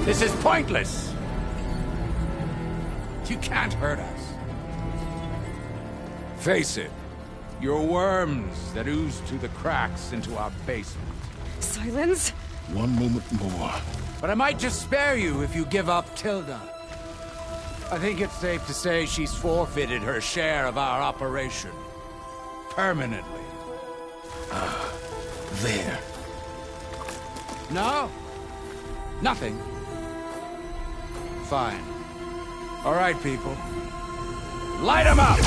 This is pointless! You can't hurt us. Face it, you're worms that ooze through the cracks into our basement. Silence? One moment more. But I might just spare you if you give up Tilda. I think it's safe to say she's forfeited her share of our operation. Permanently. There. No? Nothing? Fine. All right, people. Light 'em up!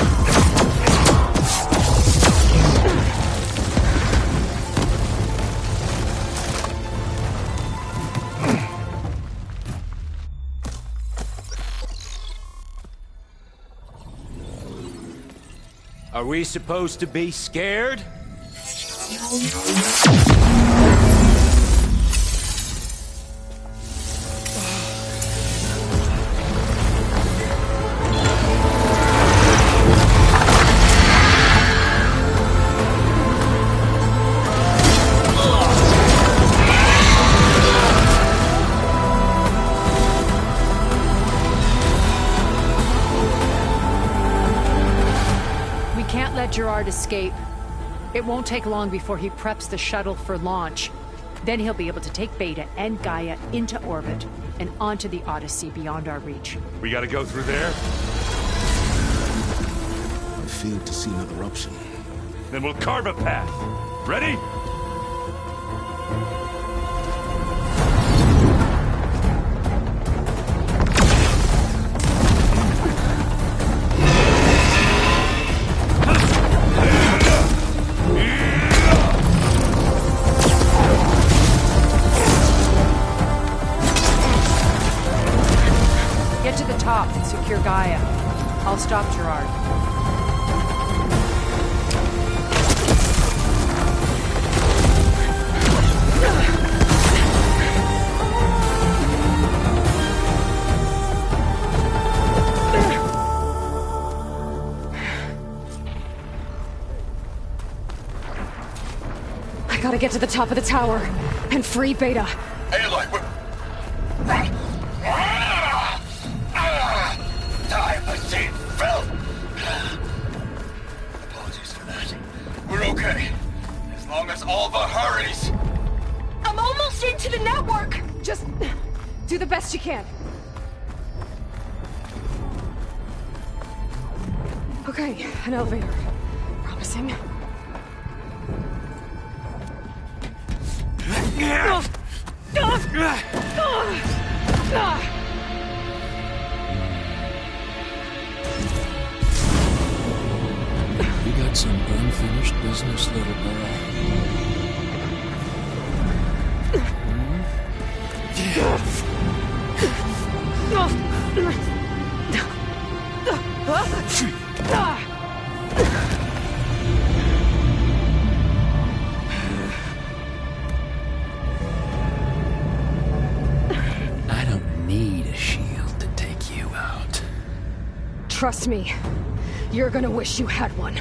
Are we supposed to be scared? Gerard escape. It won't take long before he preps the shuttle for launch. Then he'll be able to take Beta and Gaia into orbit and onto the Odyssey beyond our reach. We gotta go through there? I failed to see another option. Then we'll carve a path. Ready? Get to the top and secure Gaia. I'll stop Gerard. I gotta get to the top of the tower and free Beta. Aloy, die, machine, filth! Apologies for that. We're okay. As long as Alva hurries. I'm almost into the network! Just do the best you can. Okay, an elevator. Promising. You got some unfinished business, little girl. Trust me, you're gonna wish you had one.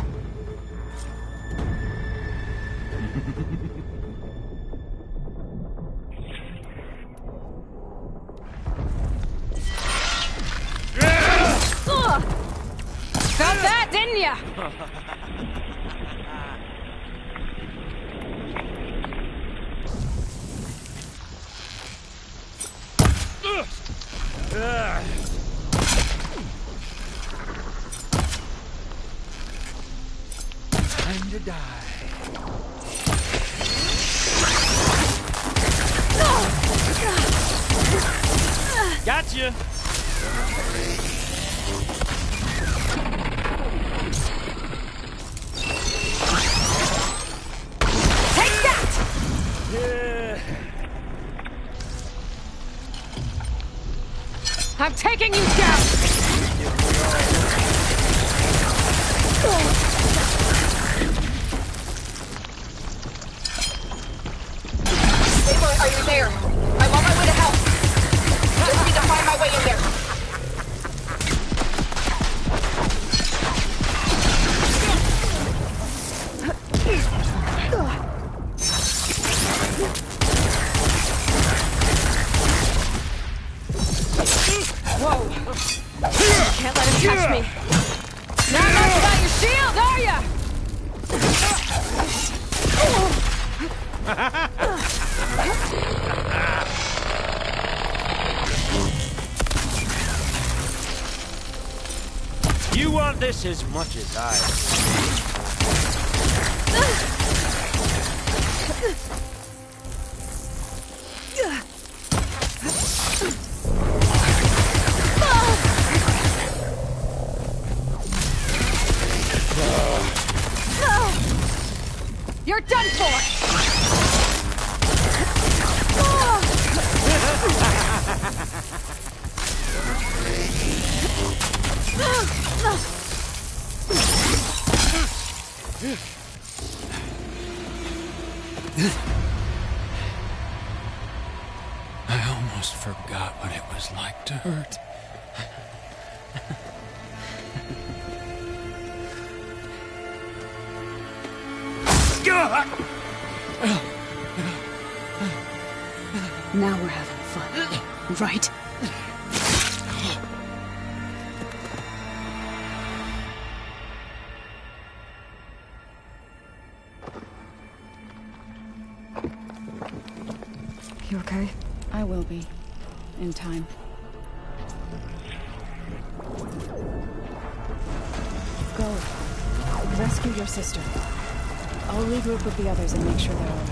Felt that, didn't ya? Time to die. Gotcha! Take that! Yeah. I'm taking you down! Aloy, are you there? I'm on my way to help. Just need to find my way in there. Whoa! Can't let him catch me. Not much about your shield, are ya? You want this as much as I You're done for! I almost forgot what it was like to hurt. Now we're having fun, right? You okay? I will be. In time. Go. Rescue your sister. I'll regroup with the others and make sure they're all right.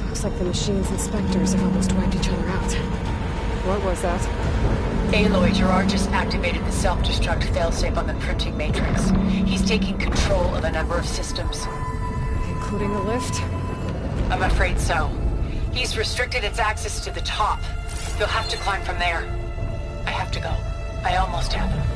Looks like the machine's inspectors have almost wiped each other out. What was that? Aloy, Gerard just activated the self-destruct failsafe on the printing matrix. He's taking control of a number of systems. Including the lift? I'm afraid so. He's restricted its access to the top. You'll have to climb from there. I have to go. I almost have him.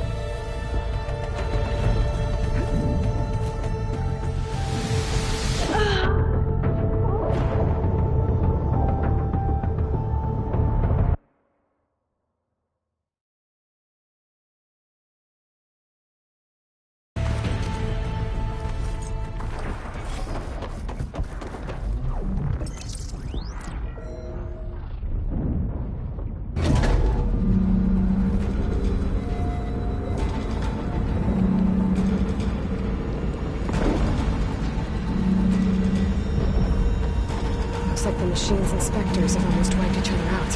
Like the machine's inspectors have almost wiped each other out.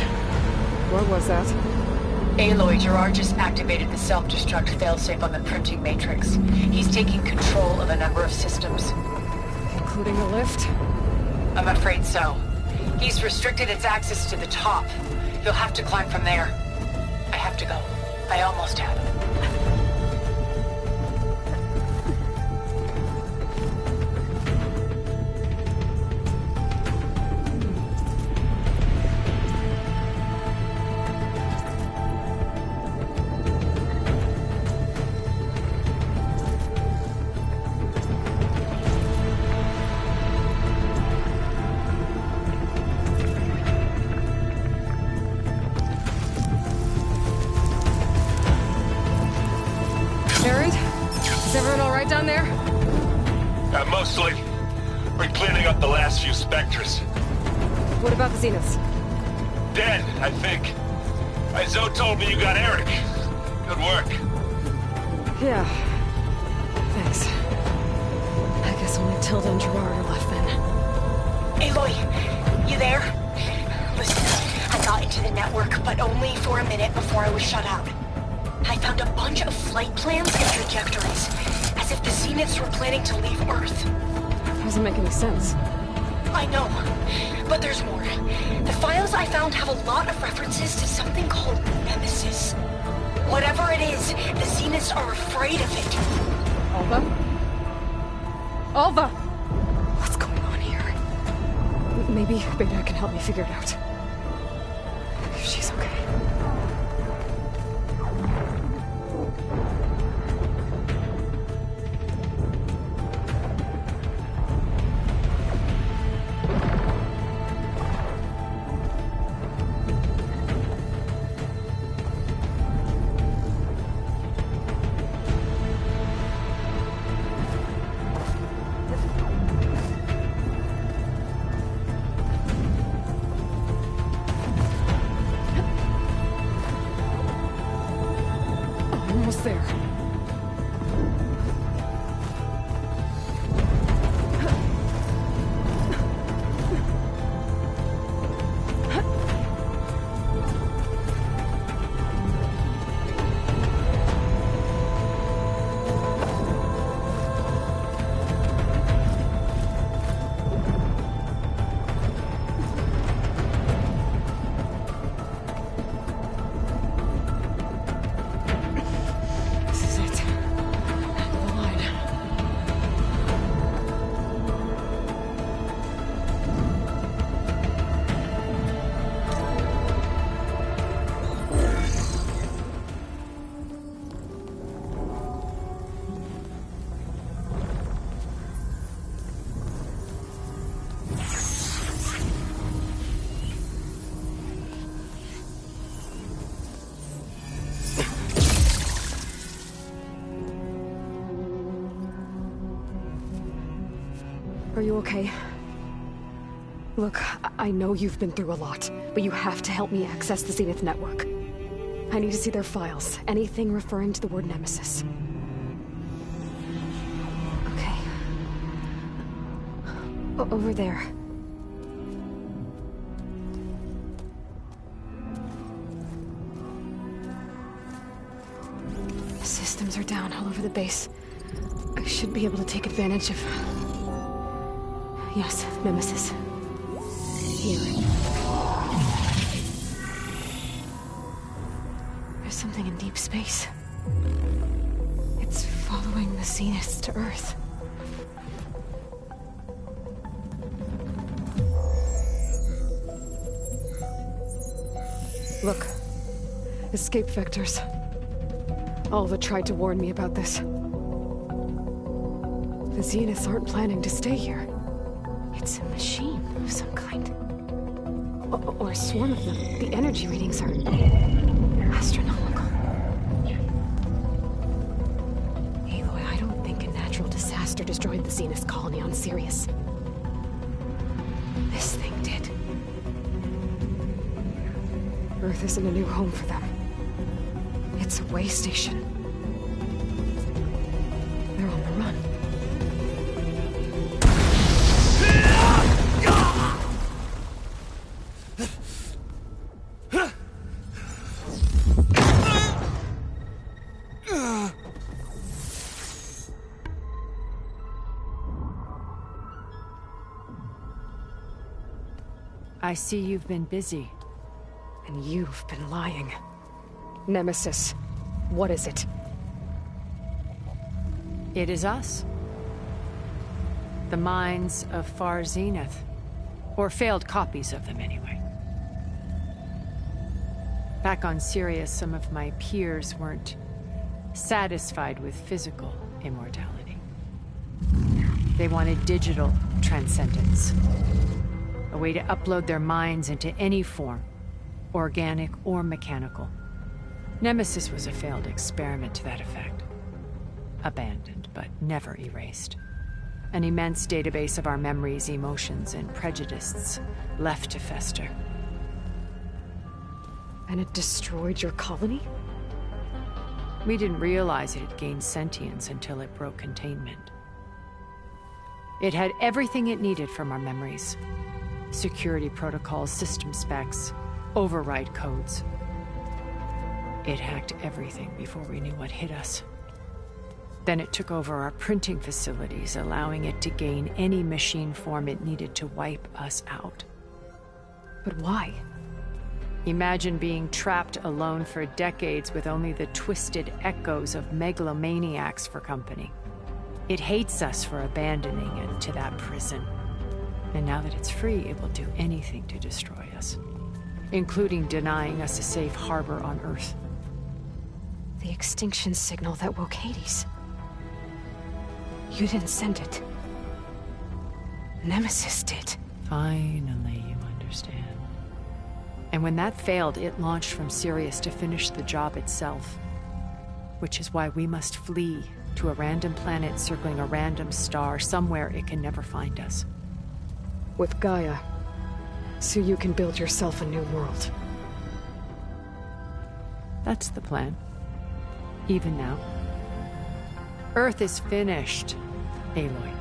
What was that? Aloy, Gerard just activated the self-destruct failsafe on the printing matrix. He's taking control of a number of systems. Including the lift? I'm afraid so. He's restricted its access to the top. You'll have to climb from there. I have to go. I almost have him. Mostly. We're cleaning up the last few specters. What about the Zeniths? Dead, I think. Zoe told me you got Eric. Good work. Yeah. Thanks. I guess only Tilda and Gerard are left then. Aloy, you there? Listen, I got into the network, but only for a minute before I was shut out. I found a bunch of flight plans and trajectories, as if the Zeniths were planning to leave Earth. Doesn't make any sense. I know, but there's more. The files I found have a lot of references to something called Nemesis. Whatever it is, the Zeniths are afraid of it. Alva? Alva! What's going on here? Maybe Beta can help me figure it out. If she's okay. Almost there. Are you okay? Look, I know you've been through a lot, but you have to help me access the Zenith network. I need to see their files, anything referring to the word Nemesis. Okay. Over there. The systems are down all over the base. I should be able to take advantage of... Yes, Nemesis. Here. There's something in deep space. It's following the Zeniths to Earth. Look. Escape vectors. Alva tried to warn me about this. The Zeniths aren't planning to stay here. It's a machine of some kind. Or a swarm of them. The energy readings are... astronomical. Aloy, I don't think a natural disaster destroyed the Zenith colony on Sirius. This thing did. Earth isn't a new home for them. It's a way station. They're on the run. I see you've been busy. And you've been lying. Nemesis, what is it? It is us. The minds of Far Zenith. Or failed copies of them, anyway. Back on Sirius, some of my peers weren't satisfied with physical immortality. They wanted digital transcendence. A way to upload their minds into any form, organic or mechanical. Nemesis was a failed experiment to that effect. Abandoned, but never erased. An immense database of our memories, emotions, and prejudices left to fester. And it destroyed your colony? We didn't realize it had gained sentience until it broke containment. It had everything it needed from our memories. Security protocols, system specs, override codes. It hacked everything before we knew what hit us. Then it took over our printing facilities, allowing it to gain any machine form it needed to wipe us out. But why? Imagine being trapped alone for decades with only the twisted echoes of megalomaniacs for company. It hates us for abandoning it to that prison. And now that it's free, it will do anything to destroy us, including denying us a safe harbor on Earth. The extinction signal that woke Hades. You didn't send it. Nemesis did. Finally, you understand. And when that failed, it launched from Sirius to finish the job itself. Which is why we must flee to a random planet circling a random star, somewhere it can never find us. With Gaia, so you can build yourself a new world. That's the plan. Even now. Earth is finished, Aloy.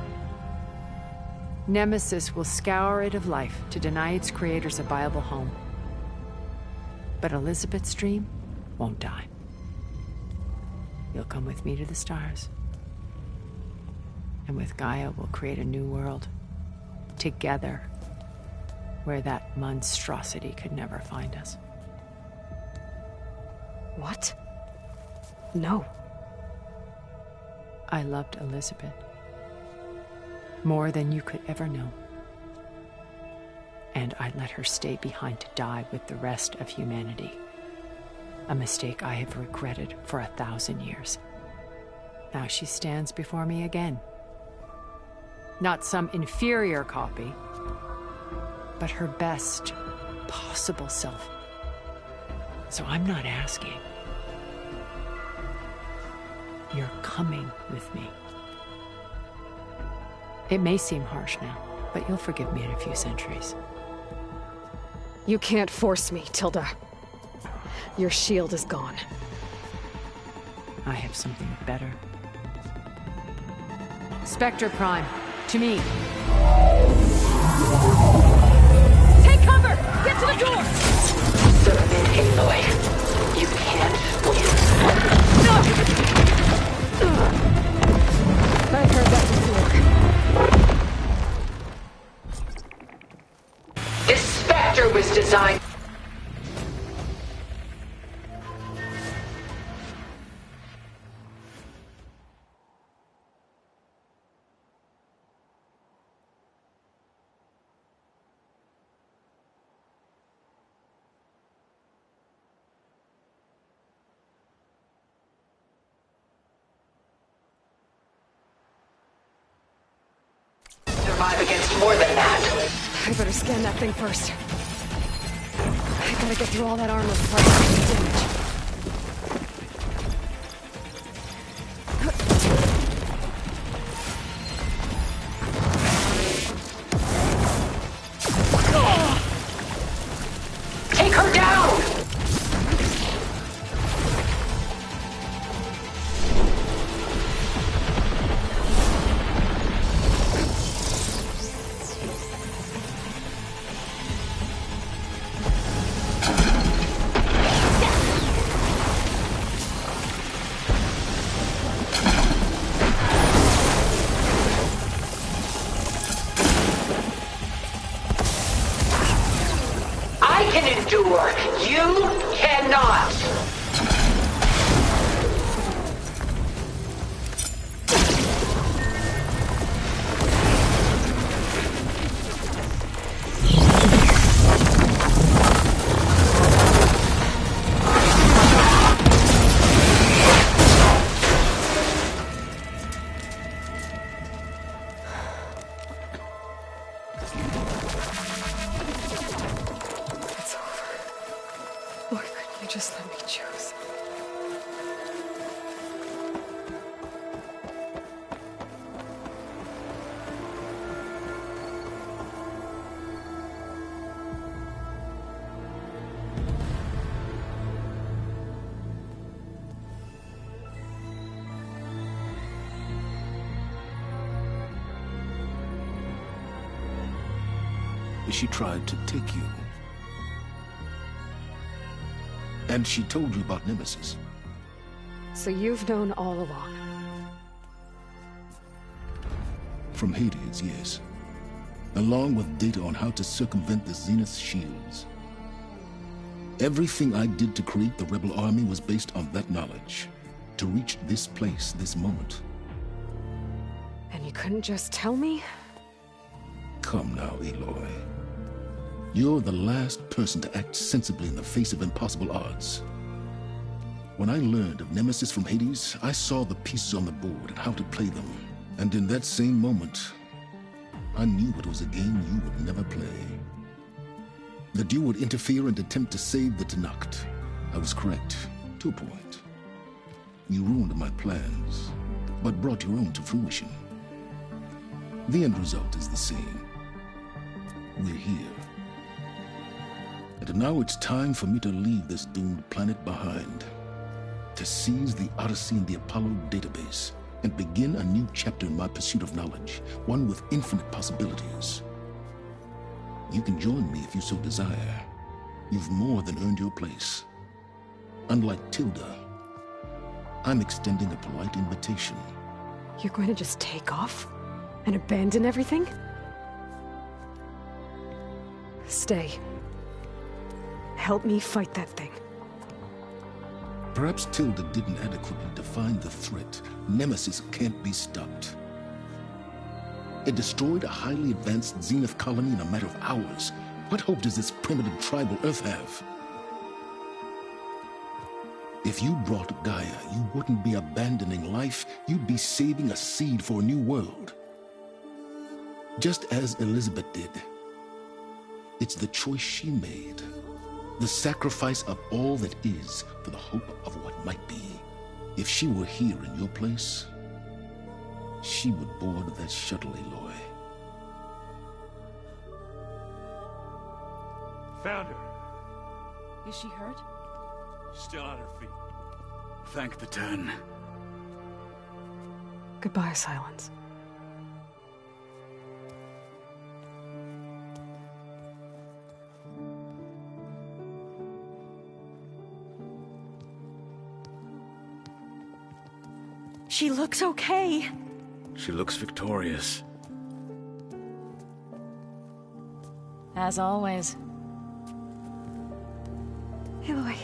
Nemesis will scour it of life to deny its creators a viable home. But Elizabeth's dream won't die. You'll come with me to the stars. And with Gaia, we'll create a new world. Together. Where that monstrosity could never find us. What? No. I loved Elizabeth. More than you could ever know. And I let her stay behind to die with the rest of humanity. A mistake I have regretted for 1,000 years. Now she stands before me again. Not some inferior copy, but her best possible self. So I'm not asking. You're coming with me. It may seem harsh now, but you'll forgive me in a few centuries. You can't force me, Tilda. Your shield is gone. I have something better. Spectre Prime, to me. Take cover! Get to the door! Submit, Aloy. You can't win. I've heard that before. This Spectre was designed... survive against more than that. I better scan that thing first. I gotta get through all that armor before I take damage. Take her down! I can endure. You cannot. Why couldn't you just let me choose? She tried to take you. And she told you about Nemesis. So you've known all along? From Hades, yes. Along with data on how to circumvent the Zenith shields. Everything I did to create the rebel army was based on that knowledge. To reach this place, this moment. And you couldn't just tell me? Come now, Aloy. You're the last person to act sensibly in the face of impossible odds. When I learned of Nemesis from Hades, I saw the pieces on the board and how to play them. And in that same moment, I knew it was a game you would never play. That you would interfere and attempt to save the Tenakth. I was correct, to a point. You ruined my plans, but brought your own to fruition. The end result is the same. We're here. And now it's time for me to leave this doomed planet behind. To seize the Odyssey and the Apollo database, and begin a new chapter in my pursuit of knowledge, one with infinite possibilities. You can join me if you so desire. You've more than earned your place. Unlike Tilda, I'm extending a polite invitation. You're going to just take off? And abandon everything? Stay. Help me fight that thing. Perhaps Tilda didn't adequately define the threat. Nemesis can't be stopped. It destroyed a highly advanced Zenith colony in a matter of hours. What hope does this primitive tribal Earth have? If you brought Gaia, you wouldn't be abandoning life, you'd be saving a seed for a new world. Just as Elizabeth did. It's the choice she made. The sacrifice of all that is for the hope of what might be. If she were here in your place, she would board that shuttle, Aloy. Found her. Is she hurt? Still on her feet. Thank the Ten. Goodbye, Silence. She looks okay. She looks victorious. As always. Aloy.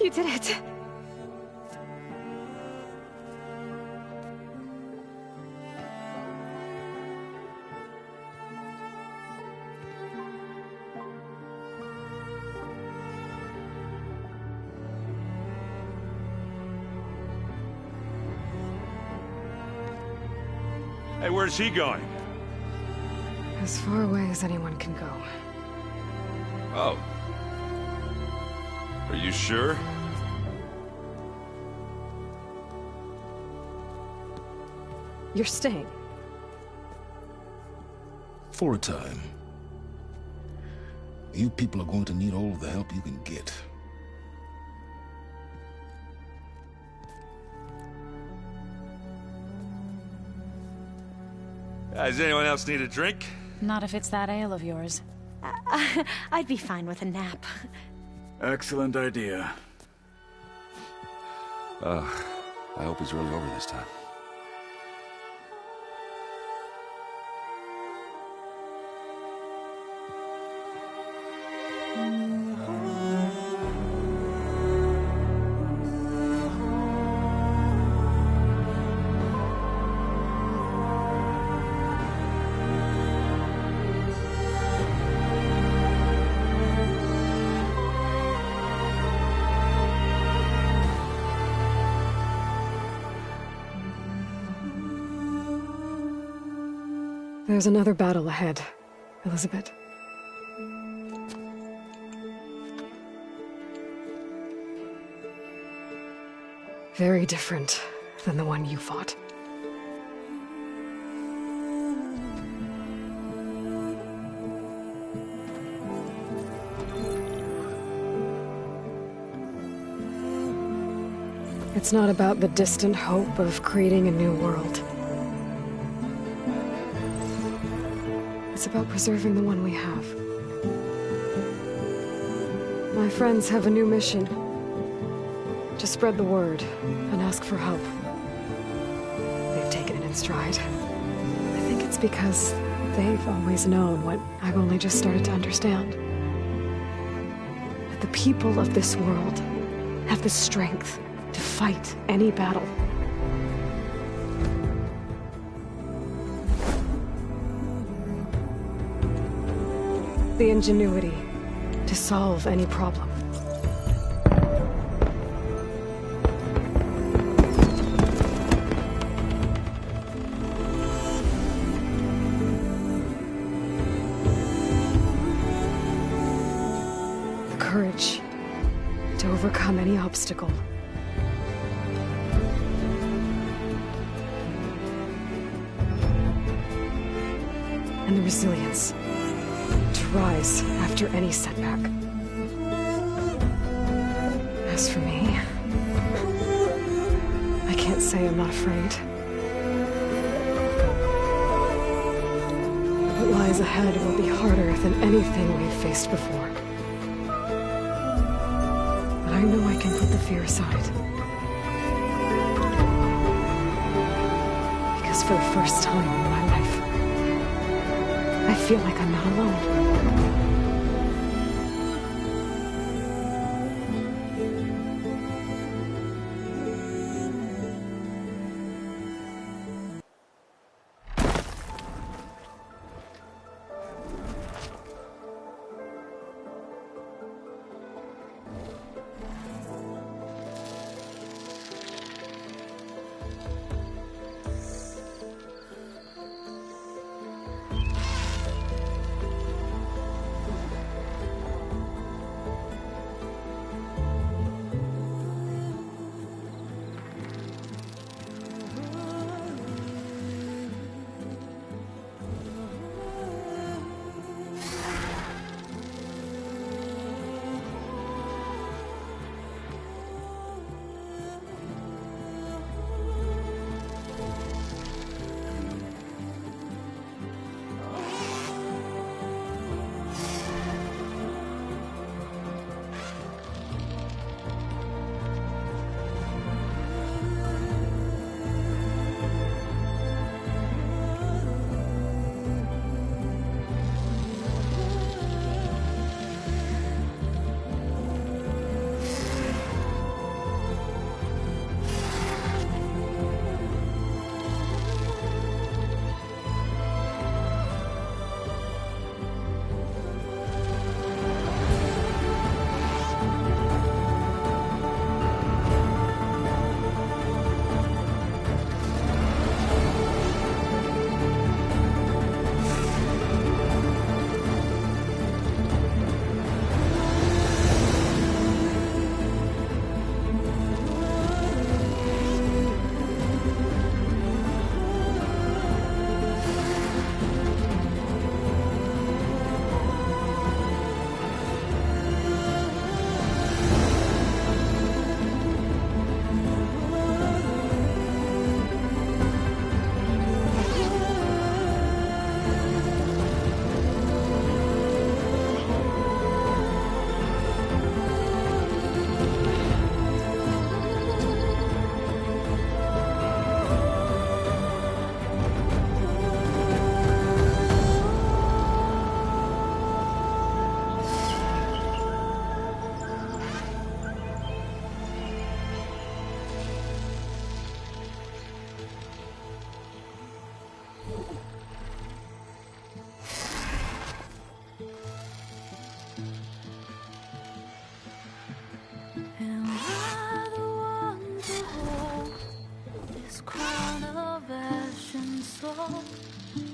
You did it. Hey, where's he going? As far away as anyone can go. Oh. Are you sure? You're staying. For a time. You people are going to need all of the help you can get. Does anyone else need a drink? Not if it's that ale of yours. I'd be fine with a nap. Excellent idea. I hope it's really over this time. There's another battle ahead, Elizabeth. Very different than the one you fought. It's not about the distant hope of creating a new world. It's about preserving the one we have. My friends have a new mission. To spread the word and ask for help. They've taken it in stride. I think it's because they've always known what I've only just started to understand. That the people of this world have the strength to fight any battle. The ingenuity to solve any problem. The courage to overcome any obstacle. And the resilience to rise after any setback. As for me, I can't say I'm not afraid. What lies ahead will be harder than anything we've faced before. But I know I can put the fear aside. Because for the first time in my life, I feel like I'm not alone.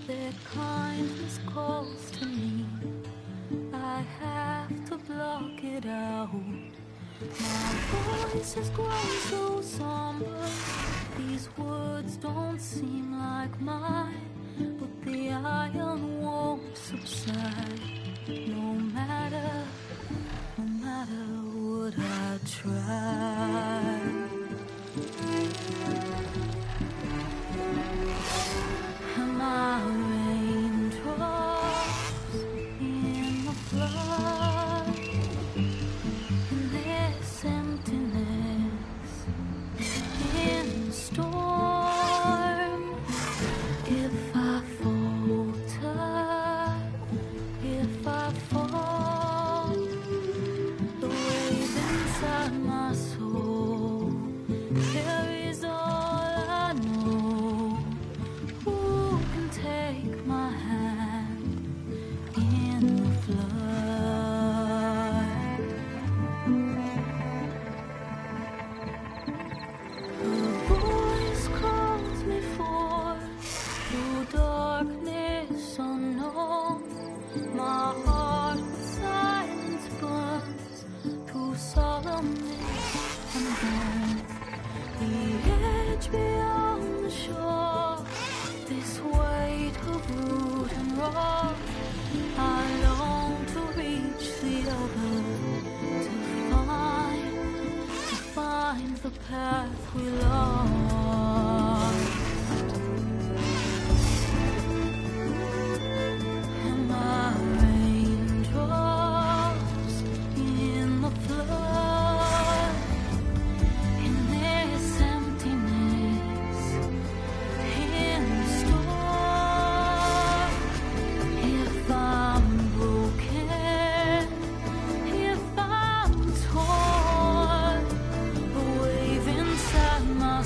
Their kindness calls to me. I have to block it out. My voice has grown so somber. These words don't seem like mine, but the iron won't subside. No matter what I try. flood, in this emptiness, in the storm. If I falter, if I fall, the wave inside my soul carries all I know. Who can take my hand in the flood? The voice calls me forth through darkness unknown. My heart with silence burns through solemnness and birth. The edge beyond the shore, this weight of root and rock. I long to reach the other, to find the path we lost. And my raindrops in the flood, in this emptiness, in the storm. If I'm broken, if I'm torn, the wave inside my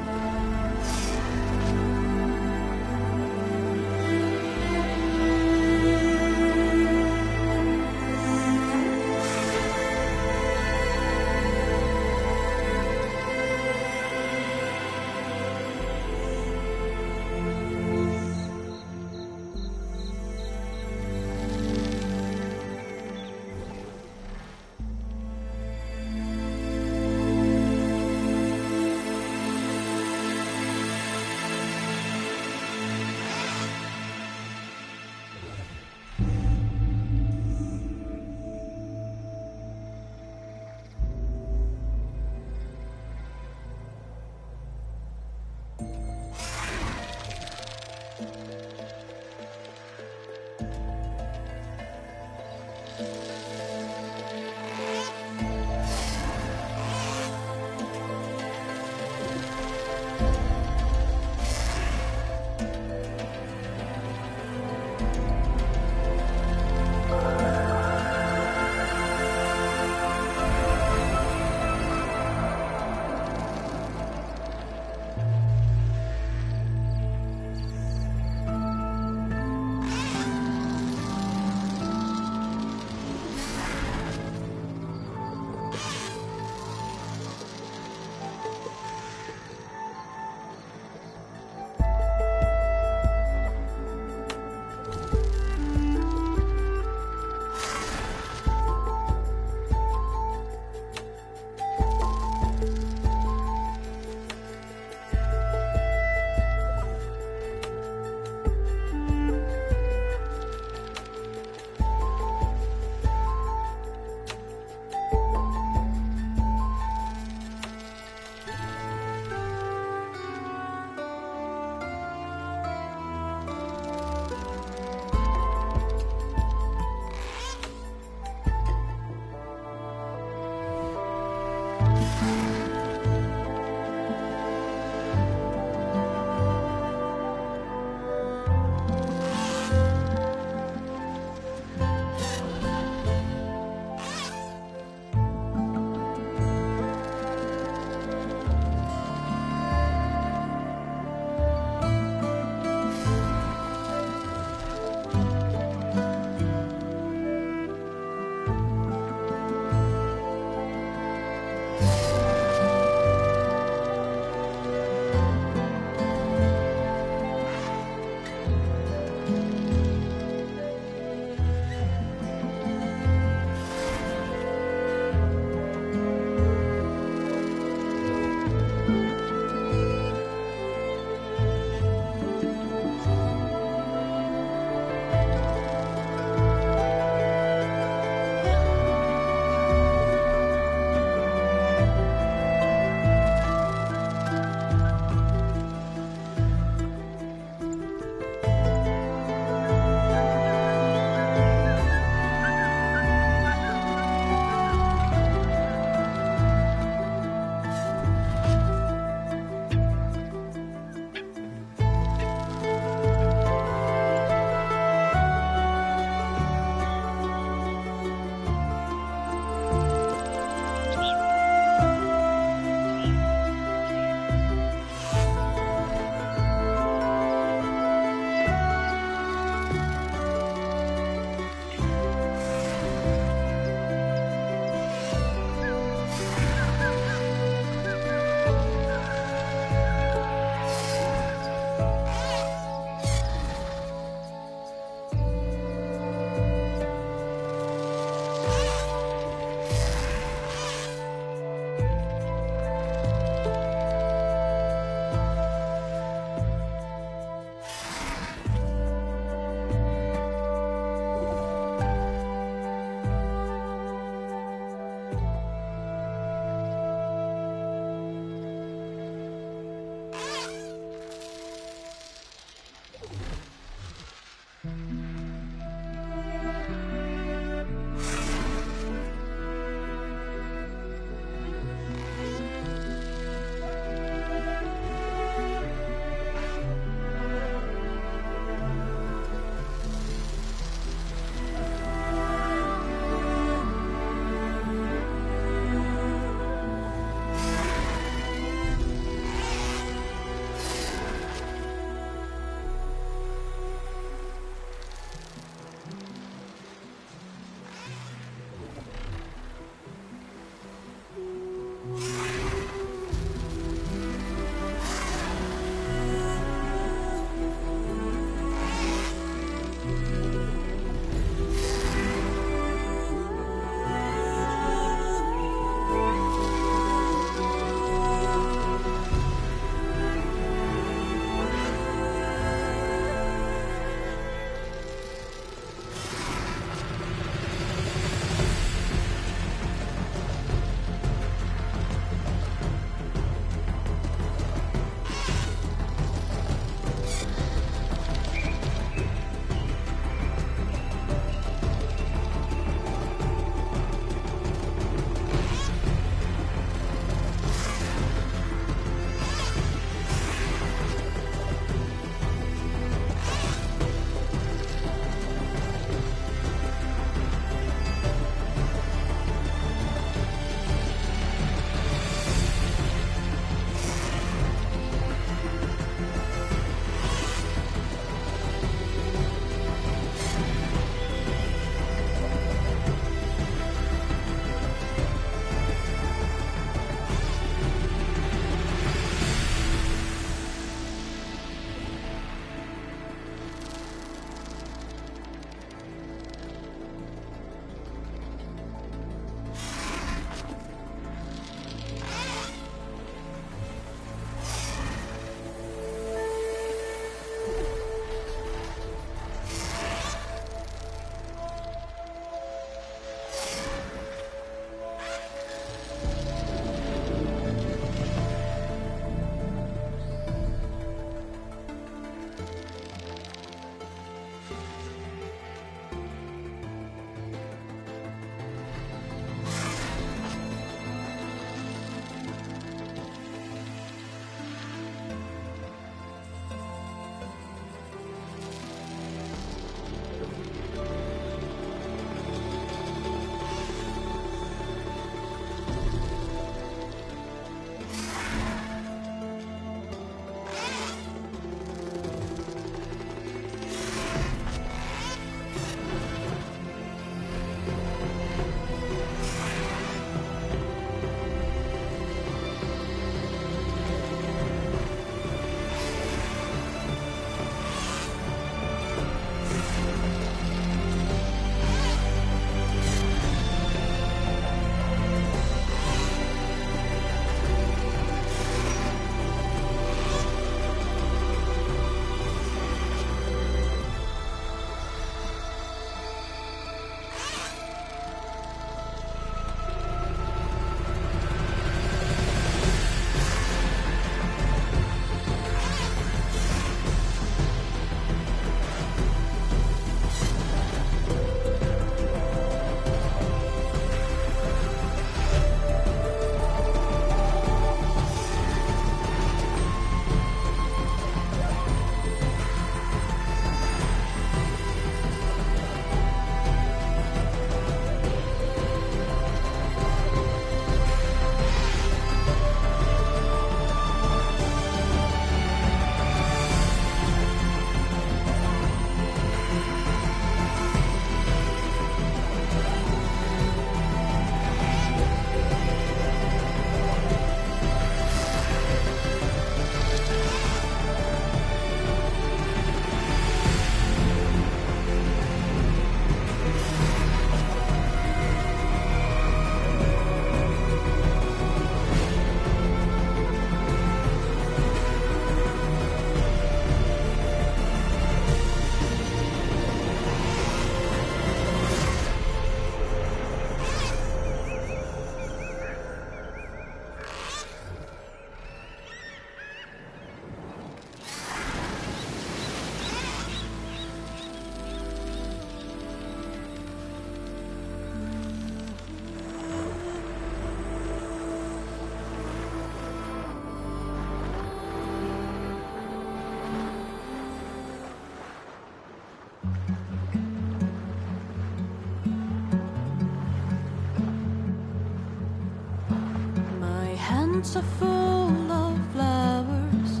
hands are full of flowers,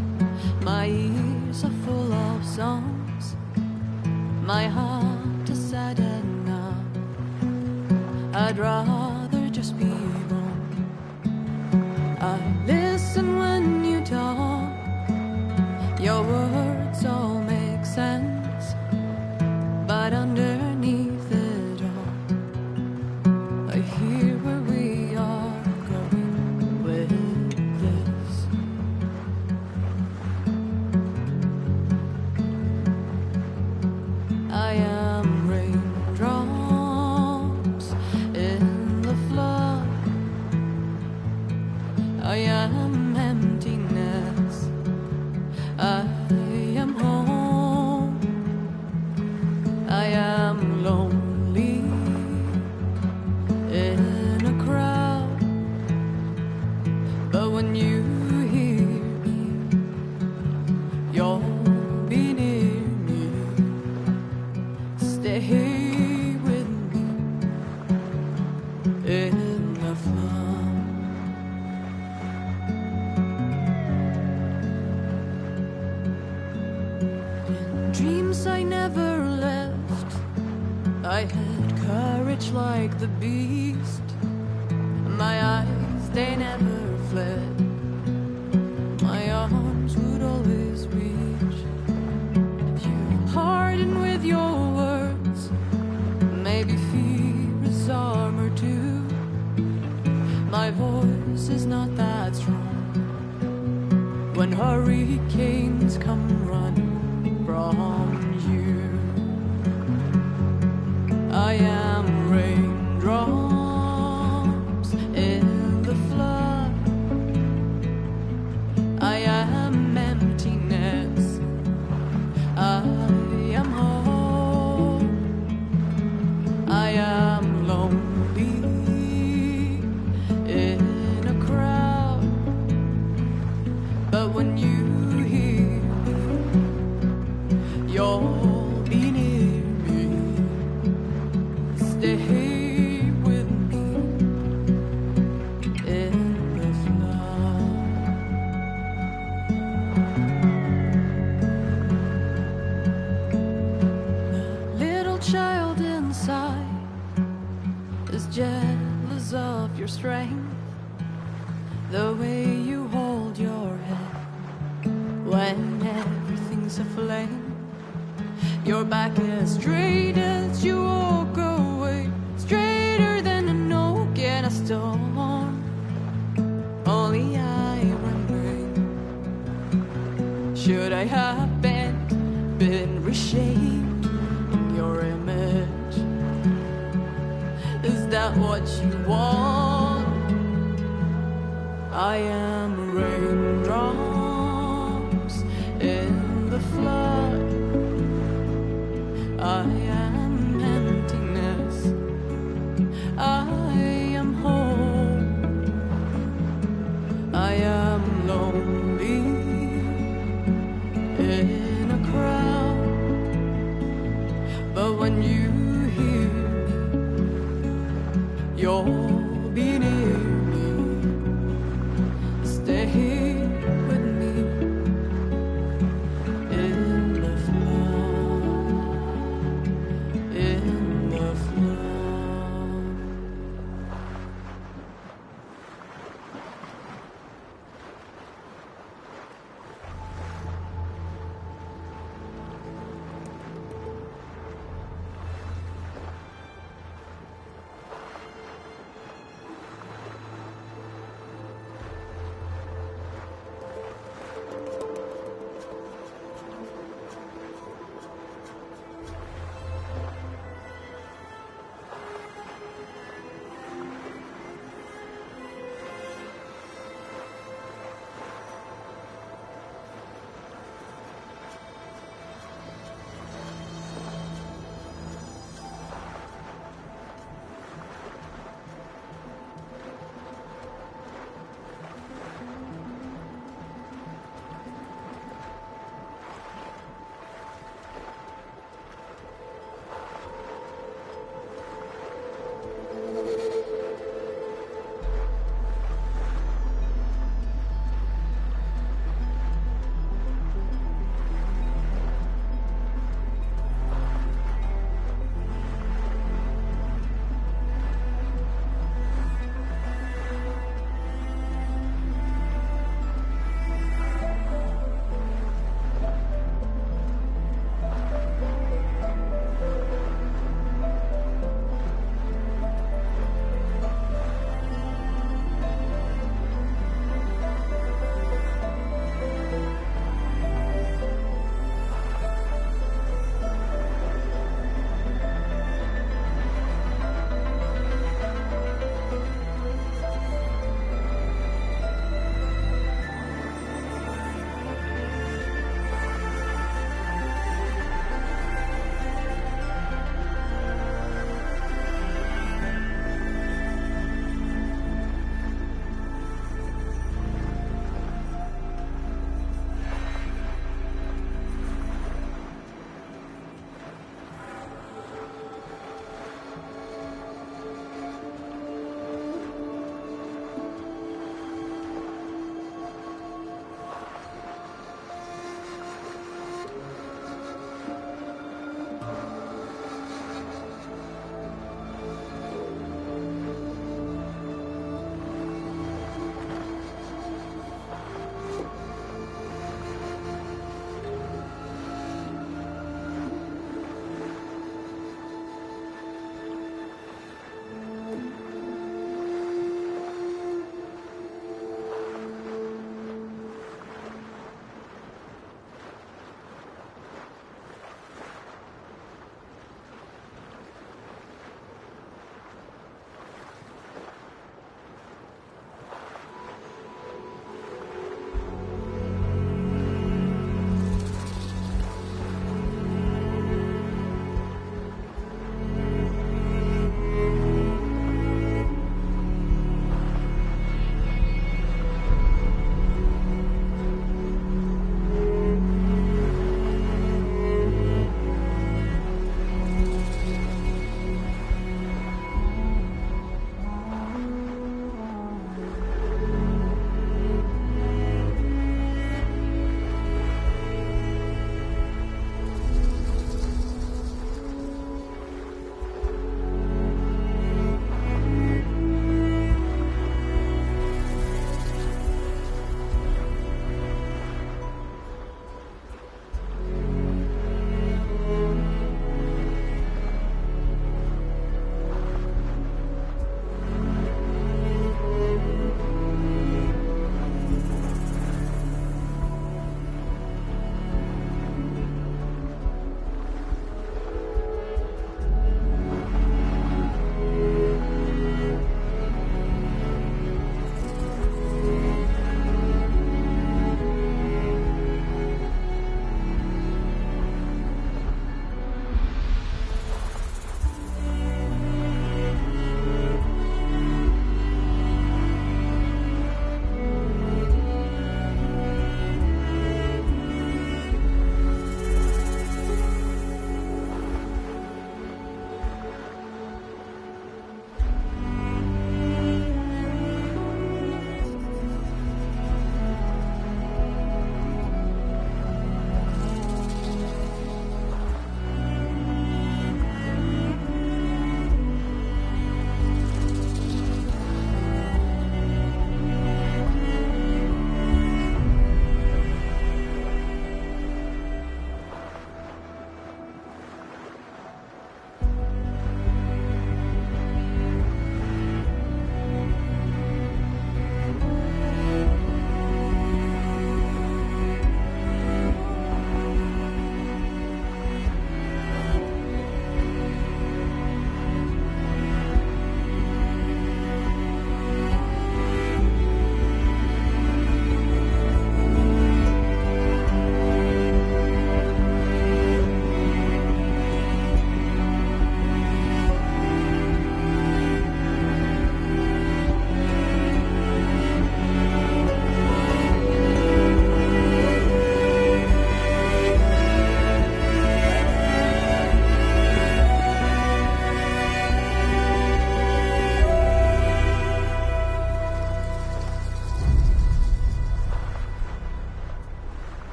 my ears are full of songs, my heart is sad enough, I'd rather just be wrong. I listen when you talk, your words all make sense, but underneath it all, I hear where we are going with this. I am raindrops in the flood, I am emptiness, I am home, I am lonely in a crowd, but when you hear me, you'll be near me, stay with me in the flood. In dreams I never left, I had courage like the beast, my eyes they never fled, my arms would always reach. If you harden with your words, maybe fear is armor too, my voice is not that strong when hurricanes come running from you. I am raindrops in the flood, I am emptiness, I am home, I am lonely in a crowd, but when you hear me, you'll be near me, stay with me in the flood. The little child inside is jealous of your strength, the way you hold your head when everything's aflame. Your back is straight as you walk away, straighter than an oak in a storm. Only I remain. Should I have been reshaped in your image? Is that what you want? I am raindrops in the flood, I am emptiness, I am home, I am lonely in a crowd, but when you hear me, you'll be near me, stay here with me in the flood, in the flood.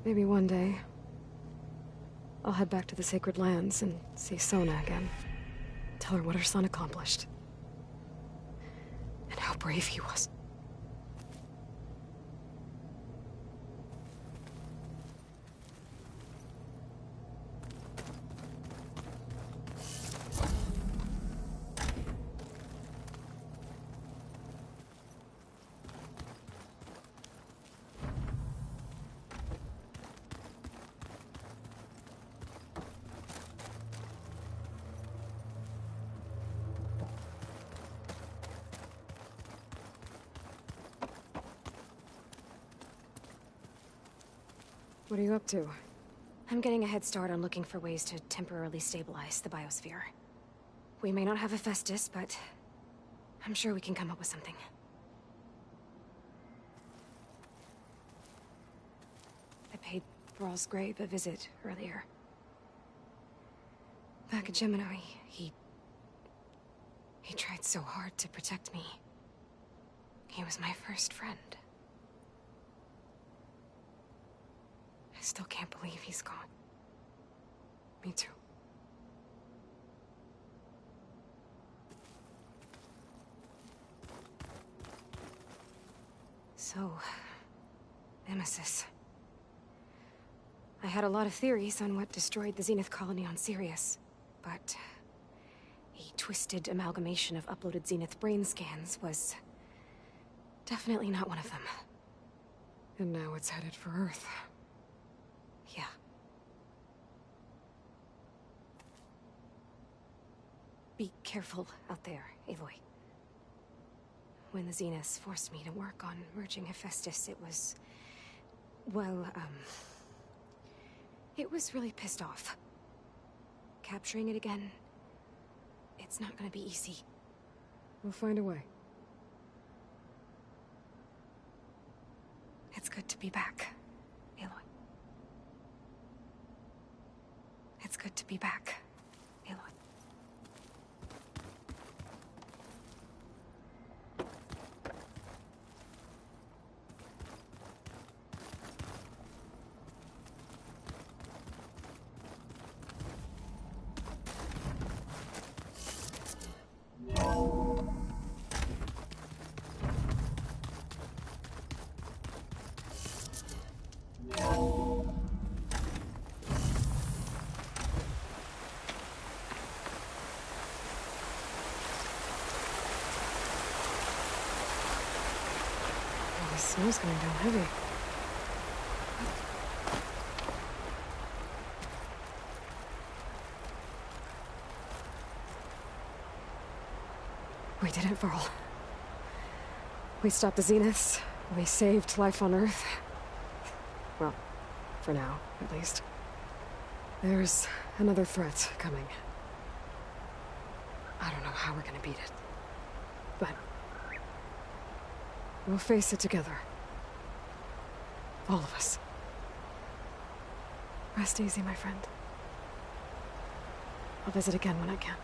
Maybe one day, I'll head back to the Sacred Lands and see Sona again. Tell her what her son accomplished. And how brave he was. What are you up to? I'm getting a head start on looking for ways to temporarily stabilize the biosphere. We may not have Hephaestus, but I'm sure we can come up with something. I paid Varl's grave a visit earlier. Back at Gemini, he tried so hard to protect me. He was my first friend. I still can't believe he's gone. Me too. So, Nemesis. I had a lot of theories on what destroyed the Zenith colony on Sirius, but a twisted amalgamation of uploaded Zenith brain scans was definitely not one of them. And now it's headed for Earth. Yeah. Be careful out there, Aloy. When the Zeniths forced me to work on merging Hephaestus, it was... well, it was really pissed off. Capturing it again, it's not gonna be easy. We'll find a way. It's good to be back, Aloy. It's good to be back, Aloy. The snow's coming down heavy. We did it, Varl. We stopped the Zeniths. We saved life on Earth. Well, for now, at least. There's another threat coming. I don't know how we're gonna beat it. But we'll face it together. All of us. Rest easy, my friend. I'll visit again when I can.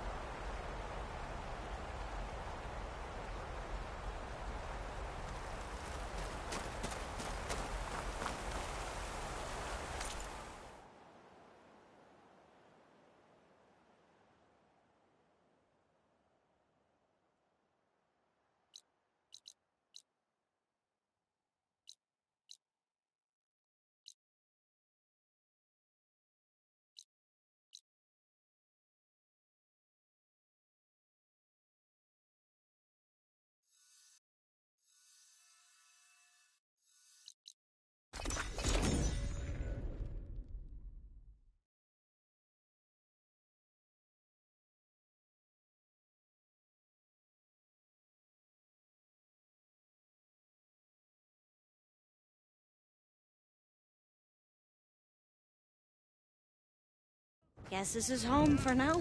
Guess this is home for now.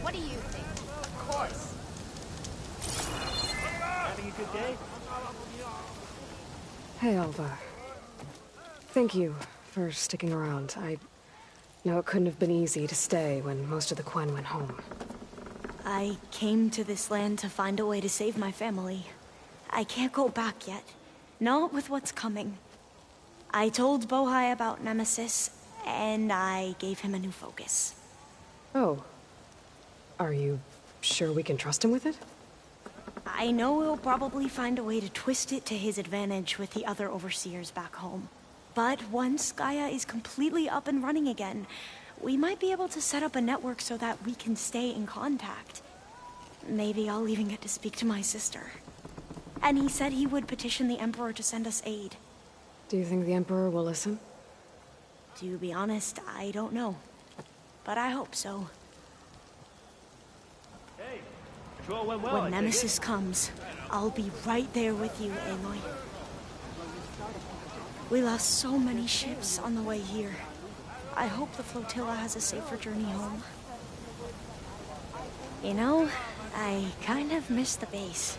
What do you think? Of course. Having a good day? Hey, Alva. Thank you for sticking around. I know it couldn't have been easy to stay when most of the Quen went home. I came to this land to find a way to save my family. I can't go back yet. Not with what's coming. I told Bohai about Nemesis, and I gave him a new focus. Oh. Are you sure we can trust him with it? I know he'll probably find a way to twist it to his advantage with the other overseers back home. But once Gaia is completely up and running again, we might be able to set up a network so that we can stay in contact. Maybe I'll even get to speak to my sister. And he said he would petition the Emperor to send us aid. Do you think the Emperor will listen? To be honest, I don't know. But I hope so. Hey, patrol went well. When Nemesis comes, I'll be right there with you, Aloy. We lost so many ships on the way here. I hope the flotilla has a safer journey home. You know, I kind of miss the base.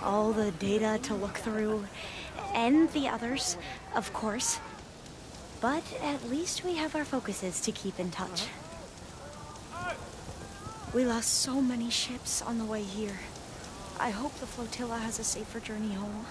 All the data to look through, and the others, of course. But at least we have our focuses to keep in touch. We lost so many ships on the way here. I hope the flotilla has a safer journey home.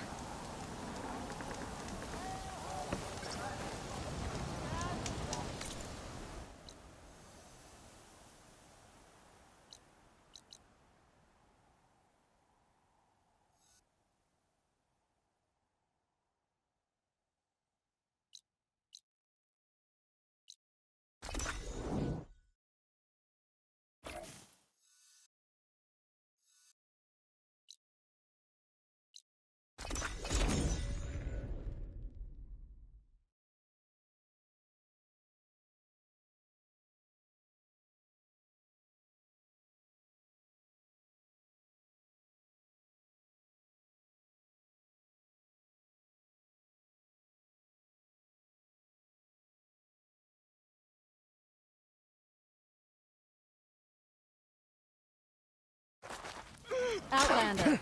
Outlander,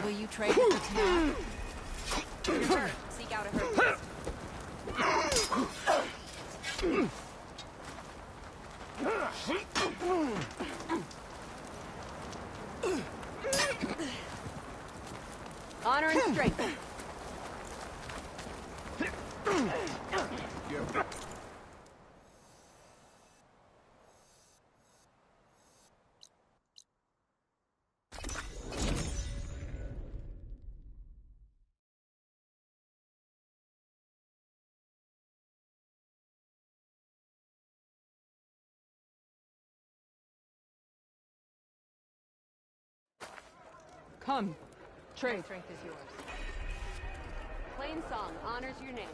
will you trade with the town? Your turn. Seek out a herd. Honor and strength. Come, trade. Strength is yours. Plain song honors your name.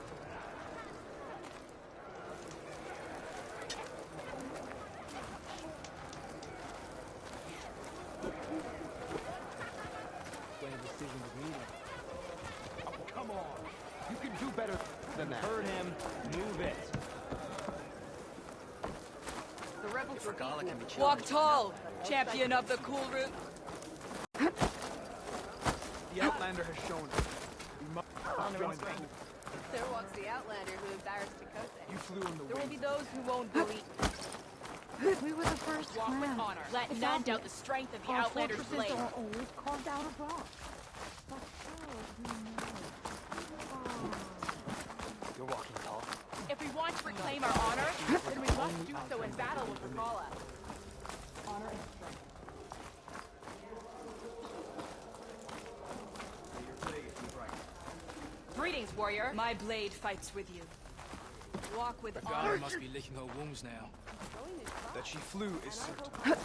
Oh, come on. You can do better than that. Heard him. Move it. The rebels were beaten. Walk tall, champion of the cool route. The Outlander has shown us. We must join them. There walks the Outlander who embarrassed Chakotay. You flew in the There will wind. be those who won't believe. We were the first Walk with honor. Let none doubt the strength of the Outlander's blade. Are always carved out of rock. You're walking tall. If we want to reclaim our honor, then we must do so in battle with Regala. Honor and strength. Greetings, warrior. My blade fights with you. Walk with The honor. guard must be licking her wounds now. That she flew is certain.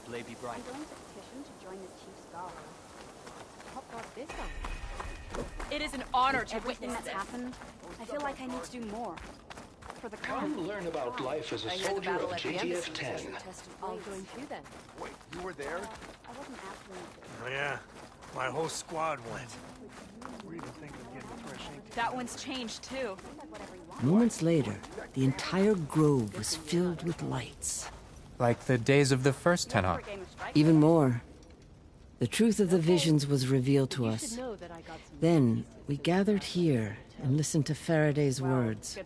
Blade be bright. I'm going to petition to join the Chief's Gala. What brought this on? It is an honor to Everything witness that's happened, I feel like I need to do more. for the Come learn about life as a soldier of JTF-10. All going through then. Wait, you were there? I wasn't after you. Oh yeah, my whole squad went. Where do you think we're getting fresh ink? That one's changed too. Moments later, the entire grove was filled with lights. Like the days of the first Tenhawk. Even more. The truth of the visions was revealed to us. Then, we gathered here and listened to Faraday's words.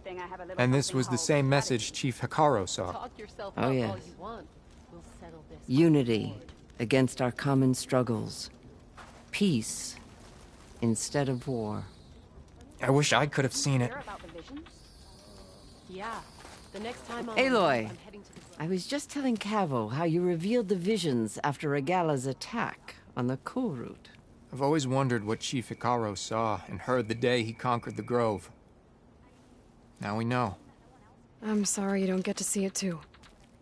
And this was the same message Chief Hikaro saw. Oh, yes. Unity against our common struggles. Peace instead of war. I wish I could have seen it. Yeah. The next time Aloy, I was just telling Cavo how you revealed the visions after Regala's attack on the cool route. I've always wondered what Chief Hikaro saw and heard the day he conquered the Grove. Now we know. I'm sorry you don't get to see it too.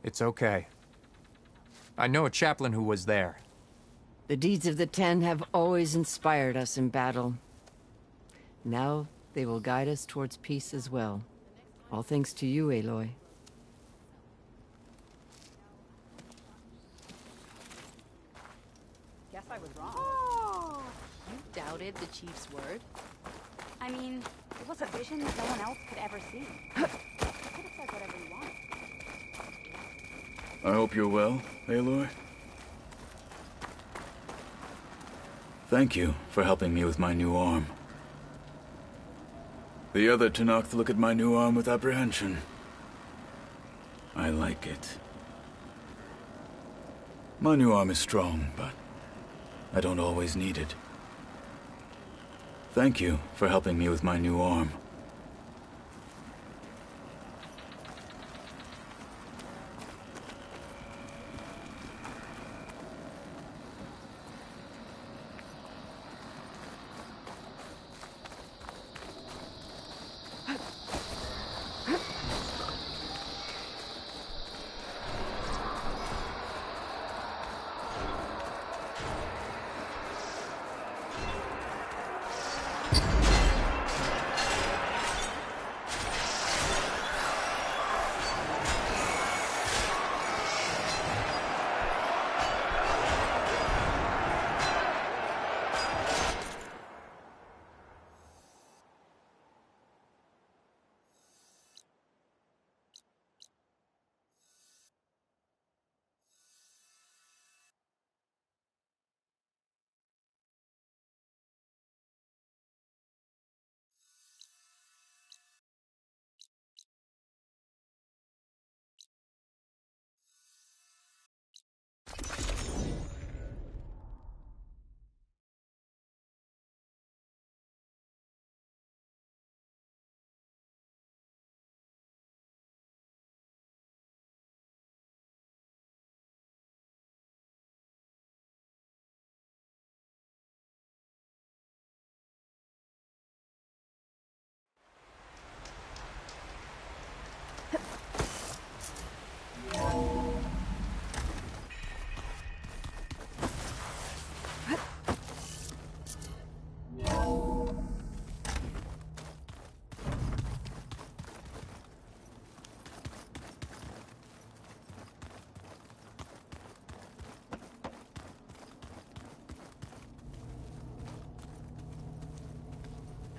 It's okay. I know a chaplain who was there. The deeds of the Ten have always inspired us in battle. Now they will guide us towards peace as well. All thanks to you, Aloy. Guess I was wrong. Oh, you doubted the chief's word? I mean, it was a vision that no one else could ever see. You could have said whatever you wanted. I hope you're well, Aloy. Thank you for helping me with my new arm. The other Tenhawk look at my new arm with apprehension. I like it. My new arm is strong, but I don't always need it. Thank you for helping me with my new arm.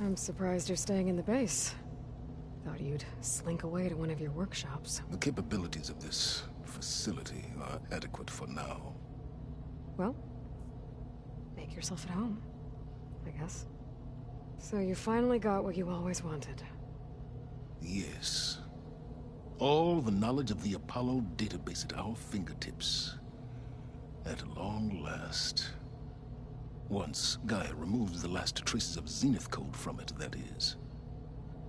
I'm surprised you're staying in the base. Thought you'd slink away to one of your workshops. The capabilities of this facility are adequate for now. Well, make yourself at home, I guess. So you finally got what you always wanted. Yes. All the knowledge of the Apollo database at our fingertips. At long last. Once Gaia removes the last traces of Zenith code from it, that is.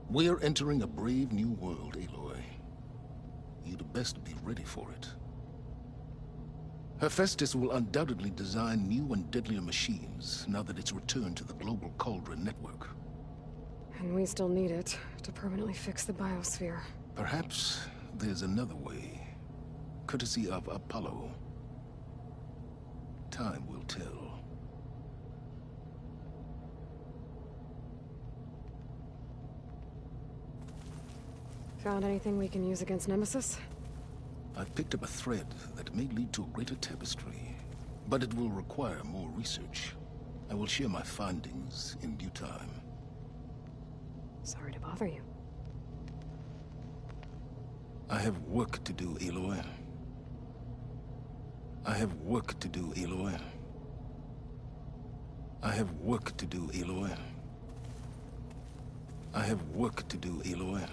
We're entering a brave new world, Aloy. You'd best be ready for it. Hephaestus will undoubtedly design new and deadlier machines now that it's returned to the global Cauldron network. And we still need it to permanently fix the biosphere. Perhaps there's another way. Courtesy of Apollo. Time will tell. Found anything we can use against Nemesis? I've picked up a thread that may lead to a greater tapestry, but it will require more research. I will share my findings in due time. Sorry to bother you. I have work to do, Aloy. I have work to do, Aloy. I have work to do, Aloy. I have work to do, Aloy.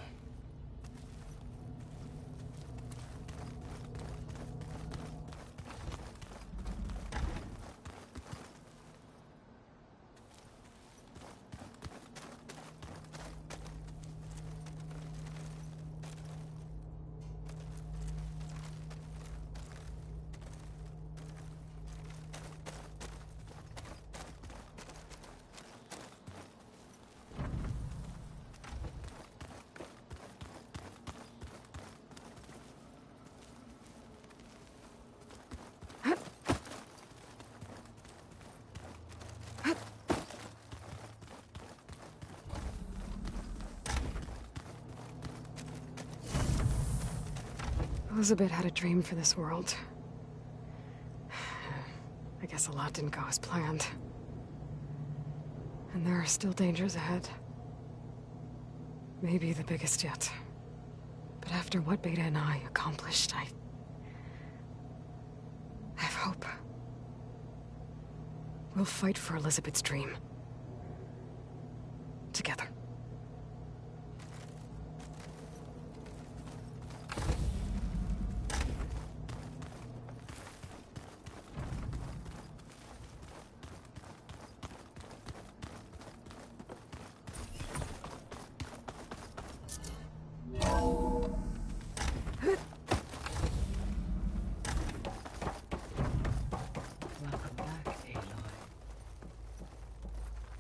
Elizabeth had a dream for this world. I guess a lot didn't go as planned. And there are still dangers ahead. Maybe the biggest yet. But after what Beta and I accomplished, I have hope. We'll fight for Elizabeth's dream. Together.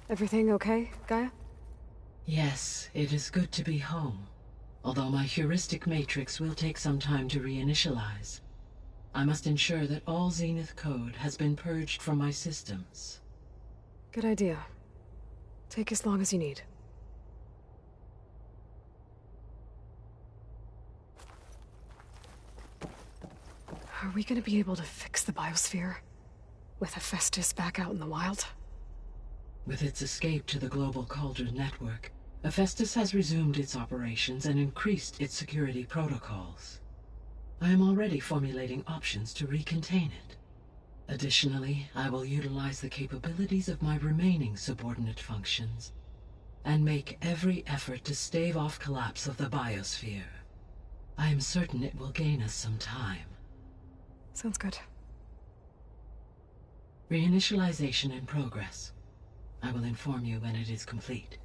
Everything okay, Gaia? Yes, it is good to be home. Although my heuristic matrix will take some time to reinitialize. I must ensure that all Zenith code has been purged from my systems. Good idea. Take as long as you need. Are we gonna be able to fix the biosphere? With Hephaestus back out in the wild? With its escape to the global Cauldron network, Hephaestus has resumed its operations and increased its security protocols. I am already formulating options to recontain it. Additionally, I will utilize the capabilities of my remaining subordinate functions and make every effort to stave off collapse of the biosphere. I am certain it will gain us some time. Sounds good. Reinitialization in progress. I will inform you when it is complete.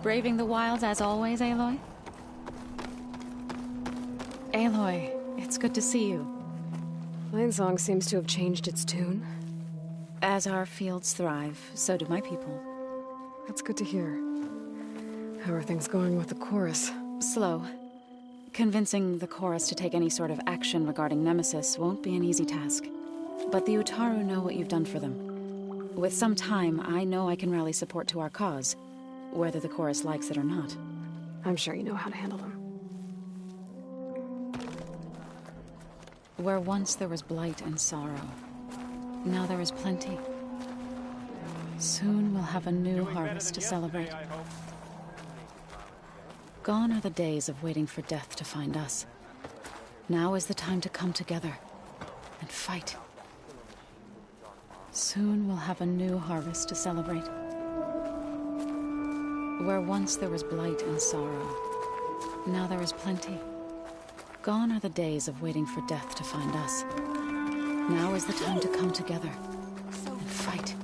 Braving the wilds as always, Aloy? Aloy, it's good to see you. Lionsong seems to have changed its tune. As our fields thrive, so do my people. That's good to hear. How are things going with the chorus? Slow. Convincing the chorus to take any sort of action regarding Nemesis won't be an easy task. But the Utaru know what you've done for them. With some time, I know I can rally support to our cause, whether the chorus likes it or not. I'm sure you know how to handle them. Where once there was blight and sorrow, Now there is plenty. Soon we'll have a new harvest to celebrate. Gone are the days of waiting for death to find us. Now is the time to come together and fight. Soon we'll have a new harvest to celebrate. Where once there was blight and sorrow, now there is plenty. Gone are the days of waiting for death to find us. Now is the time to come together and fight.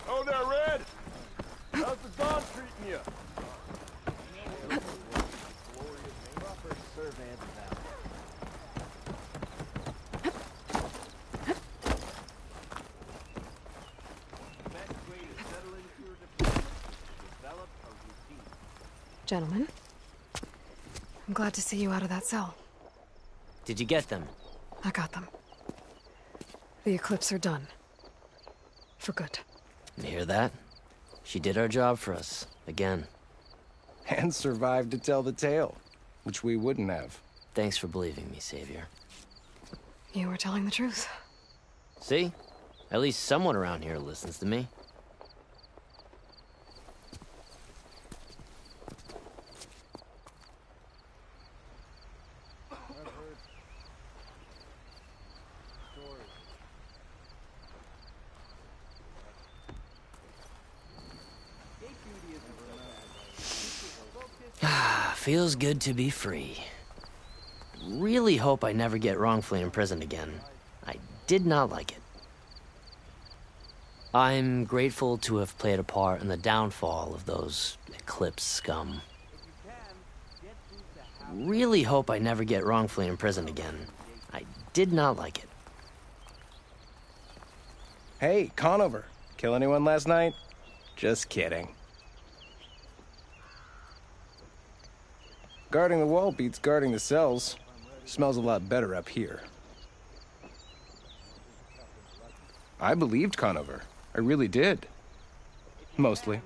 Oh there, Red! How's the dawn treating you? Gentlemen, I'm glad to see you out of that cell. Did you get them? I got them. The Eclipse are done. For good. You hear that? She did our job for us, again. And survived to tell the tale, which we wouldn't have. Thanks for believing me, Savior. You were telling the truth. See? At least someone around here listens to me. Feels good to be free. Really hope I never get wrongfully imprisoned again. I did not like it. I'm grateful to have played a part in the downfall of those Eclipse scum. Really hope I never get wrongfully imprisoned again. I did not like it. Hey, Conover. Kill anyone last night? Just kidding. Guarding the wall beats guarding the cells. Smells a lot better up here. I believed Conover. I really did. Mostly.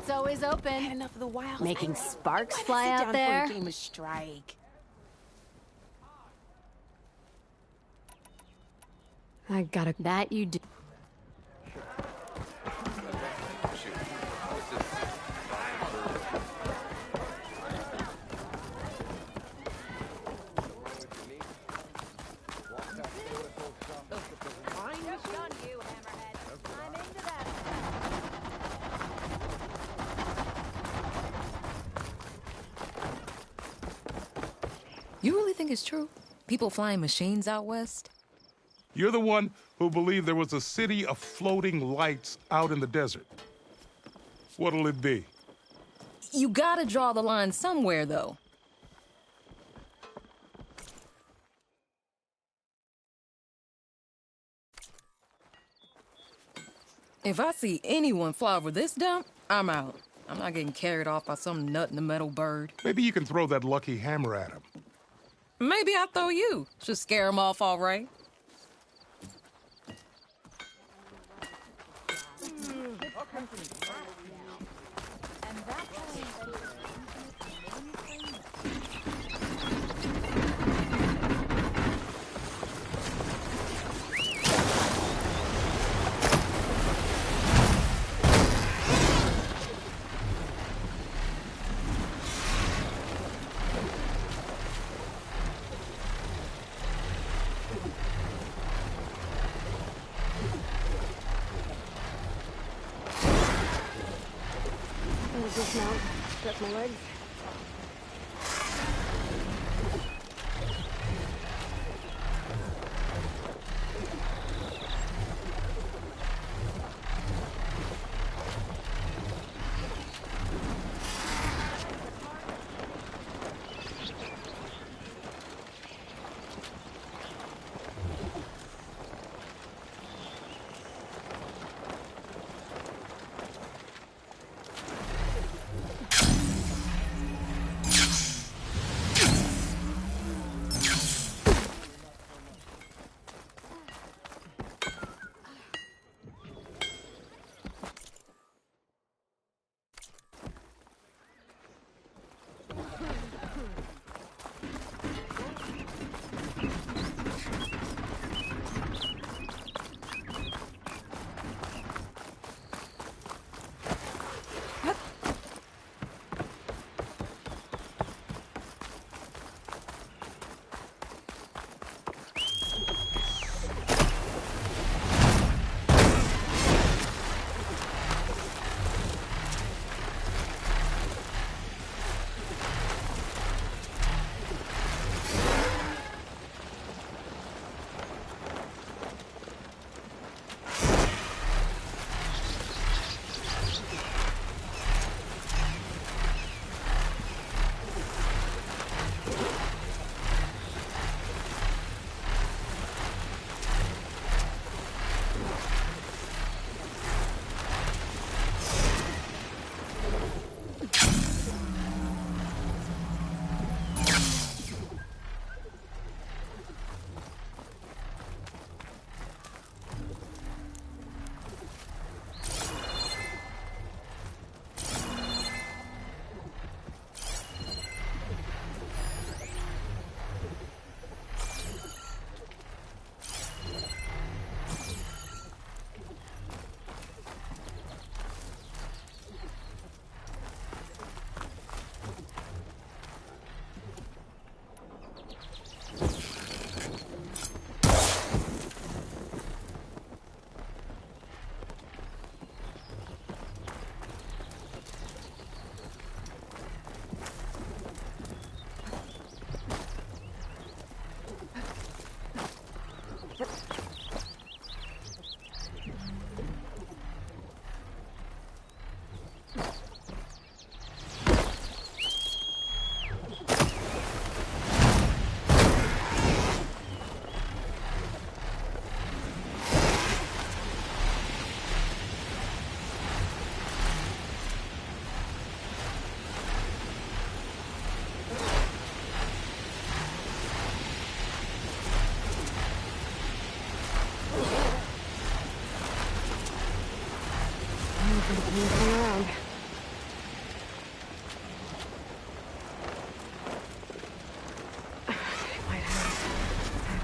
It's always open. Had enough of the wild. Making sparks fly Sit out down there. For a game of strike. I gotta... That you do. You really think it's true? People flying machines out west? You're the one who believed there was a city of floating lights out in the desert. What'll it be? You gotta draw the line somewhere, though. If I see anyone fly over this dump, I'm out. I'm not getting carried off by some nut in the metal bird. Maybe you can throw that lucky hammer at him. Maybe I'll throw you. Should scare him off all right. Dismount, stretch my legs.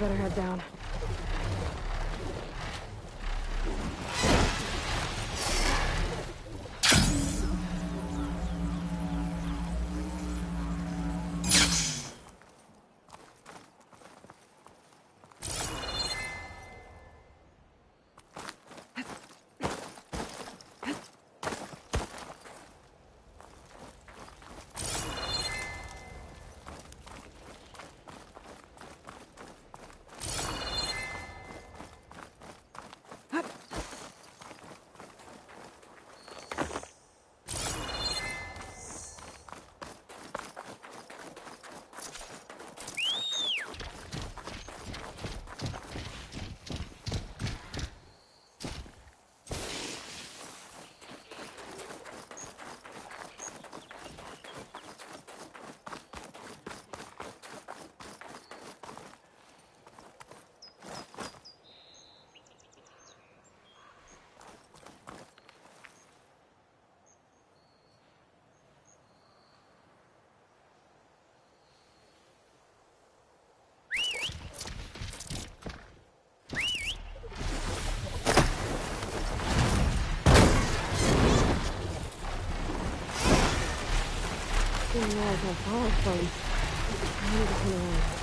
better head down. Didn't realize how far it's from. I need to turn around.